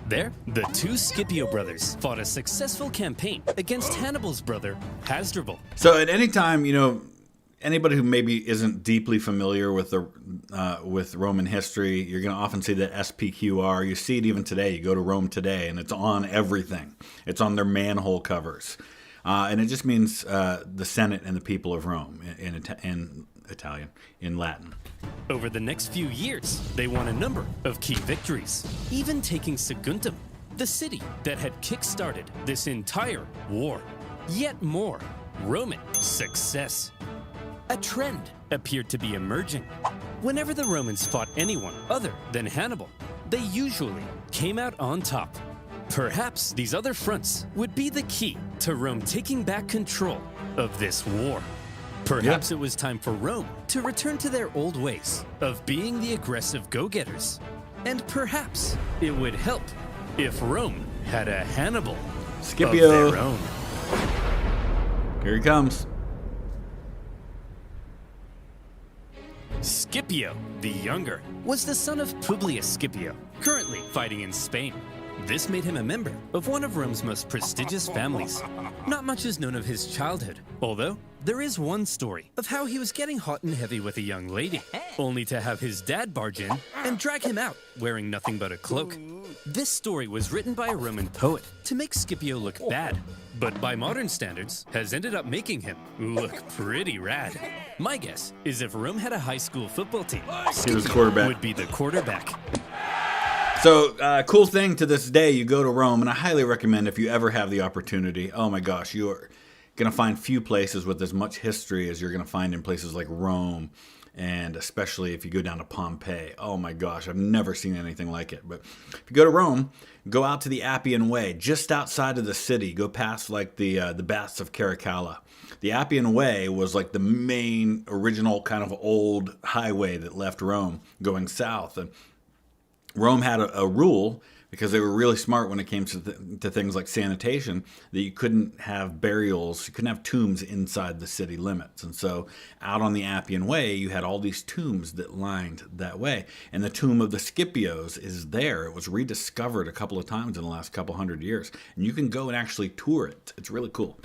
There, the two Scipio brothers fought a successful campaign against Hannibal's brother, Hasdrubal. So at any time, anybody who maybe isn't deeply familiar with with Roman history, you're going to often see the SPQR. You see it even today. You go to Rome today, and it's on everything. It's on their manhole covers. And it just means the Senate and the people of Rome in Italian, in Latin. Over the next few years, they won a number of key victories, even taking Saguntum, the city that had kick-started this entire war. Yet more Roman success. A trend appeared to be emerging. Whenever the Romans fought anyone other than Hannibal, they usually came out on top. Perhaps these other fronts would be the key to Rome taking back control of this war. Perhaps it was time for Rome to return to their old ways of being the aggressive go-getters. And perhaps it would help if Rome had a Hannibal Scipio. of their own. Here he comes. Scipio, the younger, was the son of Publius Scipio, currently fighting in Spain. This made him a member of one of Rome's most prestigious families. Not much is known of his childhood, although there is one story of how he was getting hot and heavy with a young lady, only to have his dad barge in and drag him out wearing nothing but a cloak. This story was written by a Roman poet to make Scipio look bad, but by modern standards has ended up making him look pretty rad. My guess is if Rome had a high school football team, He was the quarterback. would be the quarterback. So, cool thing to this day, you go to Rome, and I highly recommend if you ever have the opportunity, oh my gosh, you are going to find few places with as much history as you're going to find in places like Rome, and especially if you go down to Pompeii. Oh my gosh, I've never seen anything like it. But if you go to Rome, go out to the Appian Way, just outside of the city, go past like the Baths of Caracalla. The Appian Way was like the main original kind of old highway that left Rome going south. And Rome had a rule, because they were really smart when it came to things like sanitation, that you couldn't have burials, you couldn't have tombs inside the city limits. And so out on the Appian Way, you had all these tombs that lined that way. And the tomb of the Scipios is there. It was rediscovered a couple of times in the last couple hundred years. And you can go and actually tour it. It's really cool.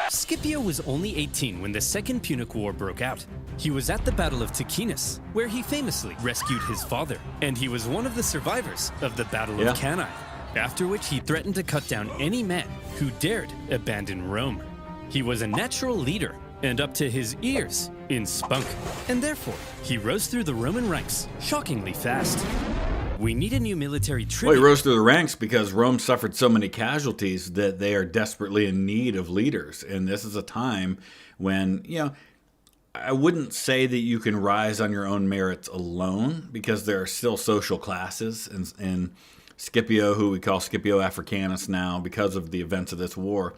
Scipio was only 18 when the Second Punic War broke out. He was at the Battle of Ticinus, where he famously rescued his father, and he was one of the survivors of the Battle of Cannae, after which he threatened to cut down any man who dared abandon Rome. He was a natural leader and up to his ears in spunk, and therefore he rose through the Roman ranks shockingly fast. We need a new military Well, tribute. he rose through the ranks because Rome suffered so many casualties that they are desperately in need of leaders. And this is a time when, I wouldn't say that you can rise on your own merits alone, because there are still social classes. And Scipio, who we call Scipio Africanus now because of the events of this war,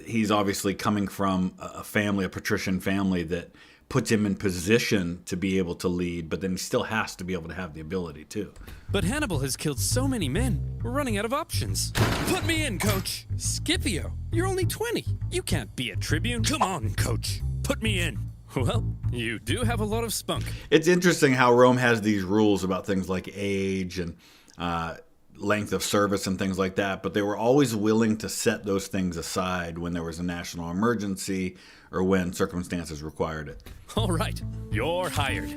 he's obviously coming from a family, a patrician family, that puts him in position to be able to lead, but then he still has to be able to have the ability too. But Hannibal has killed so many men, we're running out of options. Put me in, coach. Scipio, you're only 20. You can't be a tribune. Come on, coach. Put me in. Well, you do have a lot of spunk. It's interesting how Rome has these rules about things like age and length of service and things like that, but they were always willing to set those things aside when there was a national emergency or when circumstances required it. All right, you're hired.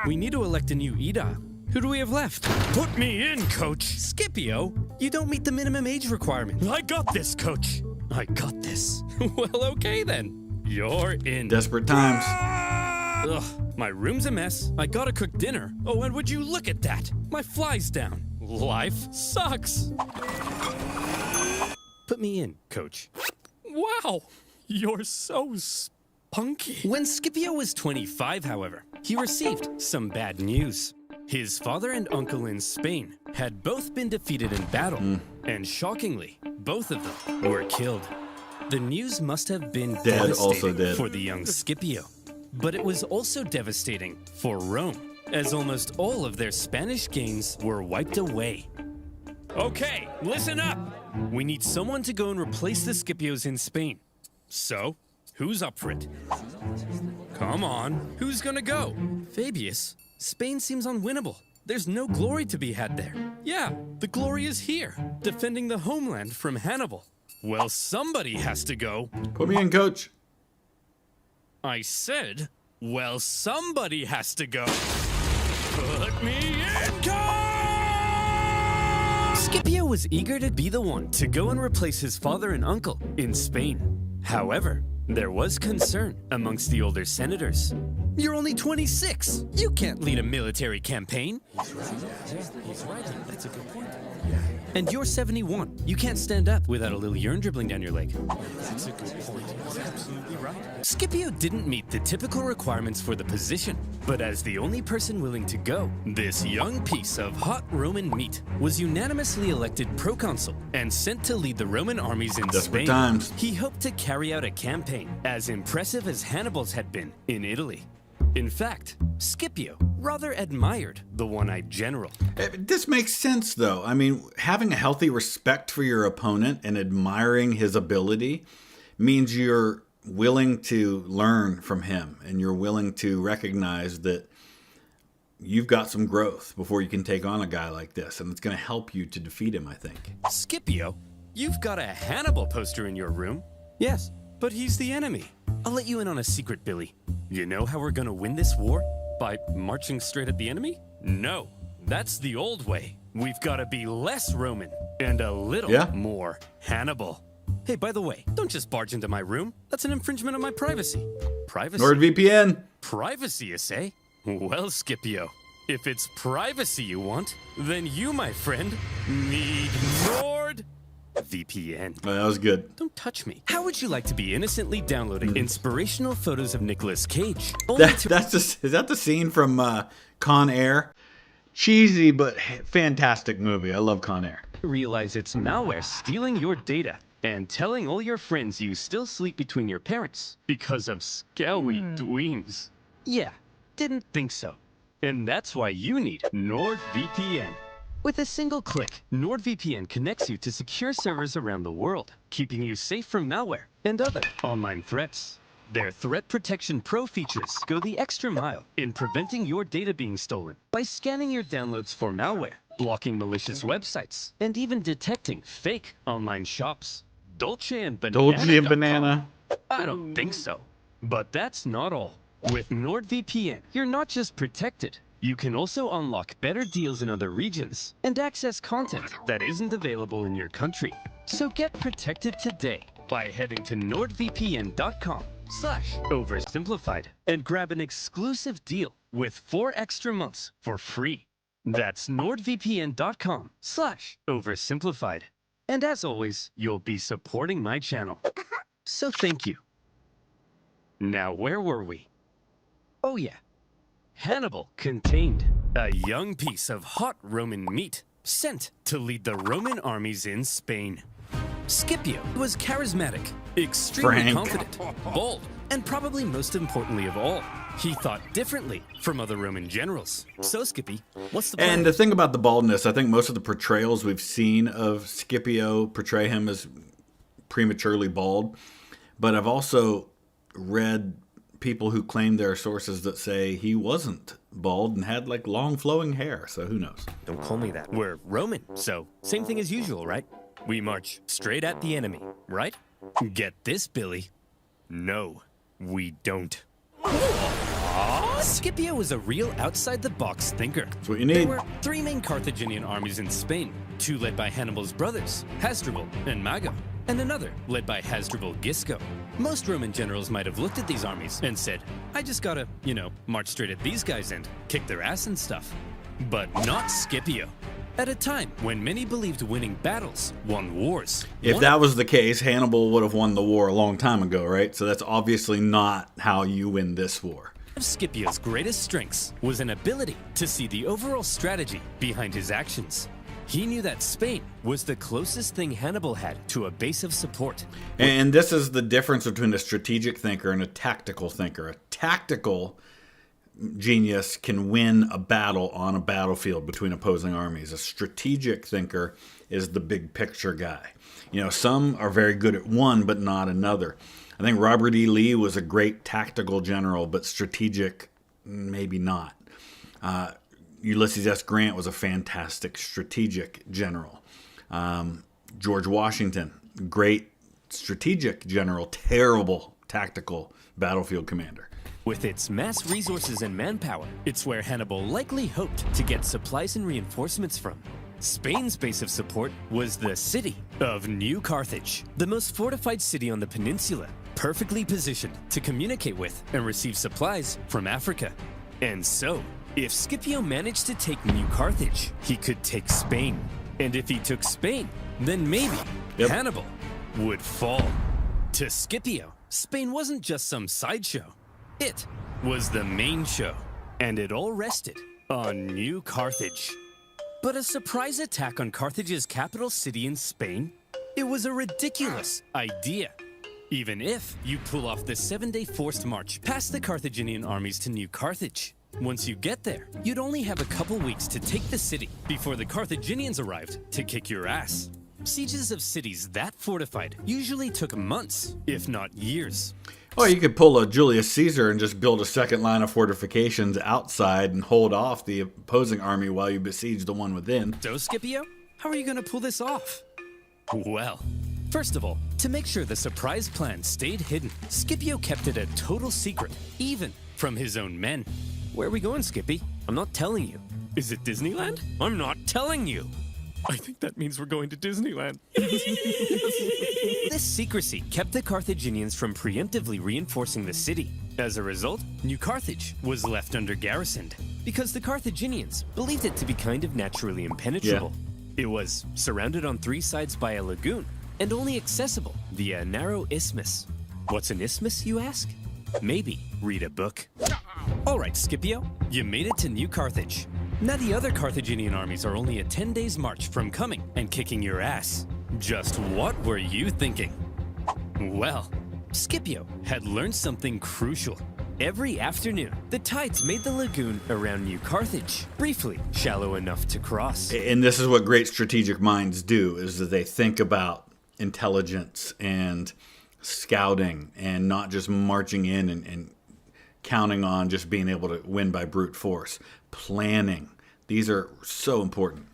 We need to elect a new Ida. Who do we have left? Put me in, coach. Scipio, you don't meet the minimum age requirement. I got this, coach. I got this. Well, okay then. You're in. Desperate times. Ugh, my room's a mess. I gotta cook dinner. Oh, and would you look at that? My fly's down. Life sucks. Put me in, coach. Wow, you're so spunky. When Scipio was 25, however, he received some bad news. His father and uncle in Spain had both been defeated in battle, and shockingly, both of them were killed. The news must have been devastating for the young Scipio, but it was also devastating for Rome, as almost all of their Spanish gains were wiped away. Okay, listen up. We need someone to go and replace the Scipios in Spain. So, who's up for it? Come on, who's gonna go? Fabius, Spain seems unwinnable. There's no glory to be had there. Yeah, the glory is here, defending the homeland from Hannibal. Well, somebody has to go. Put me in, coach. I said, well, somebody has to go. Put me in, coach! Scipio was eager to be the one to go and replace his father and uncle in Spain. However, there was concern amongst the older senators. You're only 26. You can't lead a military campaign. He's right. That's a good point. And you're 71. You can't stand up without a little urine dribbling down your leg. That's a good point. He's absolutely right. Scipio didn't meet the typical requirements for the position, but as the only person willing to go, this young piece of hot Roman meat was unanimously elected proconsul and sent to lead the Roman armies in Desperate Spain. times. He hoped to carry out a campaign as impressive as Hannibal's had been in Italy. In fact, Scipio rather admired the one-eyed general. This makes sense, though. I mean, having a healthy respect for your opponent and admiring his ability means you're willing to learn from him and you're willing to recognize that you've got some growth before you can take on a guy like this, and it's going to help you to defeat him, I think. Scipio, you've got a Hannibal poster in your room. Yes, but he's the enemy. I'll let you in on a secret, Billy. You know how we're gonna win this war? By marching straight at the enemy? No, that's the old way. We've got to be less Roman and a little more Hannibal. Hey, by the way, don't just barge into my room. That's an infringement of my privacy. Privacy? NordVPN. Privacy, you say? Well, Scipio, if it's privacy you want, then you, my friend, need NordVPN. Oh, that was good. Don't touch me. How would you like to be innocently downloading inspirational photos of Nicolas Cage? Is that the scene from Con Air? Cheesy but fantastic movie. I love Con Air. Realize it's malware stealing your data and telling all your friends you still sleep between your parents because of scally dweens. Yeah, didn't think so. And that's why you need NordVPN. With a single click, NordVPN connects you to secure servers around the world, keeping you safe from malware and other online threats. Their Threat Protection Pro features go the extra mile in preventing your data being stolen by scanning your downloads for malware, blocking malicious websites, and even detecting fake online shops. Dolce and Banana. I don't think so. But that's not all. With NordVPN, you're not just protected. You can also unlock better deals in other regions and access content that isn't available in your country. So get protected today by heading to nordvpn.com Oversimplified and grab an exclusive deal with 4 extra months for free. That's nordvpn.com/oversimplified. And as always, you'll be supporting my channel. So thank you. Now, where were we? Oh yeah. Hannibal contained a young piece of hot Roman meat sent to lead the Roman armies in Spain. Scipio was charismatic, extremely Frank. confident, bold, and probably most importantly of all, he thought differently from other Roman generals. So, Skippy, what's the plan? And the thing about the baldness, I think most of the portrayals we've seen of Scipio portray him as prematurely bald. But I've also read people who claim there are sources that say he wasn't bald and had like long flowing hair. So who knows? Don't call me that. We're Roman, so same thing as usual, right? We march straight at the enemy, right? Get this, Billy. No, we don't. Scipio was a real outside-the-box thinker. That's what you There need. were 3 main Carthaginian armies in Spain, 2 led by Hannibal's brothers, Hasdrubal and Mago, and another led by Hasdrubal Gisco. Most Roman generals might have looked at these armies and said, I just gotta, march straight at these guys and kick their ass and stuff. But not Scipio. At a time when many believed winning battles won wars. If that was the case, Hannibal would have won the war a long time ago, right? So that's obviously not how you win this war. One of Scipio's greatest strengths was an ability to see the overall strategy behind his actions. He knew that Spain was the closest thing Hannibal had to a base of support. And this is the difference between a strategic thinker and a tactical thinker. A tactical genius can win a battle on a battlefield between opposing armies. A strategic thinker is the big picture guy. Some are very good at one, but not another. I think Robert E. Lee was a great tactical general, but strategic, maybe not. Ulysses S. Grant was a fantastic strategic general. George Washington, great strategic general, terrible tactical battlefield commander. With its mass resources and manpower, it's where Hannibal likely hoped to get supplies and reinforcements from. Spain's base of support was the city of New Carthage, the most fortified city on the peninsula, perfectly positioned to communicate with and receive supplies from Africa. And so, if Scipio managed to take New Carthage, he could take Spain. And if he took Spain, then maybe Hannibal would fall. To Scipio, Spain wasn't just some sideshow. It was the main show, and it all rested on New Carthage. But a surprise attack on Carthage's capital city in Spain? It was a ridiculous idea. Even if you pull off the 7-day forced march past the Carthaginian armies to New Carthage. Once you get there, you'd only have a couple weeks to take the city before the Carthaginians arrived to kick your ass. Sieges of cities that fortified usually took months, if not years. Or you could pull a Julius Caesar and just build a second line of fortifications outside and hold off the opposing army while you besiege the one within. So, Scipio, how are you going to pull this off? Well, first of all, to make sure the surprise plan stayed hidden, Scipio kept it a total secret, even from his own men. Where are we going, Skippy? I'm not telling you. Is it Disneyland? I'm not telling you. I think that means we're going to Disneyland. This secrecy kept the Carthaginians from preemptively reinforcing the city. As a result, New Carthage was left under garrisoned because the Carthaginians believed it to be kind of naturally impenetrable. It was surrounded on 3 sides by a lagoon and only accessible via a narrow isthmus. What's an isthmus, you ask? Maybe read a book. All right, Scipio, you made it to New Carthage. Now the other Carthaginian armies are only a 10 days march from coming and kicking your ass. Just what were you thinking? Well, Scipio had learned something crucial. Every afternoon, the tides made the lagoon around New Carthage briefly shallow enough to cross. And this is what great strategic minds do, is that they think about intelligence and scouting and not just marching in and counting on just being able to win by brute force. Planning. These are so important.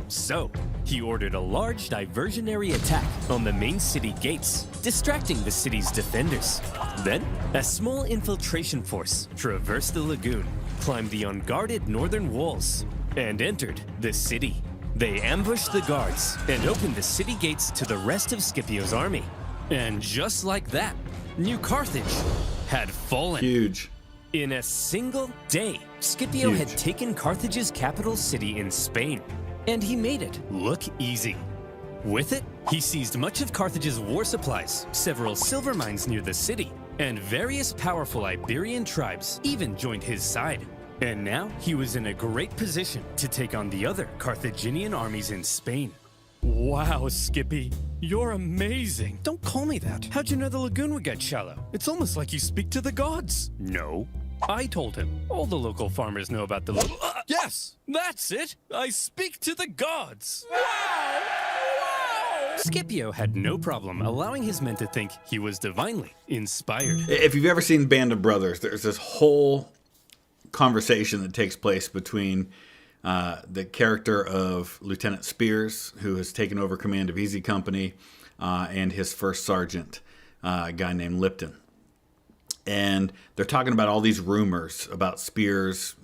So, he ordered a large diversionary attack on the main city gates, distracting the city's defenders. Then, a small infiltration force traversed the lagoon, climbed the unguarded northern walls, and entered the city. They ambushed the guards and opened the city gates to the rest of Scipio's army. And just like that, New Carthage had fallen. Huge. In a single day, Scipio had Huge. taken Carthage's capital city in Spain, and he made it look easy. With it, he seized much of Carthage's war supplies, several silver mines near the city, and various powerful Iberian tribes even joined his side. And now he was in a great position to take on the other Carthaginian armies in Spain. Wow, Skippy, you're amazing. Don't call me that. How'd you know the lagoon would get shallow? It's almost like you speak to the gods. No. I told him. All the local farmers know about the Yes, that's it. I speak to the gods. Scipio had no problem allowing his men to think he was divinely inspired. If you've ever seen Band of Brothers, there's this whole conversation that takes place between the character of Lieutenant Spears, who has taken over command of Easy Company, and his first sergeant, a guy named Lipton. And they're talking about all these rumors about Spears,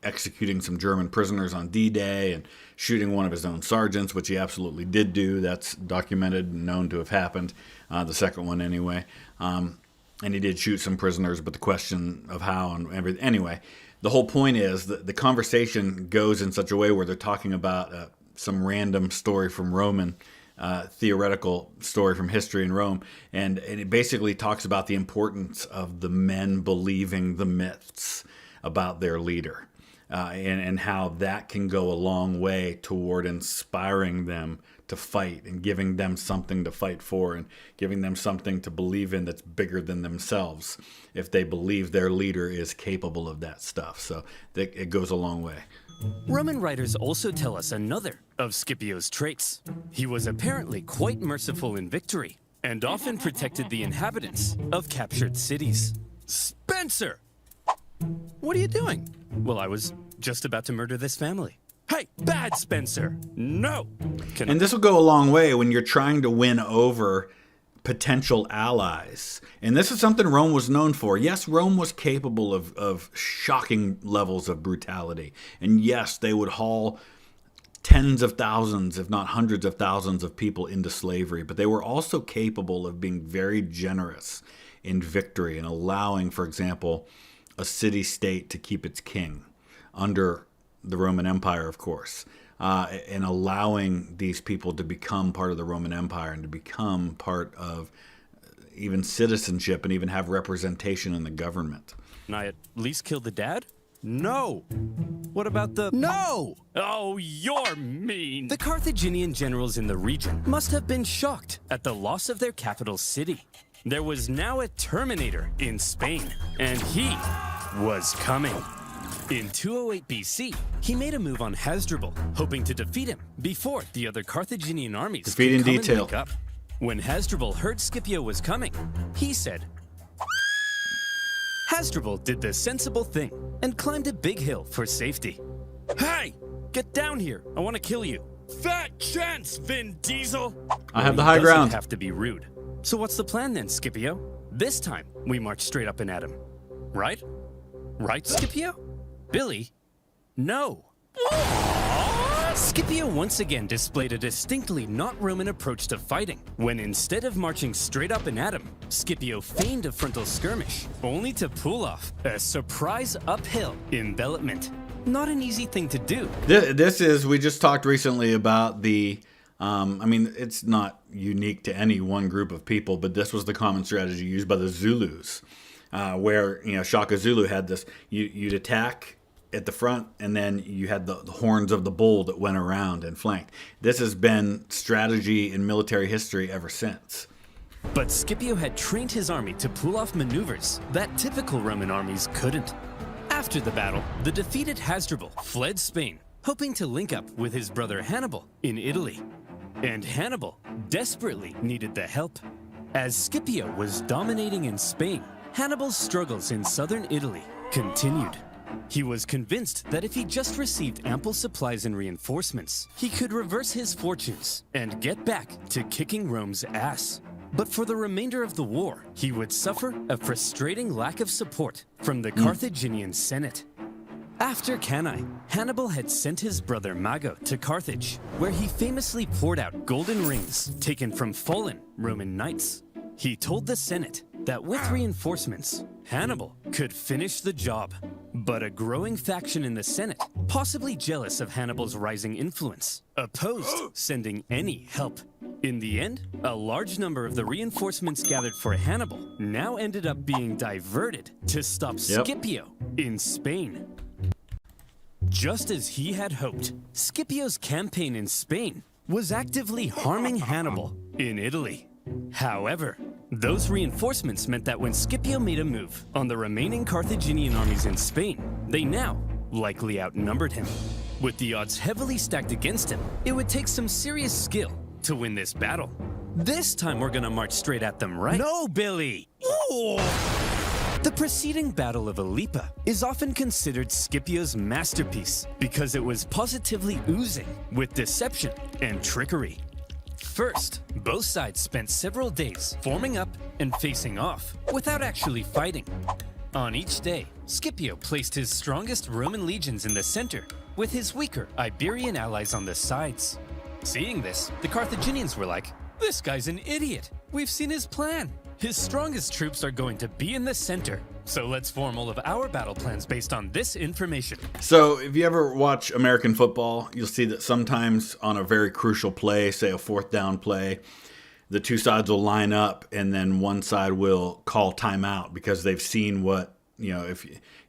executing some German prisoners on D-Day and shooting one of his own sergeants, which he absolutely did do. That's documented and known to have happened, the second one anyway. And he did shoot some prisoners, but the question of how and everything. Anyway, the whole point is that the conversation goes in such a way where they're talking about some random story from Roman, theoretical story from history in Rome, and it basically talks about the importance of the men believing the myths about their leader, and how that can go a long way toward inspiring them to fight and giving them something to fight for and giving them something to believe in that's bigger than themselves if they believe their leader is capable of that stuff. So it goes a long way. Roman writers also tell us another of Scipio's traits. He was apparently quite merciful in victory and often protected the inhabitants of captured cities. Spencer! What are you doing? Well, I was just about to murder this family. Hey, bad Spencer! No! And this will go a long way when you're trying to win over potential allies. And this is something Rome was known for. Yes, Rome was capable of shocking levels of brutality. And yes, they would haul tens of thousands, if not hundreds of thousands of people into slavery. But they were also capable of being very generous in victory and allowing, for example, a city-state to keep its king under the Roman Empire, of course, and allowing these people to become part of the Roman Empire and to become part of even citizenship and even have representation in the government. Can I at least kill the dad? No! What about the... No! Oh, you're mean! The Carthaginian generals in the region must have been shocked at the loss of their capital city. There was now a Terminator in Spain, and he was coming. In 208 BC, he made a move on Hasdrubal, hoping to defeat him before the other Carthaginian armies Defeat in could come and detail. link up. When Hasdrubal heard Scipio was coming, he said, Hasdrubal did the sensible thing and climbed a big hill for safety. Hey! Get down here! I want to kill you. Fat chance, Vin Diesel! I have the He high doesn't ground. have to be rude. So what's the plan then, Scipio? This time, we march straight up and at him. Right? Right, Scipio? Billy? No. Scipio once again displayed a distinctly not Roman approach to fighting, when instead of marching straight up and at him, Scipio feigned a frontal skirmish, only to pull off a surprise uphill envelopment. Not an easy thing to do. This is, we just talked recently about the, it's not unique to any one group of people, but this was the common strategy used by the Zulus, where, Shaka Zulu had this, you'd attack at the front, and then you had the horns of the bull that went around and flanked. This has been strategy in military history ever since. But Scipio had trained his army to pull off maneuvers that typical Roman armies couldn't. After the battle, the defeated Hasdrubal fled Spain, hoping to link up with his brother Hannibal in Italy. And Hannibal desperately needed the help. As Scipio was dominating in Spain, Hannibal's struggles in southern Italy continued. He was convinced that if he just received ample supplies and reinforcements, he could reverse his fortunes and get back to kicking Rome's ass. But for the remainder of the war, he would suffer a frustrating lack of support from the Carthaginian Senate. After Cannae, Hannibal had sent his brother Mago to Carthage, where he famously poured out golden rings taken from fallen Roman knights. He told the Senate that with reinforcements, Hannibal could finish the job. But a growing faction in the Senate, possibly jealous of Hannibal's rising influence, opposed sending any help. In the end, a large number of the reinforcements gathered for Hannibal now ended up being diverted to stop Scipio in Spain. Just as he had hoped, Scipio's campaign in Spain was actively harming Hannibal in Italy. However, those reinforcements meant that when Scipio made a move on the remaining Carthaginian armies in Spain, they now likely outnumbered him. With the odds heavily stacked against him, it would take some serious skill to win this battle. This time we're gonna march straight at them, right? No, Billy! Ooh. The preceding Battle of Alipa is often considered Scipio's masterpiece because it was positively oozing with deception and trickery. First, both sides spent several days forming up and facing off without actually fighting. On each day, Scipio placed his strongest Roman legions in the center with his weaker Iberian allies on the sides. Seeing this, the Carthaginians were like, "This guy's an idiot. We've seen his plan. His strongest troops are going to be in the center. So let's form all of our battle plans based on this information." So if you ever watch American football, you'll see that sometimes on a very crucial play, say a fourth down play, the two sides will line up and then one side will call timeout because they've seen what, you know,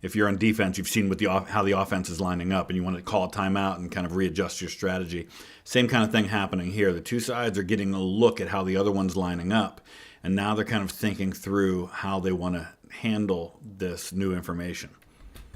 if you're on defense, you've seen what how the offense is lining up and you want to call a timeout and kind of readjust your strategy. Same kind of thing happening here. The two sides are getting a look at how the other one's lining up, and now they're kind of thinking through how they want to handle this new information.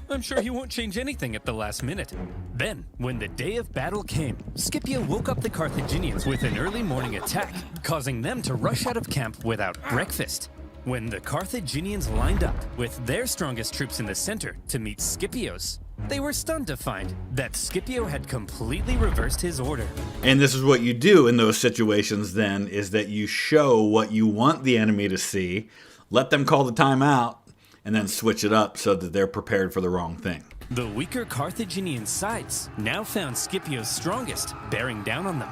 I'm sure he won't change anything at the last minute. Then, when the day of battle came, Scipio woke up the Carthaginians with an early morning attack, causing them to rush out of camp without breakfast. When the Carthaginians lined up with their strongest troops in the center to meet Scipio's, they were stunned to find that Scipio had completely reversed his order. And this is what you do in those situations then, is that you show what you want the enemy to see, let them call the timeout, and then switch it up so that they're prepared for the wrong thing. The weaker Carthaginian sides now found Scipio's strongest bearing down on them.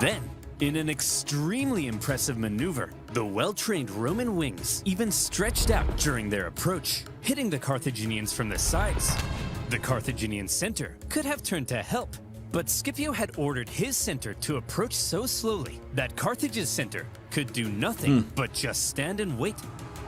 Then, in an extremely impressive maneuver, the well-trained Roman wings even stretched out during their approach, hitting the Carthaginians from the sides. The Carthaginian center could have turned to help, but Scipio had ordered his center to approach so slowly that Carthage's center could do nothing but just stand and wait.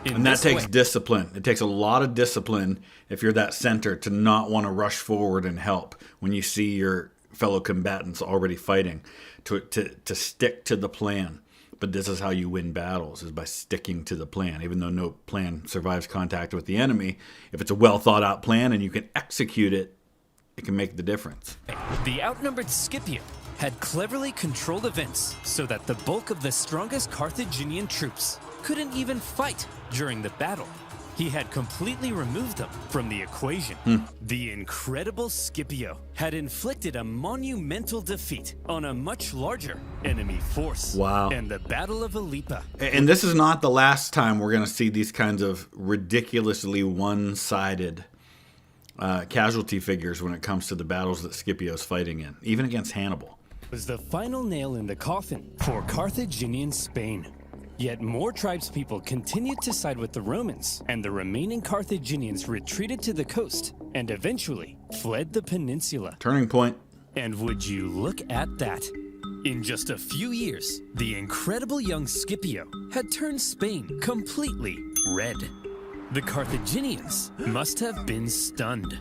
And that takes discipline. It takes a lot of discipline if you're that center to not want to rush forward and help when you see your fellow combatants already fighting, to stick to the plan. But this is how you win battles, is by sticking to the plan. Even though no plan survives contact with the enemy, if it's a well thought out plan and you can execute it, it can make the difference. The outnumbered Scipio had cleverly controlled events so that the bulk of the strongest Carthaginian troops couldn't even fight during the battle. He had completely removed them from the equation. The incredible Scipio had inflicted a monumental defeat on a much larger enemy force. Wow. And the Battle of Alipa. And this is not the last time we're going to see these kinds of ridiculously one-sided casualty figures when it comes to the battles that Scipio's fighting in, even against Hannibal. Was the final nail in the coffin for Carthaginian Spain. Yet more tribespeople continued to side with the Romans, and the remaining Carthaginians retreated to the coast and eventually fled the peninsula. Turning point. And would you look at that? In just a few years, the incredible young Scipio had turned Spain completely red. The Carthaginians must have been stunned.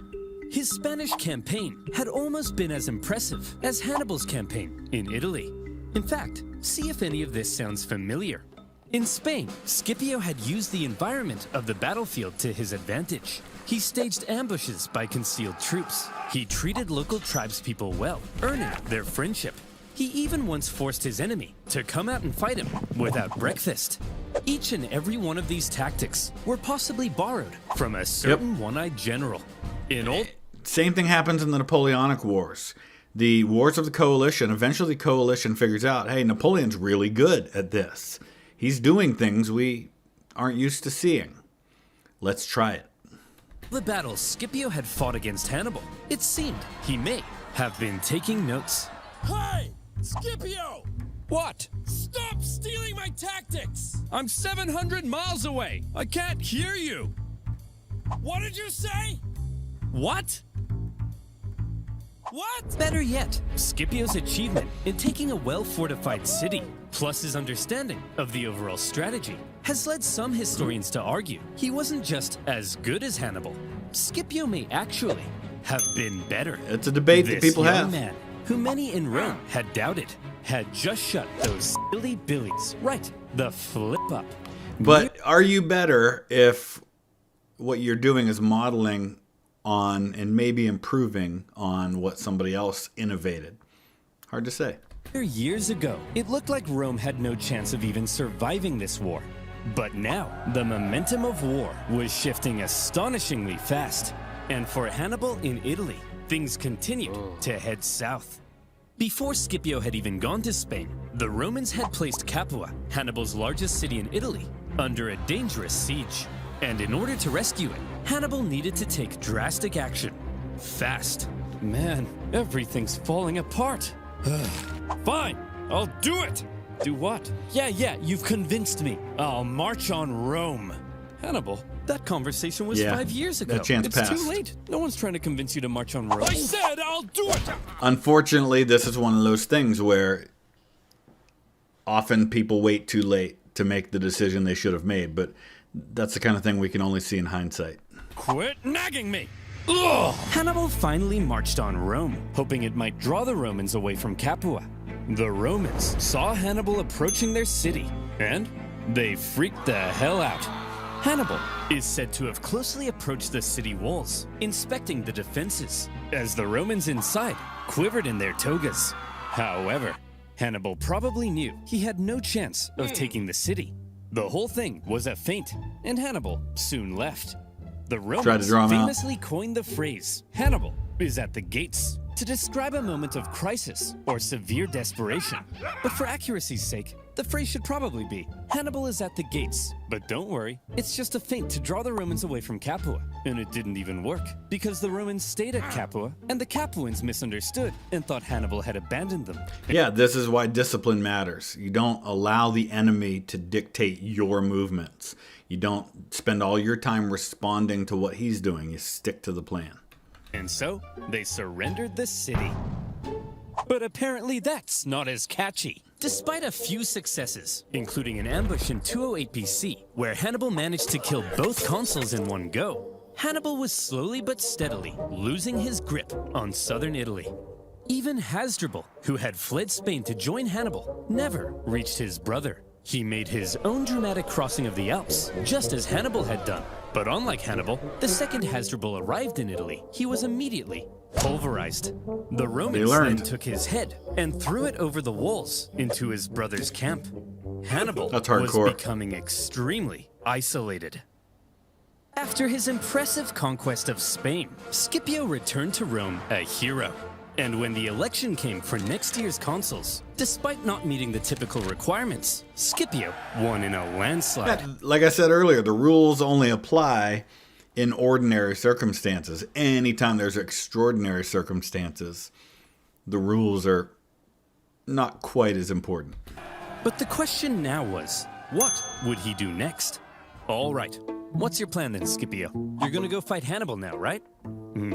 His Spanish campaign had almost been as impressive as Hannibal's campaign in Italy. In fact, see if any of this sounds familiar. In Spain, Scipio had used the environment of the battlefield to his advantage. He staged ambushes by concealed troops. He treated local tribespeople well, earning their friendship. He even once forced his enemy to come out and fight him without breakfast. Each and every one of these tactics were possibly borrowed from a certain one-eyed general. Same thing happens in the Napoleonic Wars. The Wars of the Coalition, eventually the coalition figures out, hey, Napoleon's really good at this. He's doing things we aren't used to seeing. Let's try it. The battles Scipio had fought against Hannibal, it seemed he may have been taking notes. Hey! Scipio! What? Stop stealing my tactics! I'm 700 miles away. I can't hear you. What did you say? What? What? Better yet, Scipio's achievement in taking a well-fortified city, plus his understanding of the overall strategy, has led some historians to argue he wasn't just as good as Hannibal. Scipio may actually have been better. It's a debate that people This have. young man, who many in Rome had doubted, had just shut those silly billies. Right, the flip up. But are you better if what you're doing is modeling on and maybe improving on what somebody else innovated? Hard to say. Years ago, it looked like Rome had no chance of even surviving this war. But now, the momentum of war was shifting astonishingly fast. And for Hannibal in Italy, things continued to head south. Before Scipio had even gone to Spain, the Romans had placed Capua, Hannibal's largest city in Italy, under a dangerous siege. And in order to rescue it, Hannibal needed to take drastic action. Fast. Man, everything's falling apart. Fine, I'll do it. Do what? Yeah, you've convinced me. I'll march on Rome. Hannibal, That conversation was Yeah, 5 years ago. that chance it's passed. too late. No one's trying to convince you to march on Rome. I said I'll do it. Unfortunately, this is one of those things where often people wait too late to make the decision they should have made, but that's the kind of thing we can only see in hindsight. Quit nagging me. Ugh. Hannibal finally marched on Rome, hoping it might draw the Romans away from Capua. The Romans saw Hannibal approaching their city, and they freaked the hell out. Hannibal is said to have closely approached the city walls, inspecting the defenses, as the Romans inside quivered in their togas. However, Hannibal probably knew he had no chance of taking the city. The whole thing was a feint, and Hannibal soon left. The Tried to Romans draw him out. famously coined the phrase, Hannibal is at the gates, to describe a moment of crisis or severe desperation. But for accuracy's sake, the phrase should probably be, Hannibal is at the gates. But don't worry, it's just a feint to draw the Romans away from Capua. And it didn't even work, because the Romans stayed at Capua, and the Capuans misunderstood and thought Hannibal had abandoned them. Yeah, this is why discipline matters. You don't allow the enemy to dictate your movements. You don't spend all your time responding to what he's doing. You stick to the plan. And so, they surrendered the city. But apparently that's not as catchy. Despite a few successes, including an ambush in 208 BC, where Hannibal managed to kill both consuls in one go, Hannibal was slowly but steadily losing his grip on southern Italy. Even Hasdrubal, who had fled Spain to join Hannibal, never reached his brother. He made his own dramatic crossing of the Alps, just as Hannibal had done. But unlike Hannibal, the second Hasdrubal arrived in Italy, he was immediately pulverized. The Romans learned. then took his head and threw it over the walls into his brother's camp. Hannibal That's was hardcore. becoming extremely isolated. After his impressive conquest of Spain, Scipio returned to Rome a hero. And when the election came for next year's consuls, despite not meeting the typical requirements, Scipio won in a landslide. Like I said earlier, the rules only apply in ordinary circumstances. Anytime there's extraordinary circumstances, the rules are not quite as important. But the question now was, what would he do next? All right, what's your plan then, Scipio? You're gonna go fight Hannibal now, right?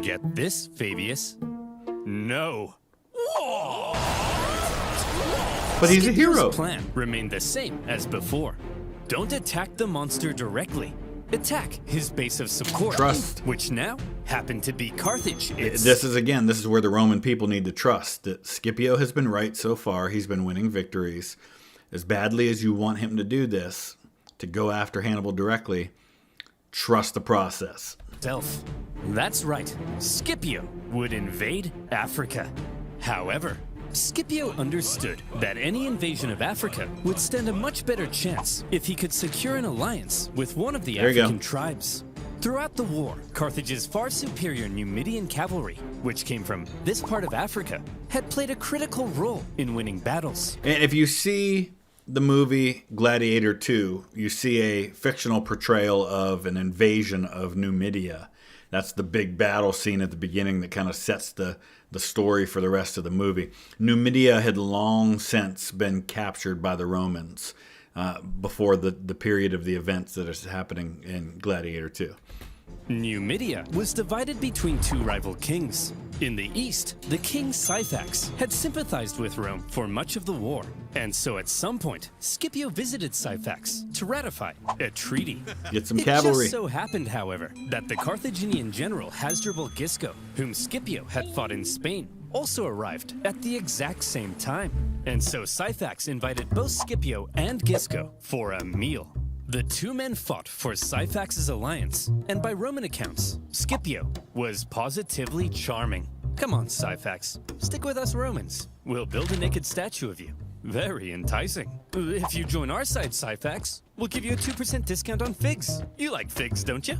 Get this, Fabius. No. But he's a hero. Scipio's plan remained the same as before. Don't attack the monster directly. Attack his base of support. Trust. Which now happened to be Carthage. This is where the Roman people need to trust that Scipio has been right so far. He's been winning victories. As badly as you want him to do this, to go after Hannibal directly, trust the process. Self. That's right. Scipio would invade Africa. However, Scipio understood that any invasion of Africa would stand a much better chance if he could secure an alliance with one of the There you go. African tribes. Throughout the war, Carthage's far superior Numidian cavalry, which came from this part of Africa, had played a critical role in winning battles. And if you see the movie Gladiator 2, you see a fictional portrayal of an invasion of Numidia. That's the big battle scene at the beginning that kind of sets the the story for the rest of the movie. Numidia had long since been captured by the Romans before the period of the events that is happening in Gladiator 2. Numidia was divided between two rival kings. In the east, the king Syphax had sympathized with Rome for much of the war, and so at some point, Scipio visited Syphax to ratify a treaty. Get some It cavalry. just so happened, however, that the Carthaginian general Hasdrubal Gisco, whom Scipio had fought in Spain, also arrived at the exact same time. And so Syphax invited both Scipio and Gisco for a meal. The two men fought for Syphax's alliance, and by Roman accounts, Scipio was positively charming. Come on, Syphax, stick with us Romans. We'll build a naked statue of you. Very enticing. If you join our side, Syphax, we'll give you a 2% discount on figs. You like figs, don't you?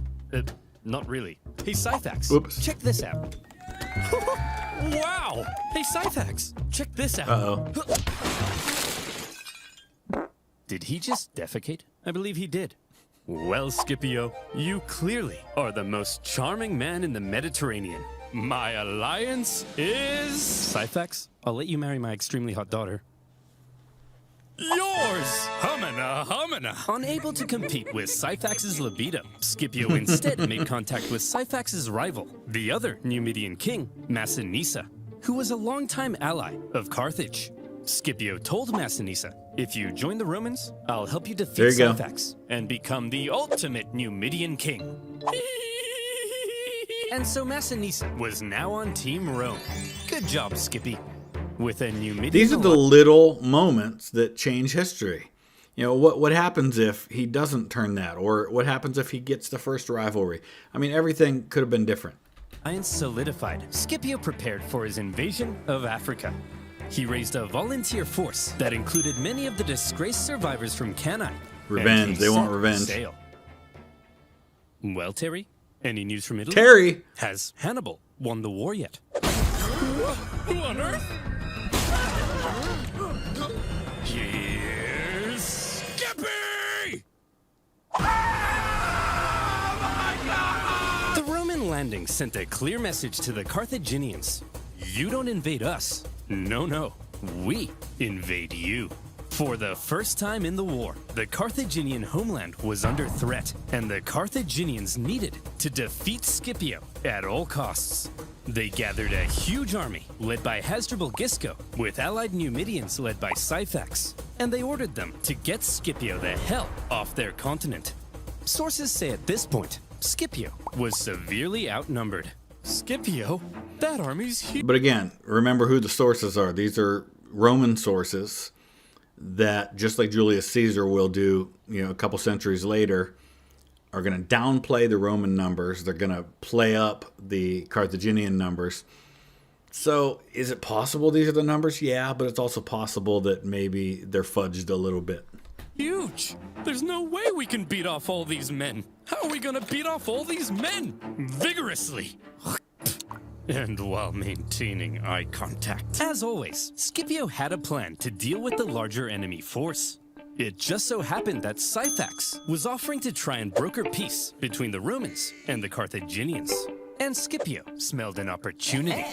Not really. Hey, Syphax, Oops. check this out. Wow! Hey, Syphax, check this out. Uh-oh. Did he just defecate? I believe he did. Well, Scipio, you clearly are the most charming man in the Mediterranean. My alliance is... Syphax, I'll let you marry my extremely hot daughter. Yours! Humana, humana. Unable to compete with Syphax's libido, Scipio instead made contact with Syphax's rival, the other Numidian king, Massinissa, who was a longtime ally of Carthage. Scipio told Massinissa, if you join the Romans, I'll help you defeat There you go. Syphax and become the ultimate Numidian king. And so Massinissa was now on Team Rome. Good job, Skippy. With a Numidian These are the alliance- little moments that change history. You know, what happens if he doesn't turn that? Or what happens if he gets the first rivalry? I mean, everything could have been different. alliance solidified, Scipio prepared for his invasion of Africa. He raised a volunteer force that included many of the disgraced survivors from Cannae. and Revenge. he They want set revenge. sail. Well, Terry, any news from Italy? Terry! Has Hannibal won the war yet? Who on earth? Here's Skippy! The Roman landing sent a clear message to the Carthaginians. You don't invade us. No. We invade you. For the first time in the war, the Carthaginian homeland was under threat, and the Carthaginians needed to defeat Scipio at all costs. They gathered a huge army led by Hasdrubal Gisco, with allied Numidians led by Syphax, and they ordered them to get Scipio the hell off their continent. Sources say at this point, Scipio was severely outnumbered. Scipio? That army's huge. But again, remember who the sources are. These are Roman sources that, just like Julius Caesar will do, a couple centuries later, are going to downplay the Roman numbers. They're going to play up the Carthaginian numbers. So is it possible these are the numbers? Yeah, but it's also possible that maybe they're fudged a little bit. Huge! There's no way we can beat off all these men. How are we gonna beat off all these men? Vigorously! And while maintaining eye contact. As always, Scipio had a plan to deal with the larger enemy force. It just so happened that Syphax was offering to try and broker peace between the Romans and the Carthaginians. And Scipio smelled an opportunity.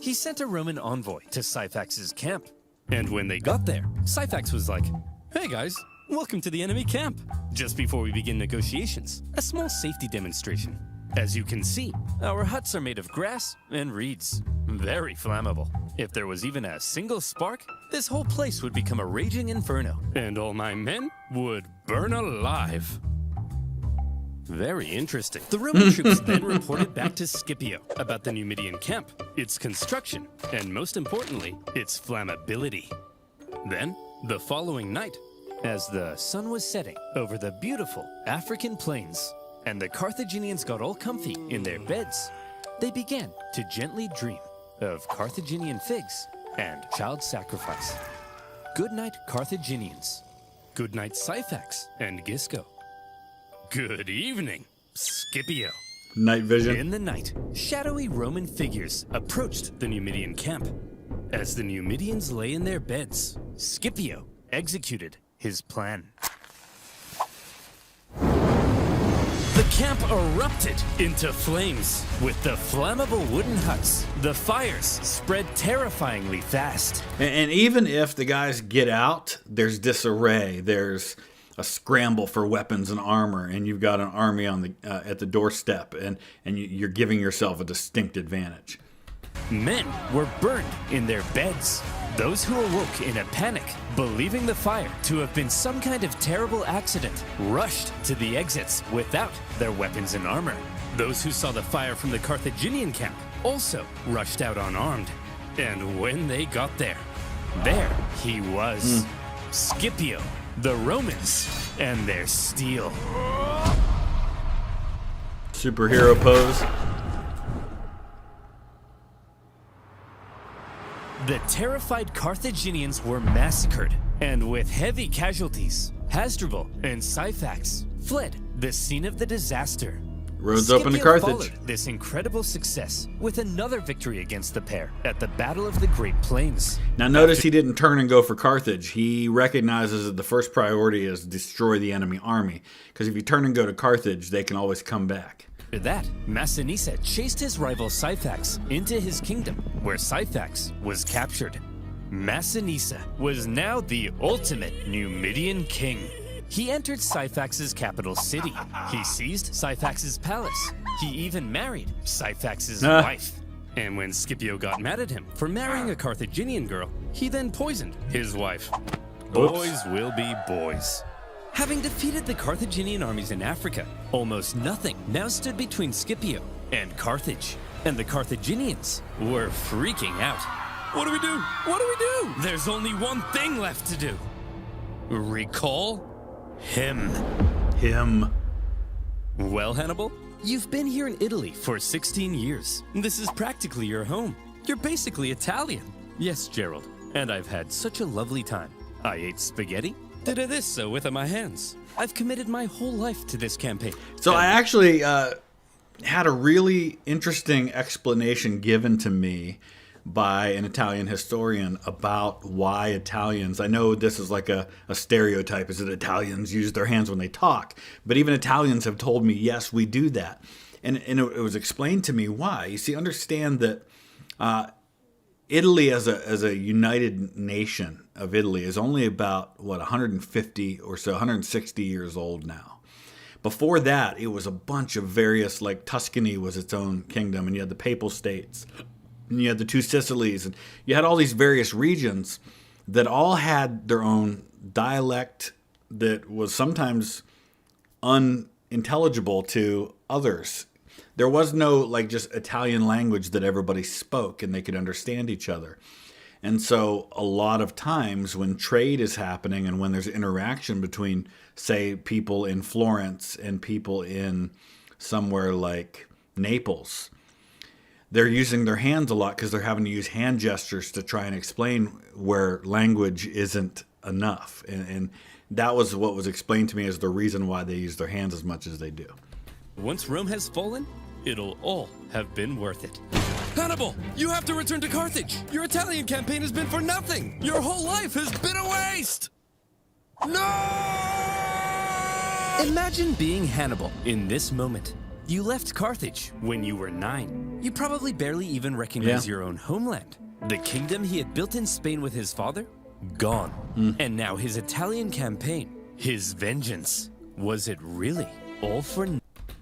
He sent a Roman envoy to Syphax's camp. And when they got there, Syphax was like, "Hey guys, welcome to the enemy camp. Just before we begin negotiations, a small safety demonstration. As you can see, our huts are made of grass and reeds. Very flammable. If there was even a single spark, this whole place would become a raging inferno, and all my men would burn alive." Very interesting. The Roman troops then reported back to Scipio about the Numidian camp, its construction, and most importantly, its flammability. Then, the following night, as the sun was setting over the beautiful African plains, and the Carthaginians got all comfy in their beds, they began to gently dream of Carthaginian figs and child sacrifice. Good night, Carthaginians. Good night, Syphax and Gisco. Good evening, Scipio. Night vision. In the night, shadowy Roman figures approached the Numidian camp. As the Numidians lay in their beds, Scipio executed his plan. The camp erupted into flames. With the flammable wooden huts, the fires spread terrifyingly fast. And even if the guys get out, there's disarray. There's a scramble for weapons and armor, and you've got an army on the at the doorstep, and you're giving yourself a distinct advantage. Men were burned in their beds. Those who awoke in a panic, believing the fire to have been some kind of terrible accident, rushed to the exits without their weapons and armor. Those who saw the fire from the Carthaginian camp also rushed out unarmed. And when they got there he was. Scipio, the Romans, and their steel. Superhero pose. The terrified Carthaginians were massacred, and with heavy casualties, Hasdrubal and Syphax fled the scene of the disaster. Roads open to Scipio Carthage. followed this incredible success with another victory against the pair at the Battle of the Great Plains. Now notice he didn't turn and go for Carthage. He recognizes that the first priority is destroy the enemy army, because if you turn and go to Carthage, they can always come back. After that, Massinissa chased his rival Syphax into his kingdom, where Syphax was captured. Massinissa was now the ultimate Numidian king. He entered Syphax's capital city. He seized Syphax's palace. He even married Syphax's wife. And when Scipio got mad at him for marrying a Carthaginian girl, he then poisoned his wife. Boys will be boys. Having defeated the Carthaginian armies in Africa, almost nothing now stood between Scipio and Carthage. And the Carthaginians were freaking out. What do we do? What do we do? There's only one thing left to do. Recall him. Well, Hannibal, you've been here in Italy for 16 years. This is practically your home. You're basically Italian. Yes, Gerald, and I've had such a lovely time. I ate spaghetti, did this with my hands. I've committed my whole life to this campaign. So I actually had a really interesting explanation given to me by an Italian historian about why Italians, I know this is like a stereotype, is that Italians use their hands when they talk, but even Italians have told me, yes, we do that. And it was explained to me why. You see, understand that Italy as a united nation of Italy is only about, 150 or so, 160 years old now. Before that, it was a bunch of various, like Tuscany was its own kingdom, and you had the Papal States, and you had the two Sicilies, and you had all these various regions that all had their own dialect that was sometimes unintelligible to others. There was no like just Italian language that everybody spoke and they could understand each other. And so a lot of times when trade is happening and when there's interaction between, say, people in Florence and people in somewhere like Naples, they're using their hands a lot because they're having to use hand gestures to try and explain where language isn't enough. And that was what was explained to me as the reason why they use their hands as much as they do. Once Rome has fallen, it'll all have been worth it. Hannibal, you have to return to Carthage. Your Italian campaign has been for nothing. Your whole life has been a waste. No! Imagine being Hannibal in this moment. You left Carthage when you were 9. You probably barely even recognize your own homeland. The kingdom he had built in Spain with his father? Gone. And now his Italian campaign, his vengeance. Was it really all for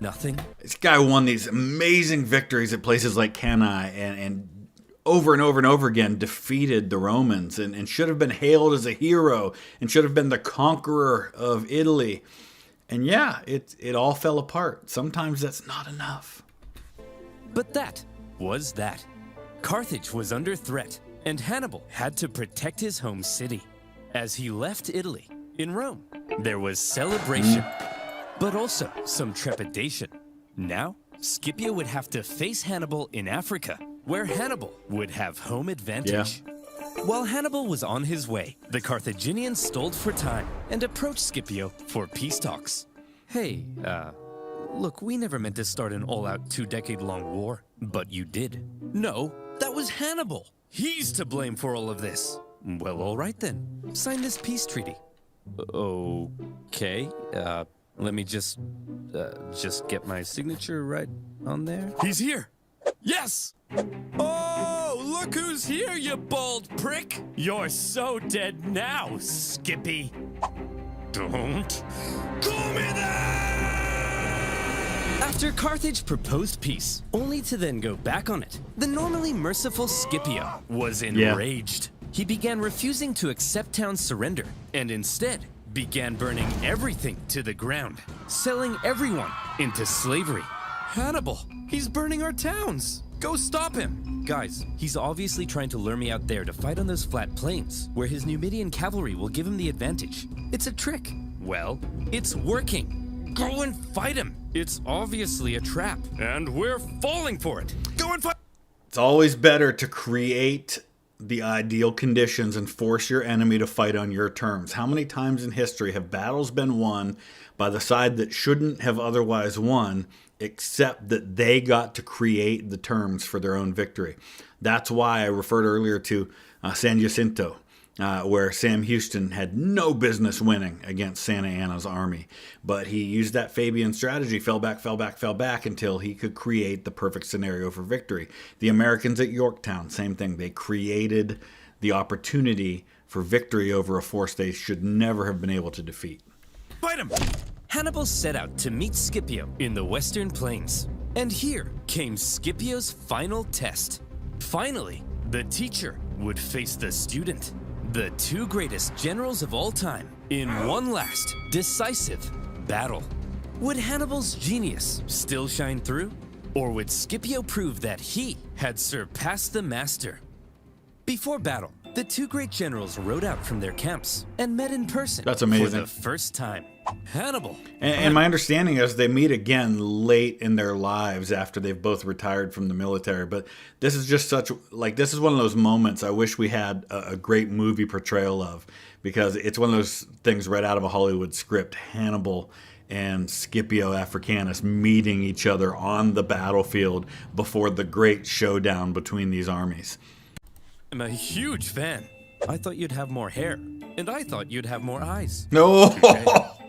nothing? This guy won these amazing victories at places like Cannae and over and over and over again defeated the Romans and should have been hailed as a hero and should have been the conqueror of Italy. And yeah, it all fell apart. Sometimes that's not enough. But that was that. Carthage was under threat, and Hannibal had to protect his home city. As he left Italy, in Rome, there was celebration, but also some trepidation. Now, Scipio would have to face Hannibal in Africa, where Hannibal would have home advantage. While Hannibal was on his way, the Carthaginians stalled for time and approached Scipio for peace talks. Hey, look, we never meant to start an all-out 2-decade-long war, but you did. No, that was Hannibal. He's to blame for all of this. Well, all right then. Sign this peace treaty. Okay, Let me just get my signature right on there. He's here. Yes! Oh, look who's here, you bald prick! You're so dead now, Skippy. Don't call me that! After Carthage proposed peace, only to then go back on it, the normally merciful Scipio was enraged. He began refusing to accept town's surrender, and instead began burning everything to the ground, selling everyone into slavery. Hannibal, he's burning our towns. Go stop him. Guys, he's obviously trying to lure me out there to fight on those flat plains, where his Numidian cavalry will give him the advantage. It's a trick. Well, it's working. Go and fight him. It's obviously a trap, and we're falling for it. Go and fight. It's always better to create the ideal conditions and force your enemy to fight on your terms. How many times in history have battles been won by the side that shouldn't have otherwise won, except that they got to create the terms for their own victory? That's why I referred earlier to San Jacinto, where Sam Houston had no business winning against Santa Anna's army. But he used that Fabian strategy, fell back until he could create the perfect scenario for victory. The Americans at Yorktown, same thing. They created the opportunity for victory over a force they should never have been able to defeat. Fight him! Hannibal set out to meet Scipio in the Western Plains. And here came Scipio's final test. Finally, the teacher would face the student, the two greatest generals of all time, in one last, decisive battle. Would Hannibal's genius still shine through? Or would Scipio prove that he had surpassed the master? Before battle, the two great generals rode out from their camps and met in person. That's amazing. For the first time. Hannibal. And my understanding is they meet again late in their lives after they've both retired from the military. But this is just this is one of those moments I wish we had a great movie portrayal of, because it's one of those things right out of a Hollywood script. Hannibal and Scipio Africanus meeting each other on the battlefield before the great showdown between these armies. I'm a huge fan. I thought you'd have more hair, and I thought you'd have more eyes. No.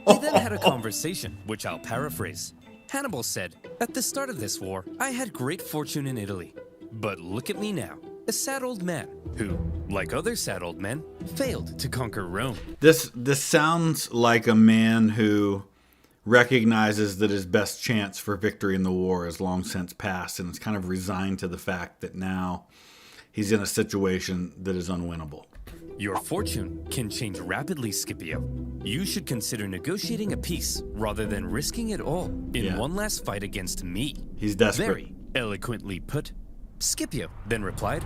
They then had a conversation, which I'll paraphrase. Hannibal said, "At the start of this war, I had great fortune in Italy. But look at me now, a sad old man who, like other sad old men, failed to conquer Rome." This sounds like a man who recognizes that his best chance for victory in the war is long since past, and is kind of resigned to the fact that now he's in a situation that is unwinnable. Your fortune can change rapidly, Scipio. You should consider negotiating a peace rather than risking it all in one last fight against me. He's desperate. Very eloquently put. Scipio then replied,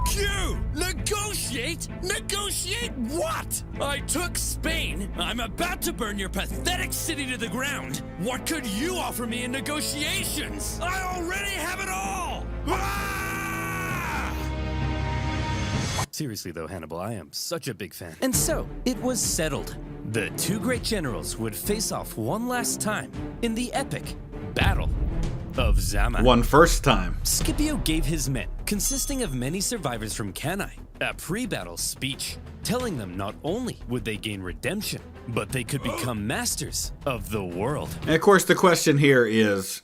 Q! Negotiate? Negotiate what? I took Spain. I'm about to burn your pathetic city to the ground. What could you offer me in negotiations? I already have it all! Ah! Seriously though, Hannibal, I am such a big fan. And so, it was settled. The two great generals would face off one last time in the epic Battle of Zama. One first time. Scipio gave his men, consisting of many survivors from Cannae, a pre-battle speech, telling them not only would they gain redemption, but they could become masters of the world. And of course, the question here is,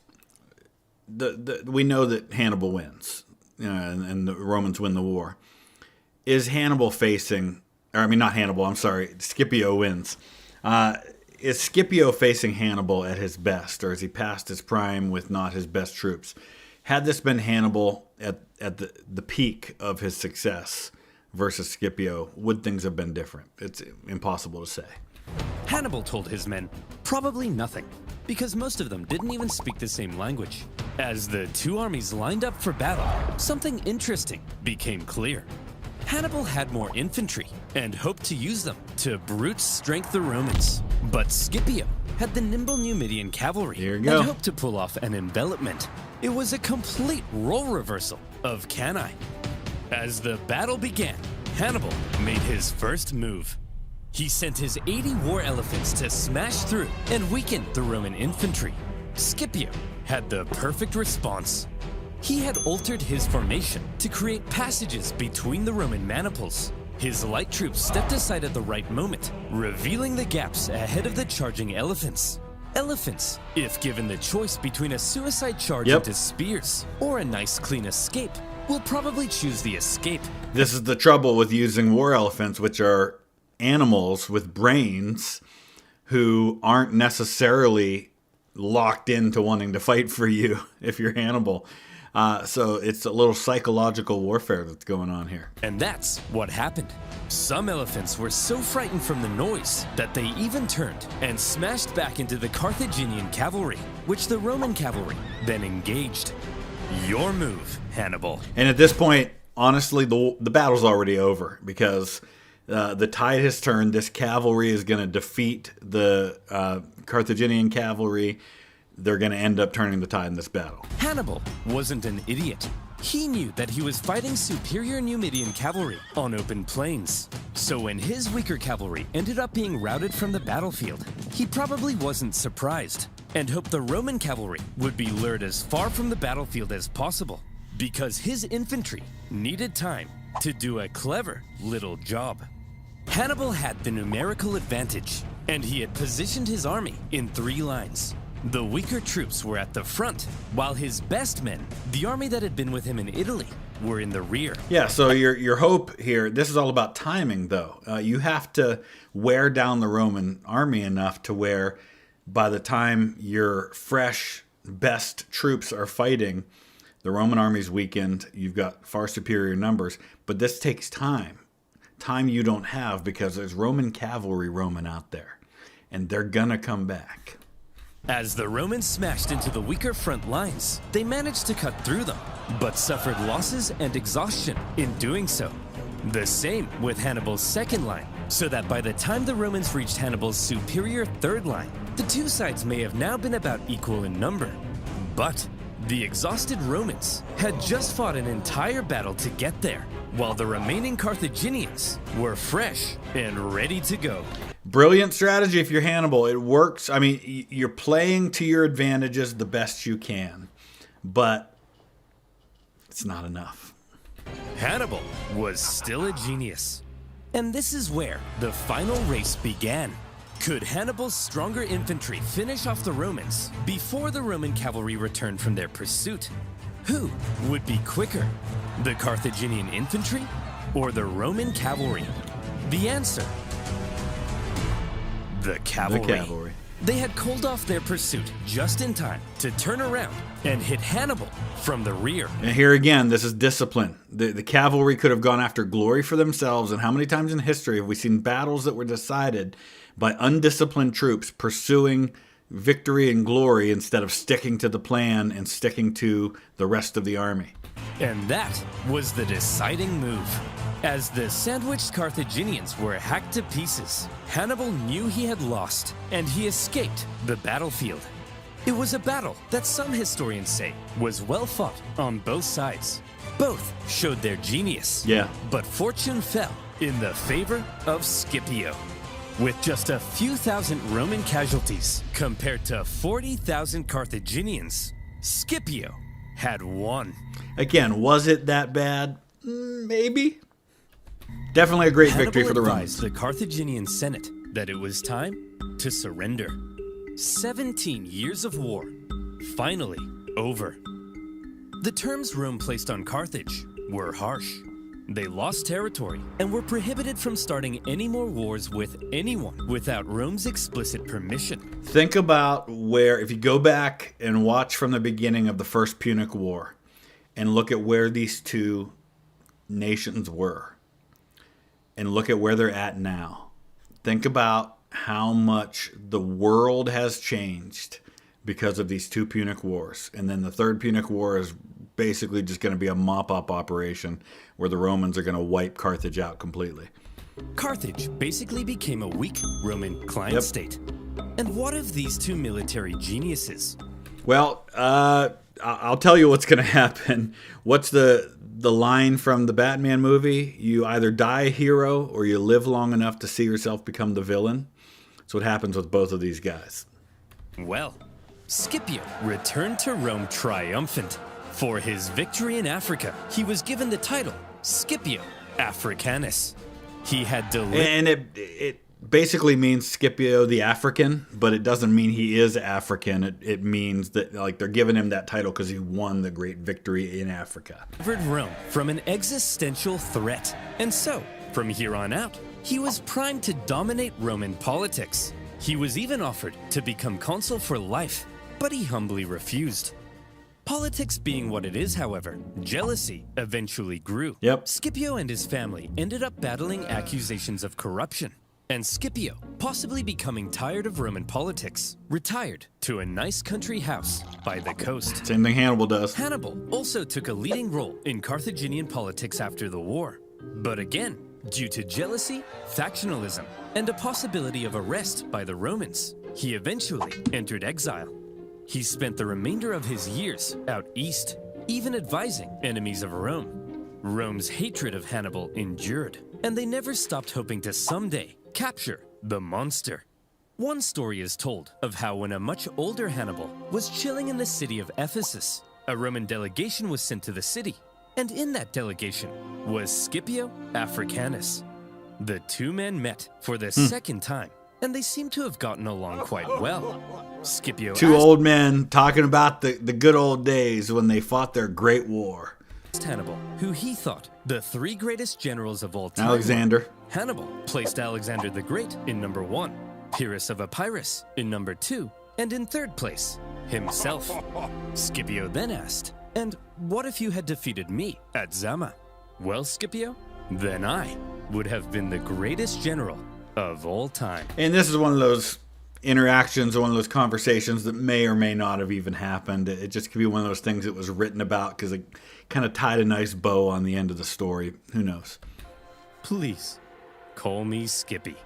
we know that Hannibal wins, and the Romans win the war. Is Hannibal facing, or I mean not Hannibal, I'm sorry, Scipio wins. Is Scipio facing Hannibal at his best, or is he past his prime with not his best troops? Had this been Hannibal at the peak of his success versus Scipio, would things have been different? It's impossible to say. Hannibal told his men probably nothing, because most of them didn't even speak the same language. As the two armies lined up for battle, something interesting became clear. Hannibal had more infantry and hoped to use them to brute strength the Romans. But Scipio had the nimble Numidian cavalry Here you go. and hoped to pull off an envelopment. It was a complete role reversal of Cannae. As the battle began, Hannibal made his first move. He sent his 80 war elephants to smash through and weaken the Roman infantry. Scipio had the perfect response. He had altered his formation to create passages between the Roman maniples. His light troops stepped aside at the right moment, revealing the gaps ahead of the charging elephants. Elephants, if given the choice between a suicide charge Yep. into spears or a nice clean escape, will probably choose the escape. This is the trouble with using war elephants, which are animals with brains who aren't necessarily locked into wanting to fight for you if you're Hannibal. So it's a little psychological warfare that's going on here. And that's what happened. Some elephants were so frightened from the noise that they even turned and smashed back into the Carthaginian cavalry, which the Roman cavalry then engaged. Your move, Hannibal. And at this point, honestly, the battle's already over because the tide has turned. This cavalry is going to defeat the Carthaginian cavalry. They're going to end up turning the tide in this battle. Hannibal wasn't an idiot. He knew that he was fighting superior Numidian cavalry on open plains. So when his weaker cavalry ended up being routed from the battlefield, he probably wasn't surprised and hoped the Roman cavalry would be lured as far from the battlefield as possible because his infantry needed time to do a clever little job. Hannibal had the numerical advantage, and he had positioned his army in 3 lines. The weaker troops were at the front, while his best men, the army that had been with him in Italy, were in the rear. Yeah, so your hope here, this is all about timing, though. You have to wear down the Roman army enough to where by the time your fresh, best troops are fighting, the Roman army's weakened, you've got far superior numbers, but this takes time. Time you don't have because there's Roman cavalry roaming out there, and they're gonna come back. As the Romans smashed into the weaker front lines, they managed to cut through them, but suffered losses and exhaustion in doing so. The same with Hannibal's second line, so that by the time the Romans reached Hannibal's superior third line, the two sides may have now been about equal in number. But the exhausted Romans had just fought an entire battle to get there, while the remaining Carthaginians were fresh and ready to go. Brilliant strategy if you're Hannibal. It works. I mean, you're playing to your advantages the best you can, but it's not enough. Hannibal was still a genius. And this is where the final race began. Could Hannibal's stronger infantry finish off the Romans before the Roman cavalry returned from their pursuit? Who would be quicker, the Carthaginian infantry or the Roman cavalry? The answer: the cavalry. The cavalry. They had called off their pursuit just in time to turn around and hit Hannibal from the rear. And here again, this is discipline. The cavalry could have gone after glory for themselves, and how many times in history have we seen battles that were decided by undisciplined troops pursuing victory and glory instead of sticking to the plan and sticking to the rest of the army? And that was the deciding move. As the sandwiched Carthaginians were hacked to pieces, Hannibal knew he had lost, and he escaped the battlefield. It was a battle that some historians say was well fought on both sides. Both showed their genius. Yeah. But fortune fell in the favor of Scipio. With just a few thousand Roman casualties compared to 40,000 Carthaginians, Scipio had won. Again, was it that bad? Maybe. Definitely a great victory for the Hannibal Romans. advised the Carthaginian Senate that it was time to surrender. 17 years of war, finally over. The terms Rome placed on Carthage were harsh. They lost territory and were prohibited from starting any more wars with anyone without Rome's explicit permission. Think about where, if you go back and watch from the beginning of the First Punic War and look at where these two nations were and look at where they're at now, think about how much the world has changed because of these two Punic Wars. And then the Third Punic War is basically just going to be a mop-up operation where the Romans are going to wipe Carthage out completely. Carthage basically became a weak Roman client state. And what of these two military geniuses? Well, I'll tell you what's going to happen. What's the line from the Batman movie? You either die a hero or you live long enough to see yourself become the villain. That's what happens with both of these guys. Well, Scipio returned to Rome triumphant. For his victory in Africa, he was given the title Scipio Africanus. He had And it basically means Scipio the African, but it doesn't mean he is African. It means that like they're giving him that title because he won the great victory in Africa. delivered Rome from an existential threat. And so, from here on out, he was primed to dominate Roman politics. He was even offered to become consul for life, but he humbly refused. Politics being what it is, however, jealousy eventually grew. Yep. Scipio and his family ended up battling accusations of corruption. And Scipio, possibly becoming tired of Roman politics, retired to a nice country house by the coast. Same thing Hannibal does. Hannibal also took a leading role in Carthaginian politics after the war. But again, due to jealousy, factionalism, and a possibility of arrest by the Romans, he eventually entered exile. He spent the remainder of his years out east, even advising enemies of Rome. Rome's hatred of Hannibal endured, and they never stopped hoping to someday capture the monster. One story is told of how when a much older Hannibal was chilling in the city of Ephesus, a Roman delegation was sent to the city, and in that delegation was Scipio Africanus. The two men met for the second time, and they seem to have gotten along quite well. Scipio Two asked old men talking about the good old days when they fought their great war. Hannibal, who he thought the three greatest generals of all time. Alexander. Hannibal placed Alexander the Great in number 1, Pyrrhus of Epirus in number 2, and in third place, himself. Scipio then asked, "And what if you had defeated me at Zama?" "Well, Scipio, then I would have been the greatest general of all time." And this is one of those interactions or one of those conversations that may or may not have even happened. It just could be one of those things that was written about because it kind of tied a nice bow on the end of the story. Who knows? Please, call me Skippy.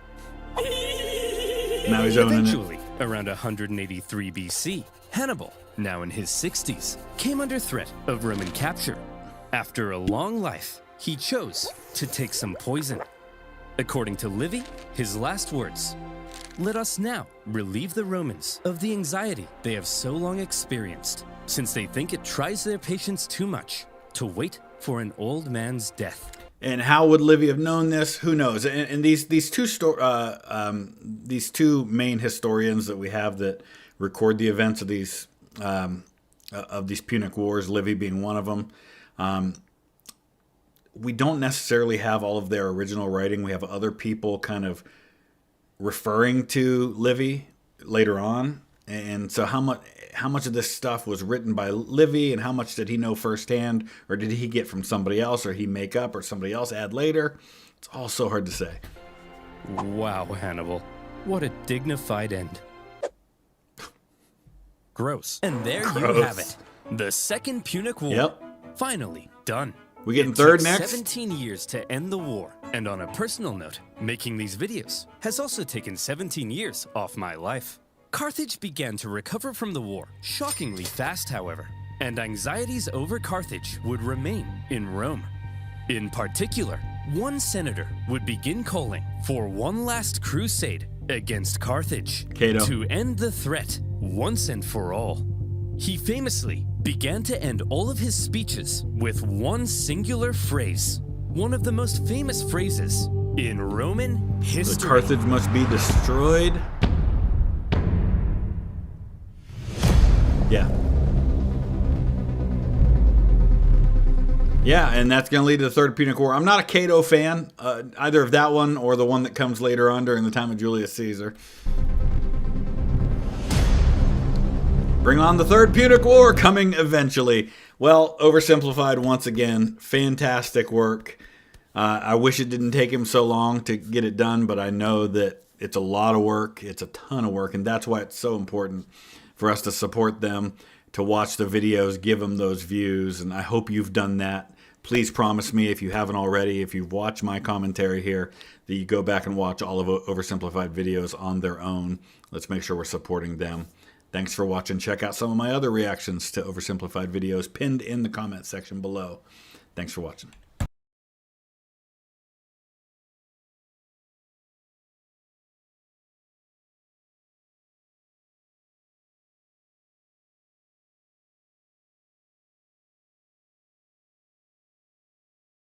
Now he's owning it. Eventually, around 183 BC, Hannibal, now in his 60s, came under threat of Roman capture. After a long life, he chose to take some poison. According to Livy, his last words, "Let us now relieve the Romans of the anxiety they have so long experienced, since they think it tries their patience too much to wait for an old man's death." And how would Livy have known this? Who knows? And these two main historians that we have that record the events of these Punic Wars, Livy being one of them. We don't necessarily have all of their original writing. We have other people kind of referring to Livy later on. And so how much of this stuff was written by Livy and how much did he know firsthand, or did he get from somebody else, or he make up, or somebody else add later? It's all so hard to say. Wow, Hannibal. What a dignified end. Gross. And there you Gross. have it. The Second Punic War. Yep. Finally done. We getting It third took next? 17 years to end the war. And on a personal note, making these videos has also taken 17 years off my life. Carthage began to recover from the war shockingly fast, however, and anxieties over Carthage would remain in Rome. In particular, one senator would begin calling for one last crusade against Carthage Cato. to end the threat once and for all. He famously began to end all of his speeches with one singular phrase, one of the most famous phrases in Roman The history. Carthage must be destroyed. Yeah. Yeah, and that's going to lead to the Third Punic War. I'm not a Cato fan, either of that one or the one that comes later on during the time of Julius Caesar. Bring on the Third Punic War, coming eventually. Well, Oversimplified once again. Fantastic work. I wish it didn't take him so long to get it done, but I know that it's a lot of work. It's a ton of work, and that's why it's so important for us to support them, to watch the videos, give them those views, and I hope you've done that. Please promise me, if you haven't already, if you've watched my commentary here, that you go back and watch all of Oversimplified videos on their own. Let's make sure we're supporting them. Thanks for watching. Check out some of my other reactions to Oversimplified videos pinned in the comment section below. Thanks for watching.